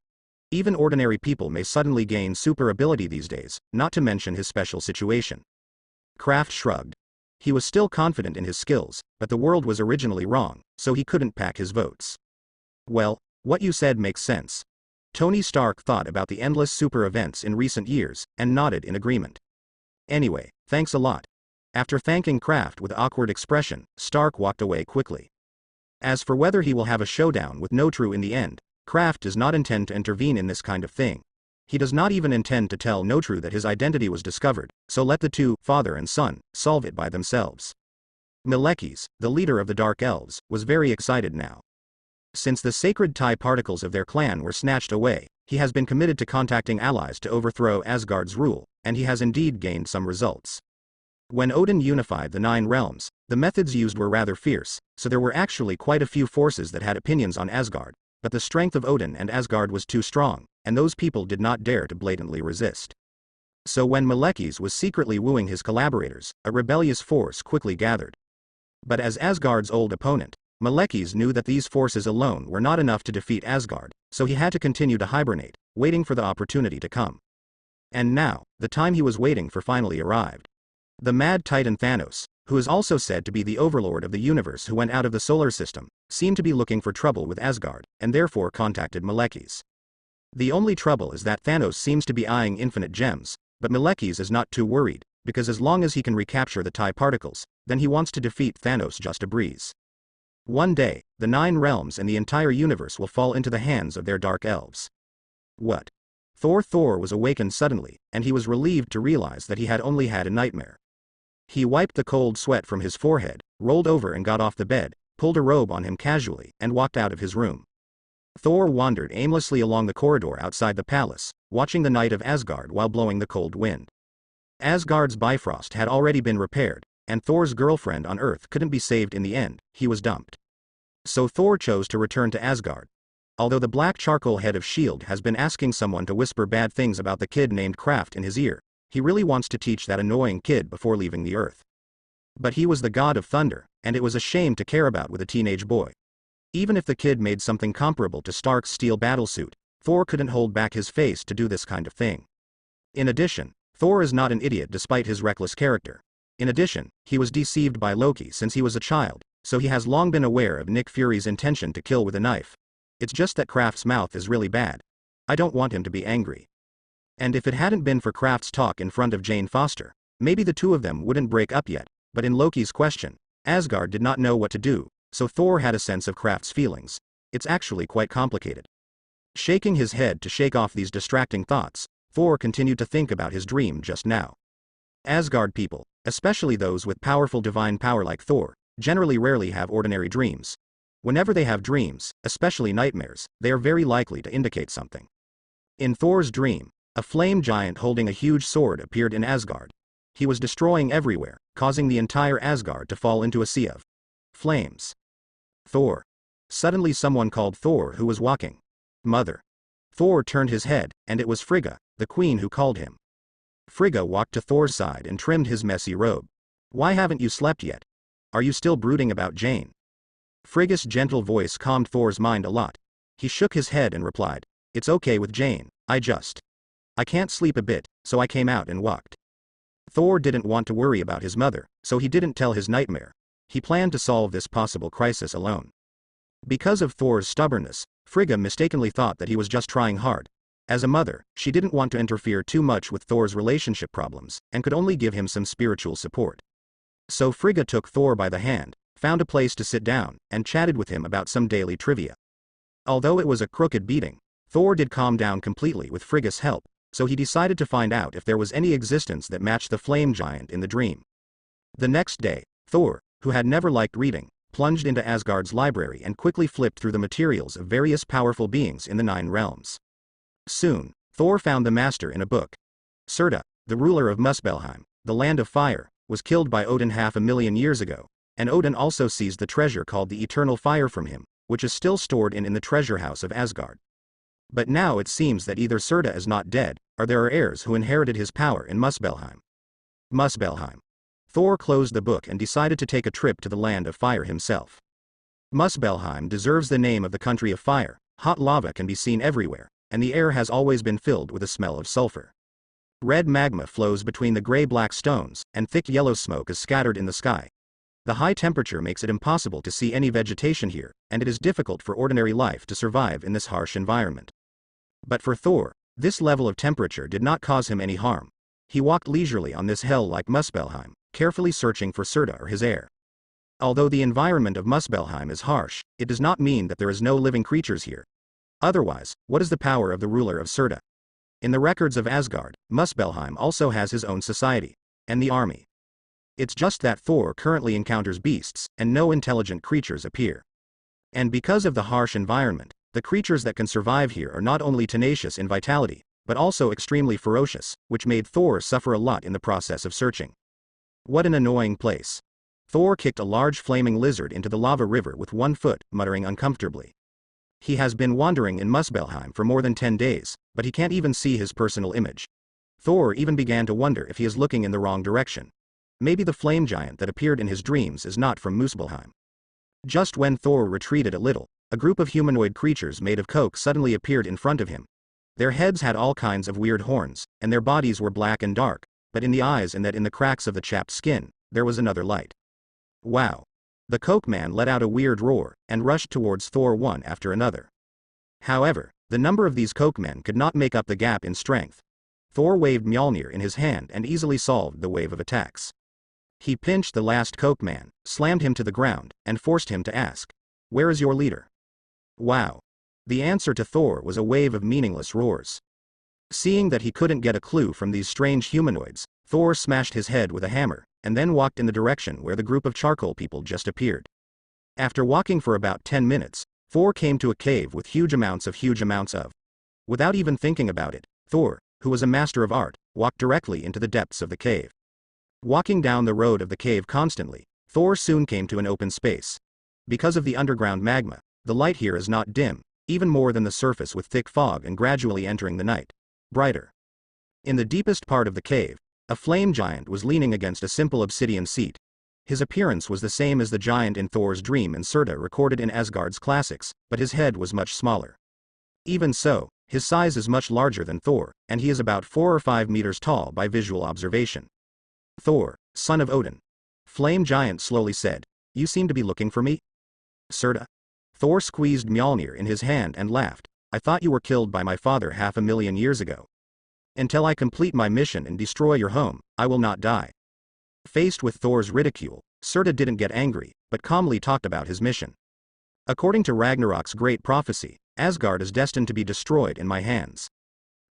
Even ordinary people may suddenly gain super ability these days, not to mention his special situation. Kraft shrugged. He was still confident in his skills, but the world was originally wrong, so he couldn't pack his votes. Well, what you said makes sense. Tony Stark thought about the endless super events in recent years, and nodded in agreement. Anyway, thanks a lot. After thanking Kraft with awkward expression, Stark walked away quickly. As for whether he will have a showdown with Notru in the end, Kraft does not intend to intervene in this kind of thing. He does not even intend to tell Notru that his identity was discovered, so let the two, father and son, solve it by themselves. Malekith, the leader of the Dark Elves, was very excited now. Since the sacred TIE particles of their clan were snatched away, he has been committed to contacting allies to overthrow Asgard's rule, and he has indeed gained some results. When Odin unified the 9 realms, the methods used were rather fierce, so there were actually quite a few forces that had opinions on Asgard, but the strength of Odin and Asgard was too strong, and those people did not dare to blatantly resist. So when Malekith was secretly wooing his collaborators, a rebellious force quickly gathered. But as Asgard's old opponent, Malekith knew that these forces alone were not enough to defeat Asgard, so he had to continue to hibernate, waiting for the opportunity to come. And now, the time he was waiting for finally arrived. The mad titan Thanos, who is also said to be the overlord of the universe who went out of the solar system, seemed to be looking for trouble with Asgard, and therefore contacted Malekith. The only trouble is that Thanos seems to be eyeing infinite gems, but Malekith is not too worried, because as long as he can recapture the TIE particles, then he wants to defeat Thanos just a breeze. One day, the 9 realms and the entire universe will fall into the hands of their dark elves. What? Thor was awakened suddenly, and he was relieved to realize that he had only had a nightmare. He wiped the cold sweat from his forehead, rolled over and got off the bed, pulled a robe on him casually, and walked out of his room. Thor wandered aimlessly along the corridor outside the palace, watching the night of Asgard while blowing the cold wind. Asgard's Bifrost had already been repaired, and Thor's girlfriend on Earth couldn't be saved in the end, he was dumped. So Thor chose to return to Asgard. Although the black charcoal head of S.H.I.E.L.D. has been asking someone to whisper bad things about the kid named Kraft in his ear, he really wants to teach that annoying kid before leaving the Earth. But he was the god of thunder, and it was a shame to care about with a teenage boy. Even if the kid made something comparable to Stark's steel battlesuit, Thor couldn't hold back his face to do this kind of thing. In addition, Thor is not an idiot despite his reckless character. In addition, he was deceived by Loki since he was a child, so he has long been aware of Nick Fury's intention to kill with a knife. It's just that Kraft's mouth is really bad. I don't want him to be angry. And if it hadn't been for Kraft's talk in front of Jane Foster, maybe the two of them wouldn't break up yet, but in Loki's question, Asgard did not know what to do, so Thor had a sense of Kraft's feelings. It's actually quite complicated. Shaking his head to shake off these distracting thoughts, Thor continued to think about his dream just now. Asgard people, especially those with powerful divine power like Thor, generally rarely have ordinary dreams. Whenever they have dreams, especially nightmares, they are very likely to indicate something. In Thor's dream, a flame giant holding a huge sword appeared in Asgard. He was destroying everywhere, causing the entire Asgard to fall into a sea of flames. Thor. Suddenly someone called Thor who was walking. Mother. Thor turned his head, and it was Frigga, the queen who called him. Frigga walked to Thor's side and trimmed his messy robe. Why haven't you slept yet? Are you still brooding about Jane? Frigga's gentle voice calmed Thor's mind a lot. He shook his head and replied, "It's okay with Jane, I can't sleep a bit, so I came out and walked." Thor didn't want to worry about his mother, so he didn't tell his nightmare. He planned to solve this possible crisis alone. Because of Thor's stubbornness, Frigga mistakenly thought that he was just trying hard. As a mother, she didn't want to interfere too much with Thor's relationship problems, and could only give him some spiritual support. So Frigga took Thor by the hand, found a place to sit down, and chatted with him about some daily trivia. Although it was a crooked beating, Thor did calm down completely with Frigga's help, so he decided to find out if there was any existence that matched the flame giant in the dream. The next day, Thor, who had never liked reading, plunged into Asgard's library and quickly flipped through the materials of various powerful beings in the 9 realms. Soon, Thor found the master in a book. Surta, the ruler of Muspelheim, the land of fire, was killed by Odin 500,000 years ago, and Odin also seized the treasure called the eternal fire from him, which is still stored in the treasure house of Asgard. But now it seems that either Surta is not dead, or there are heirs who inherited his power in Muspelheim. Muspelheim. Thor closed the book and decided to take a trip to the land of fire himself. Muspelheim deserves the name of the country of fire. Hot lava can be seen everywhere, and the air has always been filled with a smell of sulfur. Red magma flows between the gray-black stones, and thick yellow smoke is scattered in the sky. The high temperature makes it impossible to see any vegetation here, and it is difficult for ordinary life to survive in this harsh environment. But for Thor, this level of temperature did not cause him any harm. He walked leisurely on this hell like Muspelheim, carefully searching for Surta or his heir. Although the environment of Muspelheim is harsh, it does not mean that there is no living creatures here. Otherwise, what is the power of the ruler of Surta? In the records of Asgard, Muspelheim also has his own society, and the army. It's just that Thor currently encounters beasts, and no intelligent creatures appear. And because of the harsh environment, the creatures that can survive here are not only tenacious in vitality, but also extremely ferocious, which made Thor suffer a lot in the process of searching. What an annoying place. Thor kicked a large flaming lizard into the lava river with 1 foot, muttering uncomfortably. He has been wandering in Muspelheim for more than 10 days, but he can't even see his personal image. Thor even began to wonder if he is looking in the wrong direction. Maybe the flame giant that appeared in his dreams is not from Muspelheim. Just when Thor retreated a little, a group of humanoid creatures made of coke suddenly appeared in front of him. Their heads had all kinds of weird horns, and their bodies were black and dark, but in the eyes and in the cracks of the chapped skin, there was another light. Wow. The coke man let out a weird roar, and rushed towards Thor one after another. However, the number of these coke men could not make up the gap in strength. Thor waved Mjolnir in his hand and easily solved the wave of attacks. He pinched the last coke man, slammed him to the ground, and forced him to ask, "Where is your leader?" Wow. The answer to Thor was a wave of meaningless roars. Seeing that he couldn't get a clue from these strange humanoids, Thor smashed his head with a hammer, and then walked in the direction where the group of charcoal people just appeared. After walking for about 10 minutes, Thor came to a cave with huge amounts of. Without even thinking about it, Thor, who was a master of art, walked directly into the depths of the cave. Walking down the road of the cave constantly, Thor soon came to an open space. Because of the underground magma, the light here is not dim, even more than the surface with thick fog and gradually entering the night. Brighter. In the deepest part of the cave, a flame giant was leaning against a simple obsidian seat. His appearance was the same as the giant in Thor's dream and Surta recorded in Asgard's classics, but his head was much smaller. Even so, his size is much larger than Thor, and he is about 4 or 5 meters tall by visual observation. "Thor, son of Odin." Flame giant slowly said, "You seem to be looking for me?" "Surta." Thor squeezed Mjolnir in his hand and laughed, "I thought you were killed by my father 500,000 years ago. Until I complete my mission and destroy your home, I will not die." Faced with Thor's ridicule, Surta didn't get angry, but calmly talked about his mission. "According to Ragnarok's great prophecy, Asgard is destined to be destroyed in my hands."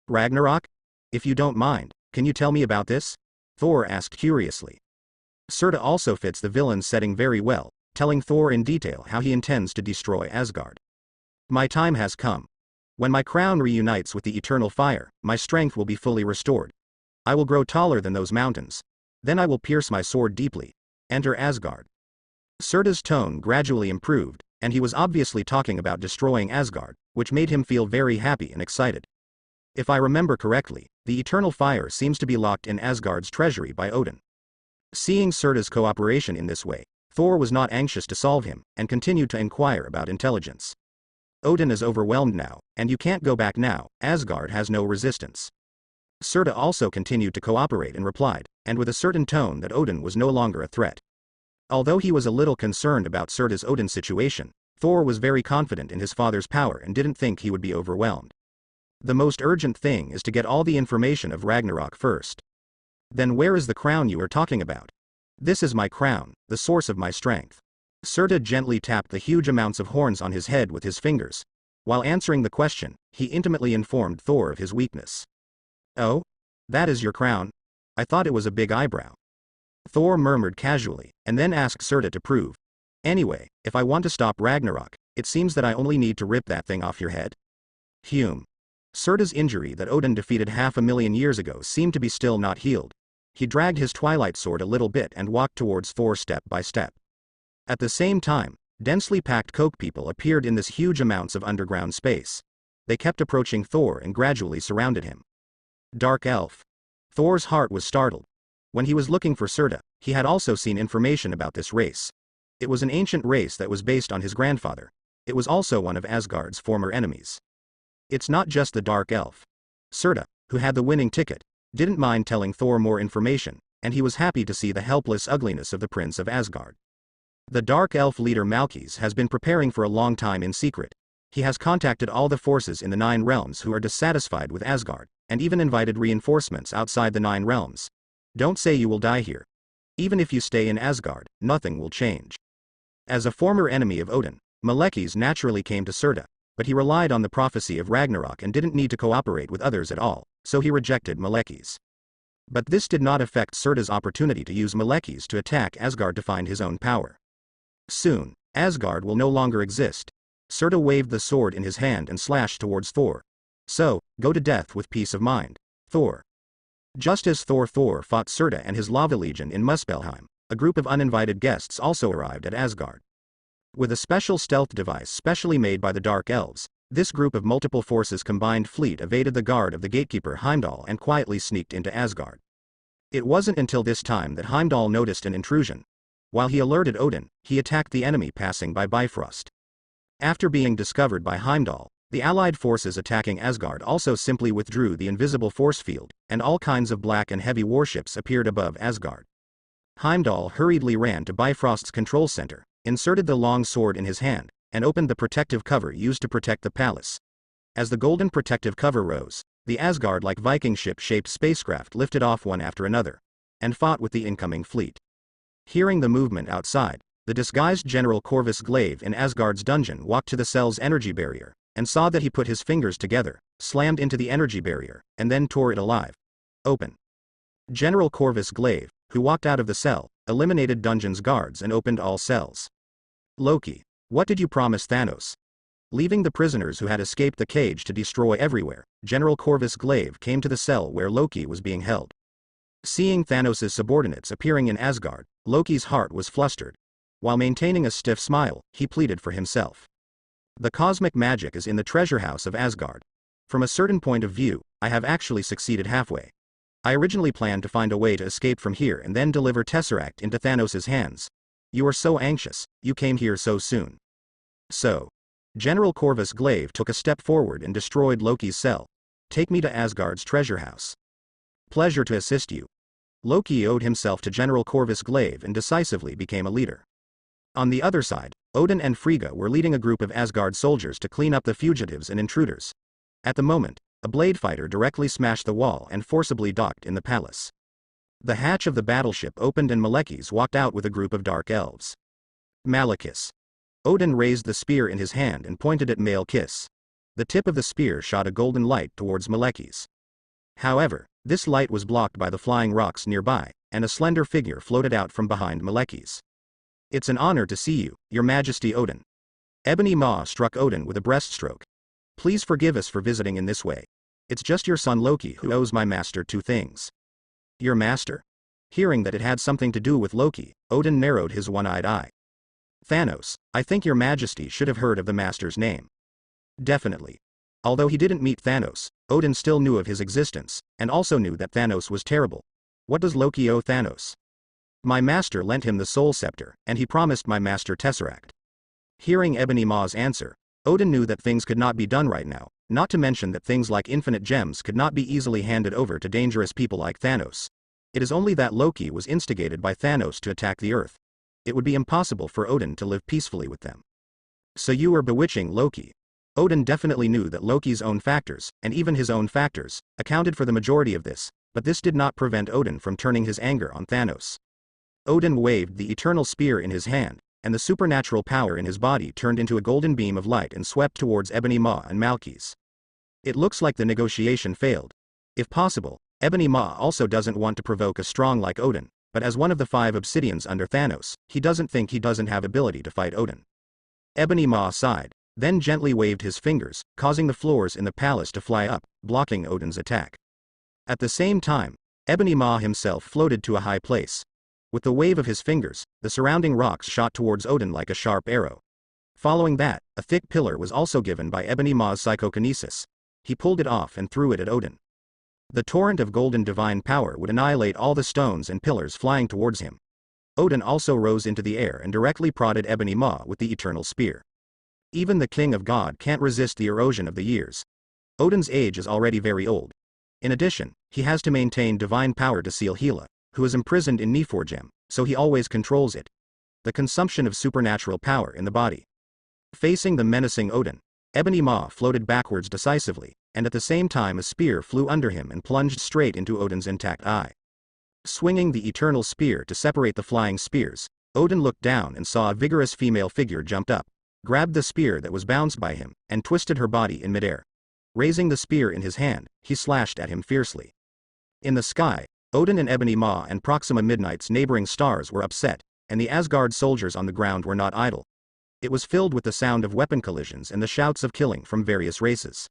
"Ragnarok? If you don't mind, can you tell me about this?" Thor asked curiously. Surta also fits the villain's setting very well, telling Thor in detail how he intends to destroy Asgard. "My time has come. When my crown reunites with the eternal fire, my strength will be fully restored. I will grow taller than those mountains. Then I will pierce my sword deeply. Enter Asgard." Surta's tone gradually improved, and he was obviously talking about destroying Asgard, which made him feel very happy and excited. If I remember correctly, the eternal fire seems to be locked in Asgard's treasury by Odin. Seeing Surta's cooperation in this way, Thor was not anxious to solve him, and continued to inquire about intelligence. Odin is overwhelmed now, and you can't go back now, Asgard has no resistance. Surta also continued to cooperate and replied, and with a certain tone that Odin was no longer a threat. Although he was a little concerned about Surta's Odin situation, Thor was very confident in his father's power and didn't think he would be overwhelmed. The most urgent thing is to get all the information of Ragnarok first. Then where is the crown you are talking about? This is my crown, the source of my strength. Surta gently tapped the huge amounts of horns on his head with his fingers. While answering the question, he intimately informed Thor of his weakness. Oh? That is your crown? I thought it was a big eyebrow. Thor murmured casually, and then asked Surta to prove. Anyway, if I want to stop Ragnarok, it seems that I only need to rip that thing off your head? Surta's injury that Odin defeated 500,000 years ago seemed to be still not healed. He dragged his twilight sword a little bit and walked towards Thor step by step. At the same time, densely packed coke people appeared in this huge amounts of underground space. They kept approaching Thor and gradually surrounded him. Dark Elf. Thor's heart was startled. When he was looking for Surta, he had also seen information about this race. It was an ancient race that was based on his grandfather. It was also one of Asgard's former enemies. It's not just the Dark Elf. Surta, who had the winning ticket, didn't mind telling Thor more information, and he was happy to see the helpless ugliness of the Prince of Asgard. The Dark Elf leader Malkis has been preparing for a long time in secret. He has contacted all the forces in the 9 realms who are dissatisfied with Asgard, and even invited reinforcements outside the 9 realms. Don't say you will die here. Even if you stay in Asgard, nothing will change. As a former enemy of Odin, Malekith naturally came to Surta, but he relied on the prophecy of Ragnarok and didn't need to cooperate with others at all, so he rejected Malekith. But this did not affect Surta's opportunity to use Malekith to attack Asgard to find his own power. Soon, Asgard will no longer exist. Surta waved the sword in his hand and slashed towards Thor. So, go to death with peace of mind, Thor. Just as Thor fought Surta and his lava legion in Muspelheim, a group of uninvited guests also arrived at Asgard. With a special stealth device specially made by the Dark Elves, this group of multiple forces combined fleet evaded the guard of the gatekeeper Heimdall and quietly sneaked into Asgard. It wasn't until this time that Heimdall noticed an intrusion. While he alerted Odin, he attacked the enemy passing by Bifrost. After being discovered by Heimdall, the allied forces attacking Asgard also simply withdrew the invisible force field, and all kinds of black and heavy warships appeared above Asgard. Heimdall hurriedly ran to Bifrost's control center, inserted the long sword in his hand, and opened the protective cover used to protect the palace. As the golden protective cover rose, the Asgard-like Viking ship-shaped spacecraft lifted off one after another, and fought with the incoming fleet. Hearing the movement outside, the disguised General Corvus Glaive in Asgard's dungeon walked to the cell's energy barrier, and saw that he put his fingers together, slammed into the energy barrier, and then tore it alive. Open. General Corvus Glaive, who walked out of the cell, eliminated dungeon's guards and opened all cells. Loki, what did you promise Thanos? Leaving the prisoners who had escaped the cage to destroy everywhere, General Corvus Glaive came to the cell where Loki was being held. Seeing Thanos' subordinates appearing in Asgard, Loki's heart was flustered. While maintaining a stiff smile, he pleaded for himself. The cosmic magic is in the treasure house of Asgard. From a certain point of view, I have actually succeeded halfway. I originally planned to find a way to escape from here and then deliver Tesseract into Thanos' hands. You are so anxious, you came here so soon. So. General Corvus Glaive took a step forward and destroyed Loki's cell. Take me to Asgard's treasure house. Pleasure to assist you. Loki owed himself to General Corvus Glaive and decisively became a leader. On the other side, Odin and Frigga were leading a group of Asgard soldiers to clean up the fugitives and intruders. At the moment, a blade fighter directly smashed the wall and forcibly docked in the palace. The hatch of the battleship opened and Malekith walked out with a group of dark elves. Malekith. Odin raised the spear in his hand and pointed at Malekith. The tip of the spear shot a golden light towards Malekith. However, this light was blocked by the flying rocks nearby, and a slender figure floated out from behind Malekith. It's an honor to see you, Your Majesty Odin. Ebony Maw struck Odin with a breaststroke. Please forgive us for visiting in this way. It's just your son Loki who owes my master 2 things. Your master? Hearing that it had something to do with Loki, Odin narrowed his one-eyed eye. Thanos, I think your majesty should have heard of the master's name. Definitely. Although he didn't meet Thanos, Odin still knew of his existence, and also knew that Thanos was terrible. What does Loki owe Thanos? My master lent him the Soul Scepter, and he promised my master Tesseract. Hearing Ebony Maw's answer, Odin knew that things could not be done right now, not to mention that things like infinite gems could not be easily handed over to dangerous people like Thanos. It is only that Loki was instigated by Thanos to attack the Earth. It would be impossible for Odin to live peacefully with them. So you are bewitching Loki. Odin definitely knew that Loki's own factors, and even his own factors, accounted for the majority of this, but this did not prevent Odin from turning his anger on Thanos. Odin waved the eternal spear in his hand, and the supernatural power in his body turned into a golden beam of light and swept towards Ebony Maw and Malekith. It looks like the negotiation failed. If possible, Ebony Maw also doesn't want to provoke a strong like Odin, but as one of the 5 obsidians under Thanos, he doesn't think he doesn't have ability to fight Odin. Ebony Maw sighed, then gently waved his fingers, causing the floors in the palace to fly up, blocking Odin's attack. At the same time, Ebony Maw himself floated to a high place. With the wave of his fingers, the surrounding rocks shot towards Odin like a sharp arrow. Following that, a thick pillar was also given by Ebony Maw's psychokinesis. He pulled it off and threw it at Odin. The torrent of golden divine power would annihilate all the stones and pillars flying towards him. Odin also rose into the air and directly prodded Ebony Maw with the eternal spear. Even the king of God can't resist the erosion of the years. Odin's age is already very old. In addition, he has to maintain divine power to seal Hela, who is imprisoned in Niflheim, so he always controls it. The consumption of supernatural power in the body. Facing the menacing Odin, Ebony Maw floated backwards decisively, and at the same time a spear flew under him and plunged straight into Odin's intact eye. Swinging the eternal spear to separate the flying spears, Odin looked down and saw a vigorous female figure jumped up, grabbed the spear that was bounced by him, and twisted her body in midair. Raising the spear in his hand, he slashed at him fiercely. In the sky, Odin and Ebony Maw and Proxima Midnight's neighboring stars were upset, and the Asgard soldiers on the ground were not idle. It was filled with the sound of weapon collisions and the shouts of killing from various races.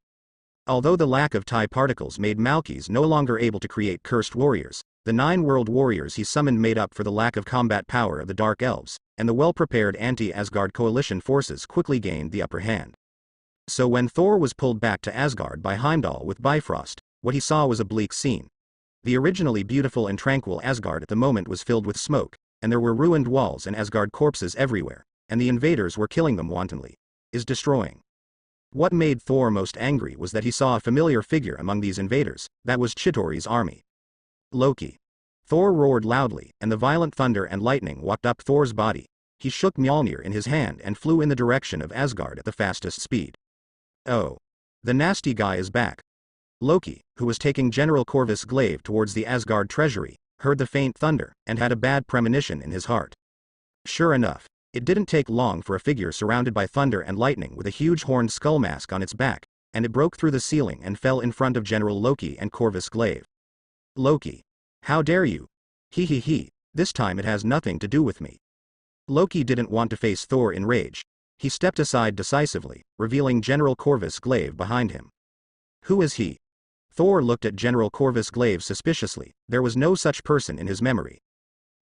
Although the lack of TIE particles made Malekith no longer able to create cursed warriors, the 9 world warriors he summoned made up for the lack of combat power of the Dark Elves, and the well-prepared anti-Asgard coalition forces quickly gained the upper hand. So when Thor was pulled back to Asgard by Heimdall with Bifrost, what he saw was a bleak scene. The originally beautiful and tranquil Asgard at the moment was filled with smoke, and there were ruined walls and Asgard corpses everywhere, and the invaders were killing them wantonly. Is destroying. What made Thor most angry was that he saw a familiar figure among these invaders, that was Chitauri's army. Loki. Thor roared loudly, and the violent thunder and lightning walked up Thor's body. He shook Mjolnir in his hand and flew in the direction of Asgard at the fastest speed. Oh. The nasty guy is back. Loki, who was taking General Corvus Glaive towards the Asgard treasury, heard the faint thunder, and had a bad premonition in his heart. Sure enough, it didn't take long for a figure surrounded by thunder and lightning with a huge horned skull mask on its back, and it broke through the ceiling and fell in front of General Loki and Corvus Glaive. Loki. How dare you? He, this time it has nothing to do with me. Loki didn't want to face Thor in rage. He stepped aside decisively, revealing General Corvus Glaive behind him. Who is he? Thor looked at General Corvus Glaive suspiciously. There was no such person in his memory.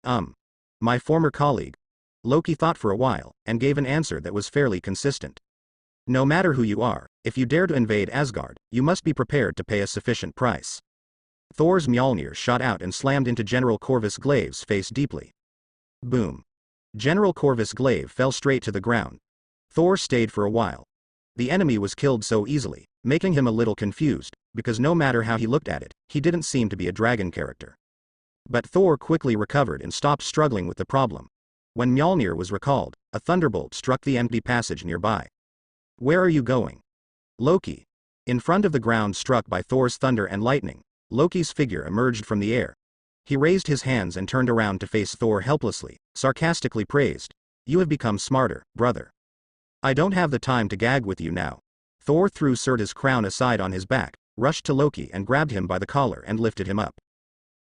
My former colleague. Loki thought for a while, and gave an answer that was fairly consistent. No matter who you are, if you dare to invade Asgard, you must be prepared to pay a sufficient price. Thor's Mjolnir shot out and slammed into General Corvus Glaive's face deeply. Boom. General Corvus Glaive fell straight to the ground. Thor stayed for a while. The enemy was killed so easily, making him a little confused, because no matter how he looked at it, he didn't seem to be a dragon character. But Thor quickly recovered and stopped struggling with the problem. When Mjolnir was recalled, a thunderbolt struck the empty passage nearby. Where are you going? Loki. In front of the ground struck by Thor's thunder and lightning, Loki's figure emerged from the air. He raised his hands and turned around to face Thor helplessly, sarcastically praised. You have become smarter, brother. I don't have the time to gag with you now. Thor threw Surta's crown aside on his back, rushed to Loki and grabbed him by the collar and lifted him up.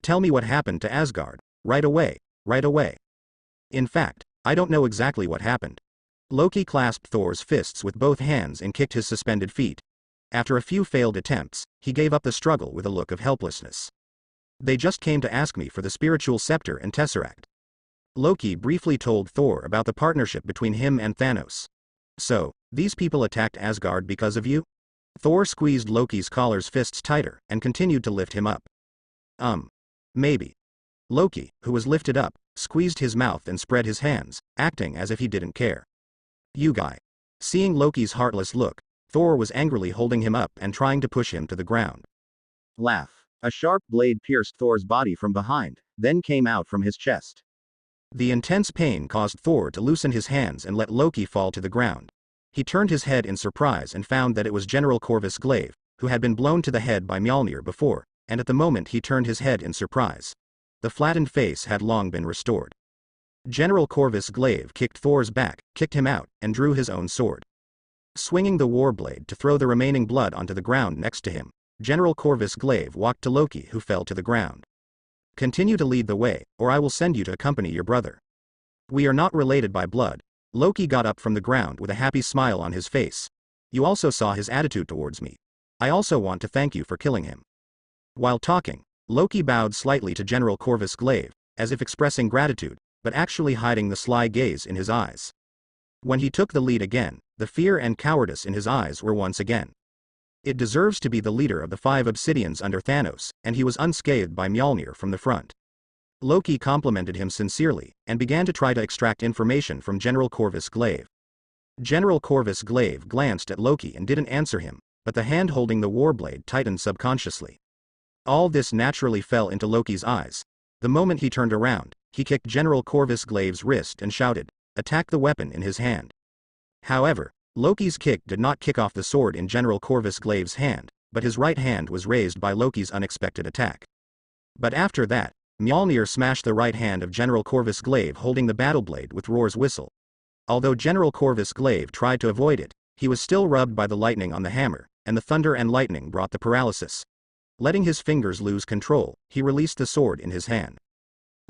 Tell me what happened to Asgard. Right away. In fact, I don't know exactly what happened. Loki clasped Thor's fists with both hands and kicked his suspended feet. After a few failed attempts, he gave up the struggle with a look of helplessness. They just came to ask me for the spiritual scepter and tesseract. Loki briefly told Thor about the partnership between him and Thanos. So, these people attacked Asgard because of you? Thor squeezed Loki's collar's fists tighter and continued to lift him up. Maybe. Loki, who was lifted up, squeezed his mouth and spread his hands, acting as if he didn't care. You guy. Seeing Loki's heartless look, Thor was angrily holding him up and trying to push him to the ground. Laugh. A sharp blade pierced Thor's body from behind, then came out from his chest. The intense pain caused Thor to loosen his hands and let Loki fall to the ground. He turned his head in surprise and found that it was General Corvus Glaive, who had been blown to the head by Mjolnir before, and at the moment he turned his head in surprise. The flattened face had long been restored. General Corvus Glaive kicked Thor's back, kicked him out, and drew his own sword. Swinging the warblade to throw the remaining blood onto the ground next to him, General Corvus Glaive walked to Loki, who fell to the ground. Continue to lead the way, or I will send you to accompany your brother. We are not related by blood. Loki got up from the ground with a happy smile on his face. You also saw his attitude towards me. I also want to thank you for killing him. While talking, Loki bowed slightly to General Corvus Glaive, as if expressing gratitude, but actually hiding the sly gaze in his eyes. When he took the lead again, the fear and cowardice in his eyes were once again. It deserves to be the leader of the 5 obsidians under Thanos, and he was unscathed by Mjolnir from the front. Loki complimented him sincerely, and began to try to extract information from General Corvus Glaive. General Corvus Glaive glanced at Loki and didn't answer him, but the hand holding the warblade tightened subconsciously. All this naturally fell into Loki's eyes. The moment he turned around, he kicked General Corvus Glaive's wrist and shouted, "Attack the weapon in his hand." However, Loki's kick did not kick off the sword in General Corvus Glaive's hand, but his right hand was raised by Loki's unexpected attack. But after that, Mjolnir smashed the right hand of General Corvus Glaive holding the battle blade with Roar's whistle. Although General Corvus Glaive tried to avoid it, he was still rubbed by the lightning on the hammer, and the thunder and lightning brought the paralysis. Letting his fingers lose control, he released the sword in his hand.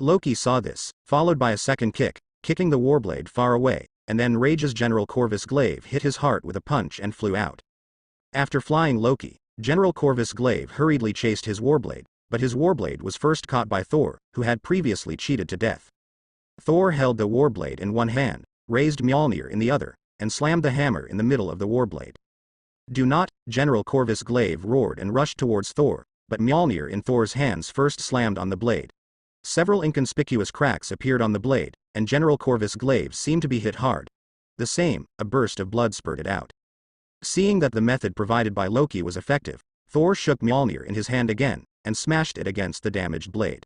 Loki saw this, followed by a second kick, kicking the warblade far away, and then Rage's General Corvus Glaive hit his heart with a punch and flew out. After flying Loki, General Corvus Glaive hurriedly chased his warblade, but his warblade was first caught by Thor, who had previously cheated to death. Thor held the warblade in one hand, raised Mjolnir in the other, and slammed the hammer in the middle of the warblade. "Do not," General Corvus Glaive roared and rushed towards Thor, but Mjolnir in Thor's hands first slammed on the blade. Several inconspicuous cracks appeared on the blade, and General Corvus Glaive seemed to be hit hard. A burst of blood spurted out. Seeing that the method provided by Loki was effective, Thor shook Mjolnir in his hand again, and smashed it against the damaged blade.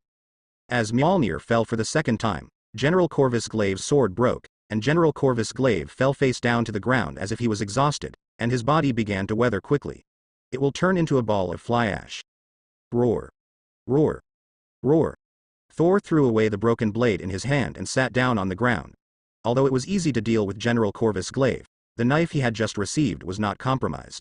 As Mjolnir fell for the second time, General Corvus Glaive's sword broke, and General Corvus Glaive fell face down to the ground as if he was exhausted, and his body began to weather quickly. It will turn into a ball of fly ash. Roar. Roar. Roar. Thor threw away the broken blade in his hand and sat down on the ground. Although it was easy to deal with General Corvus Glaive, the knife he had just received was not compromised.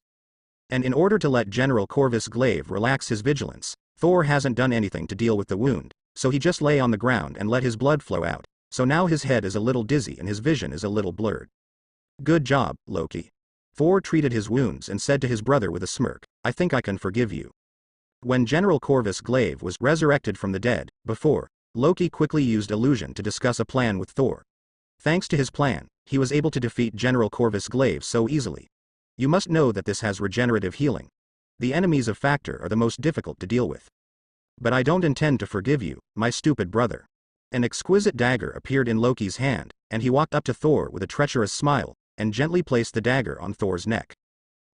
And in order to let General Corvus Glaive relax his vigilance, Thor hasn't done anything to deal with the wound, so he just lay on the ground and let his blood flow out, so now his head is a little dizzy and his vision is a little blurred. "Good job, Loki." Thor treated his wounds and said to his brother with a smirk, "I think I can forgive you." When General Corvus Glaive was resurrected from the dead, Loki quickly used illusion to discuss a plan with Thor. Thanks to his plan, he was able to defeat General Corvus Glaive so easily. You must know that this has regenerative healing. The enemies of Factor are the most difficult to deal with. But I don't intend to forgive you, my stupid brother. An exquisite dagger appeared in Loki's hand, and he walked up to Thor with a treacherous smile, and gently placed the dagger on Thor's neck.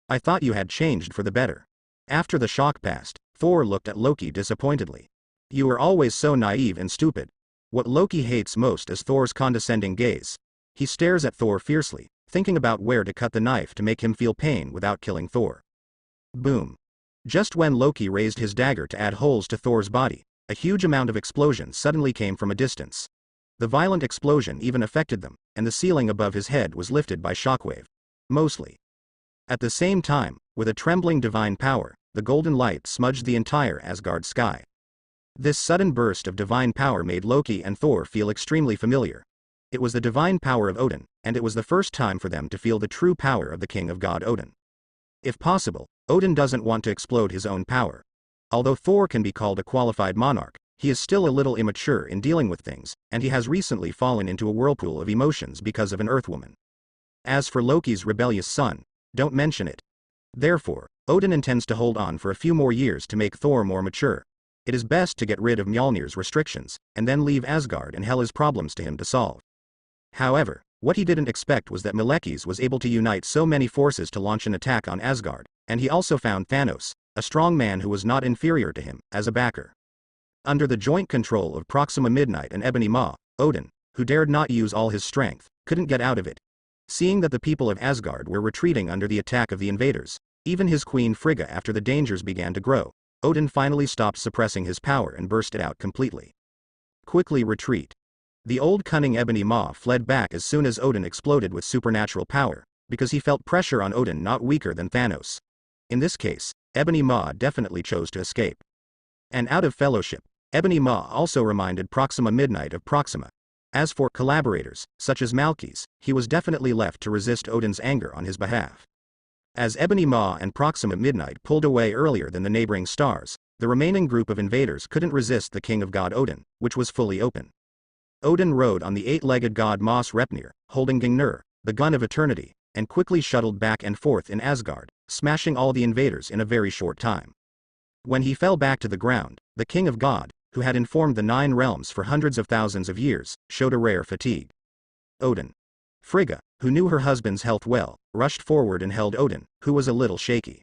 "I thought you had changed for the better." After the shock passed, Thor looked at Loki disappointedly. "You were always so naive and stupid." What Loki hates most is Thor's condescending gaze. He stares at Thor fiercely, thinking about where to cut the knife to make him feel pain without killing Thor. Boom. Just when Loki raised his dagger to add holes to Thor's body, a huge amount of explosion suddenly came from a distance. The violent explosion even affected them, and the ceiling above his head was lifted by shockwave. Mostly. At the same time, with a trembling divine power, the golden light smudged the entire Asgard sky. This sudden burst of divine power made Loki and Thor feel extremely familiar. It was the divine power of Odin, and it was the first time for them to feel the true power of the king of God Odin. If possible, Odin doesn't want to explode his own power. Although Thor can be called a qualified monarch, he is still a little immature in dealing with things, and he has recently fallen into a whirlpool of emotions because of an Earthwoman. As for Loki's rebellious son, don't mention it. Therefore, Odin intends to hold on for a few more years to make Thor more mature. It is best to get rid of Mjolnir's restrictions, and then leave Asgard and Hela's problems to him to solve. However, What he didn't expect was that Malekith was able to unite so many forces to launch an attack on Asgard, and he also found Thanos, a strong man who was not inferior to him, as a backer. Under the joint control of Proxima Midnight and Ebony Maw, Odin, who dared not use all his strength, couldn't get out of it. Seeing that the people of Asgard were retreating under the attack of the invaders, even his queen Frigga after the dangers began to grow, Odin finally stopped suppressing his power and burst it out completely. Quickly retreat. The old cunning Ebony Maw fled back as soon as Odin exploded with supernatural power, because he felt pressure on Odin not weaker than Thanos. In this case, Ebony Maw definitely chose to escape. And out of fellowship, Ebony Maw also reminded Proxima Midnight of Proxima. As for collaborators, such as Malekith, he was definitely left to resist Odin's anger on his behalf. As Ebony Maw and Proxima Midnight pulled away earlier than the neighboring stars, the remaining group of invaders couldn't resist the king of God Odin, which was fully open. Odin rode on the eight-legged god Mos Repnir, holding Gungnir, the gun of eternity, and quickly shuttled back and forth in Asgard, smashing all the invaders in a very short time. When he fell back to the ground, the king of God, who had informed the 9 realms for hundreds of thousands of years, showed a rare fatigue. Odin. Frigga, who knew her husband's health well, rushed forward and held Odin, who was a little shaky.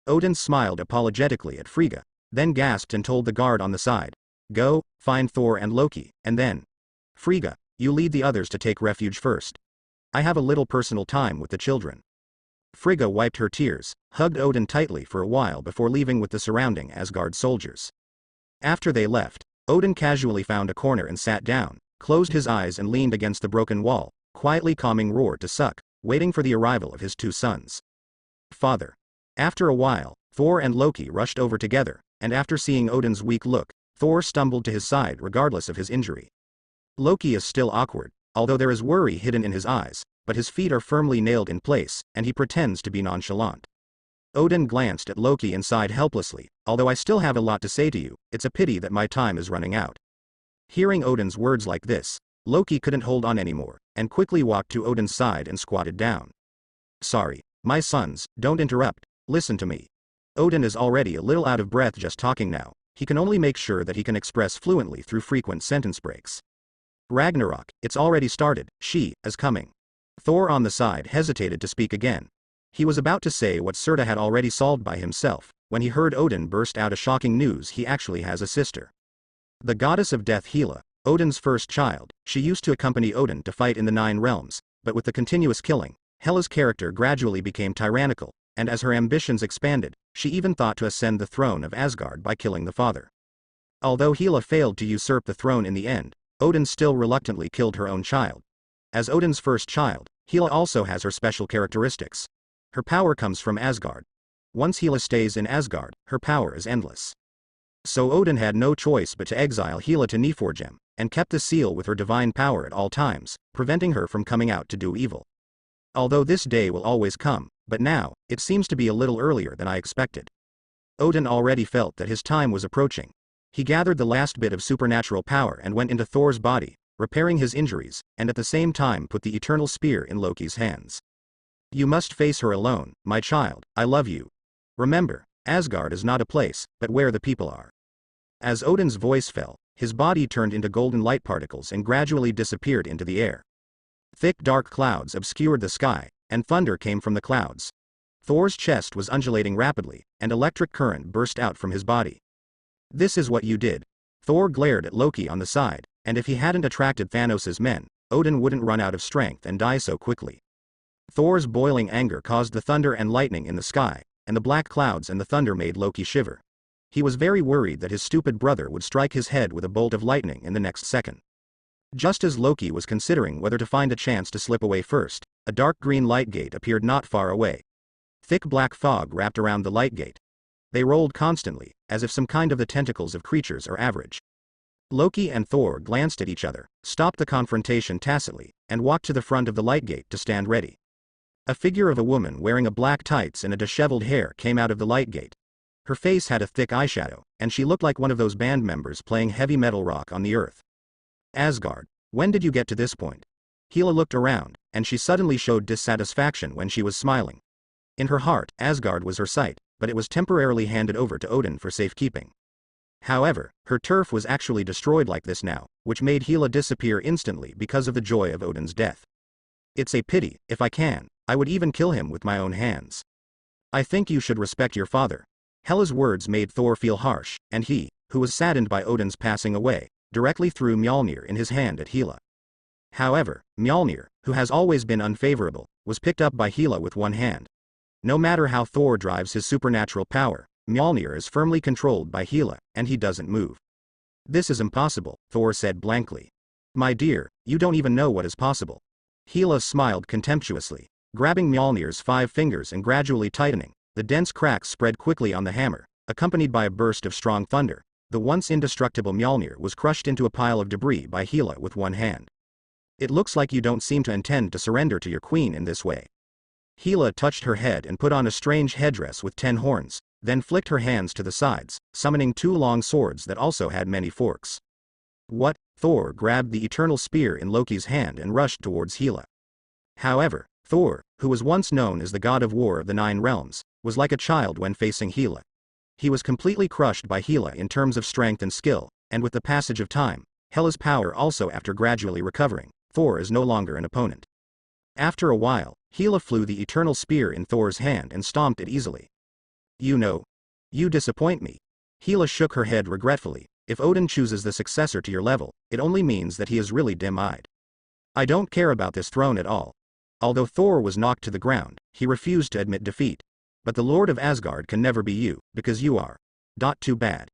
Odin smiled apologetically at Frigga, then gasped and told the guard on the side, "Go, find Thor and Loki, and then, Frigga, you lead the others to take refuge first. I have a little personal time with the children." Frigga wiped her tears, hugged Odin tightly for a while before leaving with the surrounding Asgard soldiers. After they left, Odin casually found a corner and sat down, closed his eyes and leaned against the broken wall, quietly calming Roar to suck, waiting for the arrival of his 2 sons. Father. After a while, Thor and Loki rushed over together, and after seeing Odin's weak look, Thor stumbled to his side regardless of his injury. Loki is still awkward, although there is worry hidden in his eyes, but his feet are firmly nailed in place, and he pretends to be nonchalant. Odin glanced at Loki and sighed helplessly, "Although I still have a lot to say to you, it's a pity that my time is running out." Hearing Odin's words like this, Loki couldn't hold on anymore, and quickly walked to Odin's side and squatted down. "Sorry, my sons, don't interrupt, listen to me." Odin is already a little out of breath just talking now. He can only make sure that he can express fluently through frequent sentence breaks. "Ragnarok, it's already started, she is coming." Thor on the side hesitated to speak again. He was about to say what Surta had already solved by himself, when he heard Odin burst out a shocking news: he actually has a sister. The goddess of death Hela, Odin's first child, she used to accompany Odin to fight in the 9 realms, but with the continuous killing, Hela's character gradually became tyrannical, and as her ambitions expanded, she even thought to ascend the throne of Asgard by killing the father. Although Hela failed to usurp the throne in the end, Odin still reluctantly killed her own child. As Odin's first child, Hela also has her special characteristics. Her power comes from Asgard. Once Hela stays in Asgard, her power is endless. So Odin had no choice but to exile Hela to Niflheim, and kept the seal with her divine power at all times, preventing her from coming out to do evil. Although this day will always come, but now, it seems to be a little earlier than I expected. Odin already felt that his time was approaching. He gathered the last bit of supernatural power and went into Thor's body, repairing his injuries, and at the same time put the eternal spear in Loki's hands. "You must face her alone, my child, I love you. Remember, Asgard is not a place, but where the people are." As Odin's voice fell, his body turned into golden light particles and gradually disappeared into the air. Thick dark clouds obscured the sky, and thunder came from the clouds. Thor's chest was undulating rapidly, and electric current burst out from his body. "This is what you did." Thor glared at Loki on the side, and if he hadn't attracted Thanos' men, Odin wouldn't run out of strength and die so quickly. Thor's boiling anger caused the thunder and lightning in the sky, and the black clouds and the thunder made Loki shiver. He was very worried that his stupid brother would strike his head with a bolt of lightning in the next second. Just as Loki was considering whether to find a chance to slip away first, a dark green light gate appeared not far away. Thick black fog wrapped around the light gate. They rolled constantly, as if some kind of the tentacles of creatures are average. Loki and Thor glanced at each other, stopped the confrontation tacitly, and walked to the front of the light gate to stand ready. A figure of a woman wearing a black tights and a disheveled hair came out of the light gate. Her face had a thick eyeshadow, and she looked like one of those band members playing heavy metal rock on the earth. "Asgard, when did you get to this point?" Hela looked around, and she suddenly showed dissatisfaction when she was smiling. In her heart, Asgard was her site, but it was temporarily handed over to Odin for safekeeping. However, her turf was actually destroyed like this now, which made Hela disappear instantly because of the joy of Odin's death. It's a pity. If I can, I would even kill him with my own hands. I think you should respect your father. Hela's words made Thor feel harsh, and he, who was saddened by Odin's passing away, directly threw Mjolnir in his hand at Hela. However, Mjolnir, who has always been unfavorable, was picked up by Hela with one hand. No matter how Thor drives his supernatural power, Mjolnir is firmly controlled by Hela, and he doesn't move. This is impossible, Thor said blankly. My dear, you don't even know what is possible. Hela smiled contemptuously, grabbing Mjolnir's 5 fingers and gradually tightening. The dense cracks spread quickly on the hammer, accompanied by a burst of strong thunder. The once indestructible Mjolnir was crushed into a pile of debris by Hela with one hand. It looks like you don't seem to intend to surrender to your queen in this way. Hela touched her head and put on a strange headdress with 10 horns, then flicked her hands to the sides, summoning 2 long swords that also had many forks. What? Thor grabbed the eternal spear in Loki's hand and rushed towards Hela. However, Thor, who was once known as the god of war of the 9 realms, was like a child when facing Hela. He was completely crushed by Hela in terms of strength and skill, and with the passage of time, Hela's power also after gradually recovering, Thor is no longer an opponent. After a while, Hela flew the eternal spear in Thor's hand and stomped it easily. You disappoint me. Hela shook her head regretfully. If Odin chooses the successor to your level, it only means that he is really dim-eyed. I don't care about this throne at all. Although Thor was knocked to the ground, he refused to admit defeat. But the Lord of Asgard can never be you, because you are. Too bad.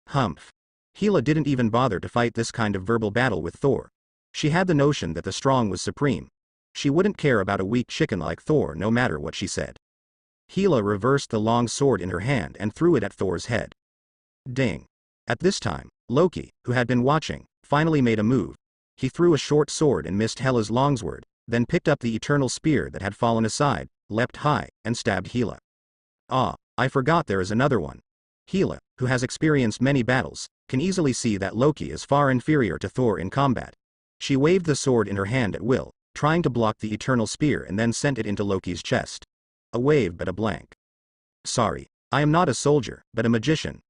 Humph. Hela didn't even bother to fight this kind of verbal battle with Thor. She had the notion that the strong was supreme. She wouldn't care about a weak chicken like Thor no matter what she said. Hela reversed the long sword in her hand and threw it at Thor's head. Ding. At this time, Loki, who had been watching, finally made a move. He threw a short sword and missed Hela's longsword, then picked up the eternal spear that had fallen aside, leapt high, and stabbed Hela. Ah, I forgot there is another one. Hela, who has experienced many battles, can easily see that Loki is far inferior to Thor in combat. She waved the sword in her hand at will, trying to block the eternal spear and then sent it into Loki's chest. A wave but a blank. Sorry, I am not a soldier, but a magician.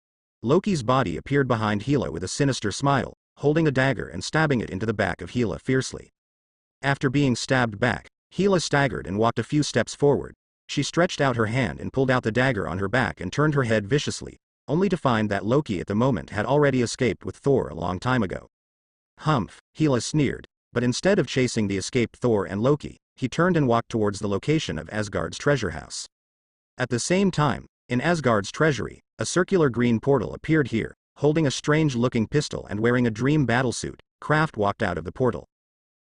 Loki's body appeared behind Hela with a sinister smile, holding a dagger and stabbing it into the back of Hela fiercely. After being stabbed back, Hela staggered and walked a few steps forward. She stretched out her hand and pulled out the dagger on her back and turned her head viciously, only to find that Loki at the moment had already escaped with Thor a long time ago. Humph, Hela sneered, but instead of chasing the escaped Thor and Loki, he turned and walked towards the location of Asgard's treasure house. At the same time, in Asgard's treasury, a circular green portal appeared here, holding a strange-looking pistol and wearing a dream battlesuit. Kraft walked out of the portal.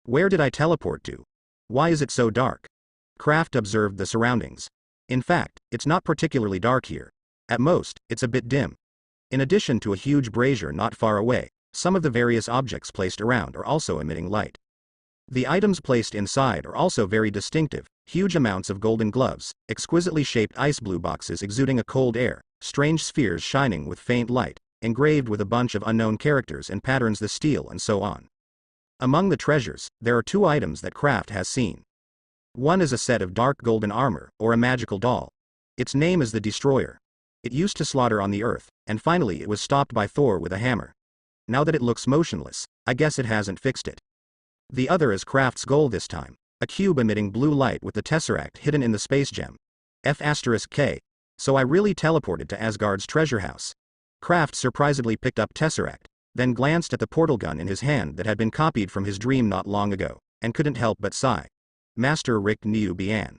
Where did I teleport to? Why is it so dark? Kraft observed the surroundings. In fact, it's not particularly dark here. At most, it's a bit dim. In addition to a huge brazier not far away, some of the various objects placed around are also emitting light. The items placed inside are also very distinctive, huge amounts of golden gloves, exquisitely shaped ice blue boxes exuding a cold air, strange spheres shining with faint light, engraved with a bunch of unknown characters and patterns the steel and so on. Among the treasures, there are 2 items that Kraft has seen. One is a set of dark golden armor, or a magical doll. Its name is the Destroyer. It used to slaughter on the earth, and finally it was stopped by Thor with a hammer. Now that it looks motionless, I guess it hasn't fixed it. The other is Kraft's goal this time, a cube emitting blue light with the tesseract hidden in the space gem. F*K. So I really teleported to Asgard's treasure house. Kraft surprisingly picked up tesseract, then glanced at the portal gun in his hand that had been copied from his dream not long ago, and couldn't help but sigh. Master Rick Niu Bian.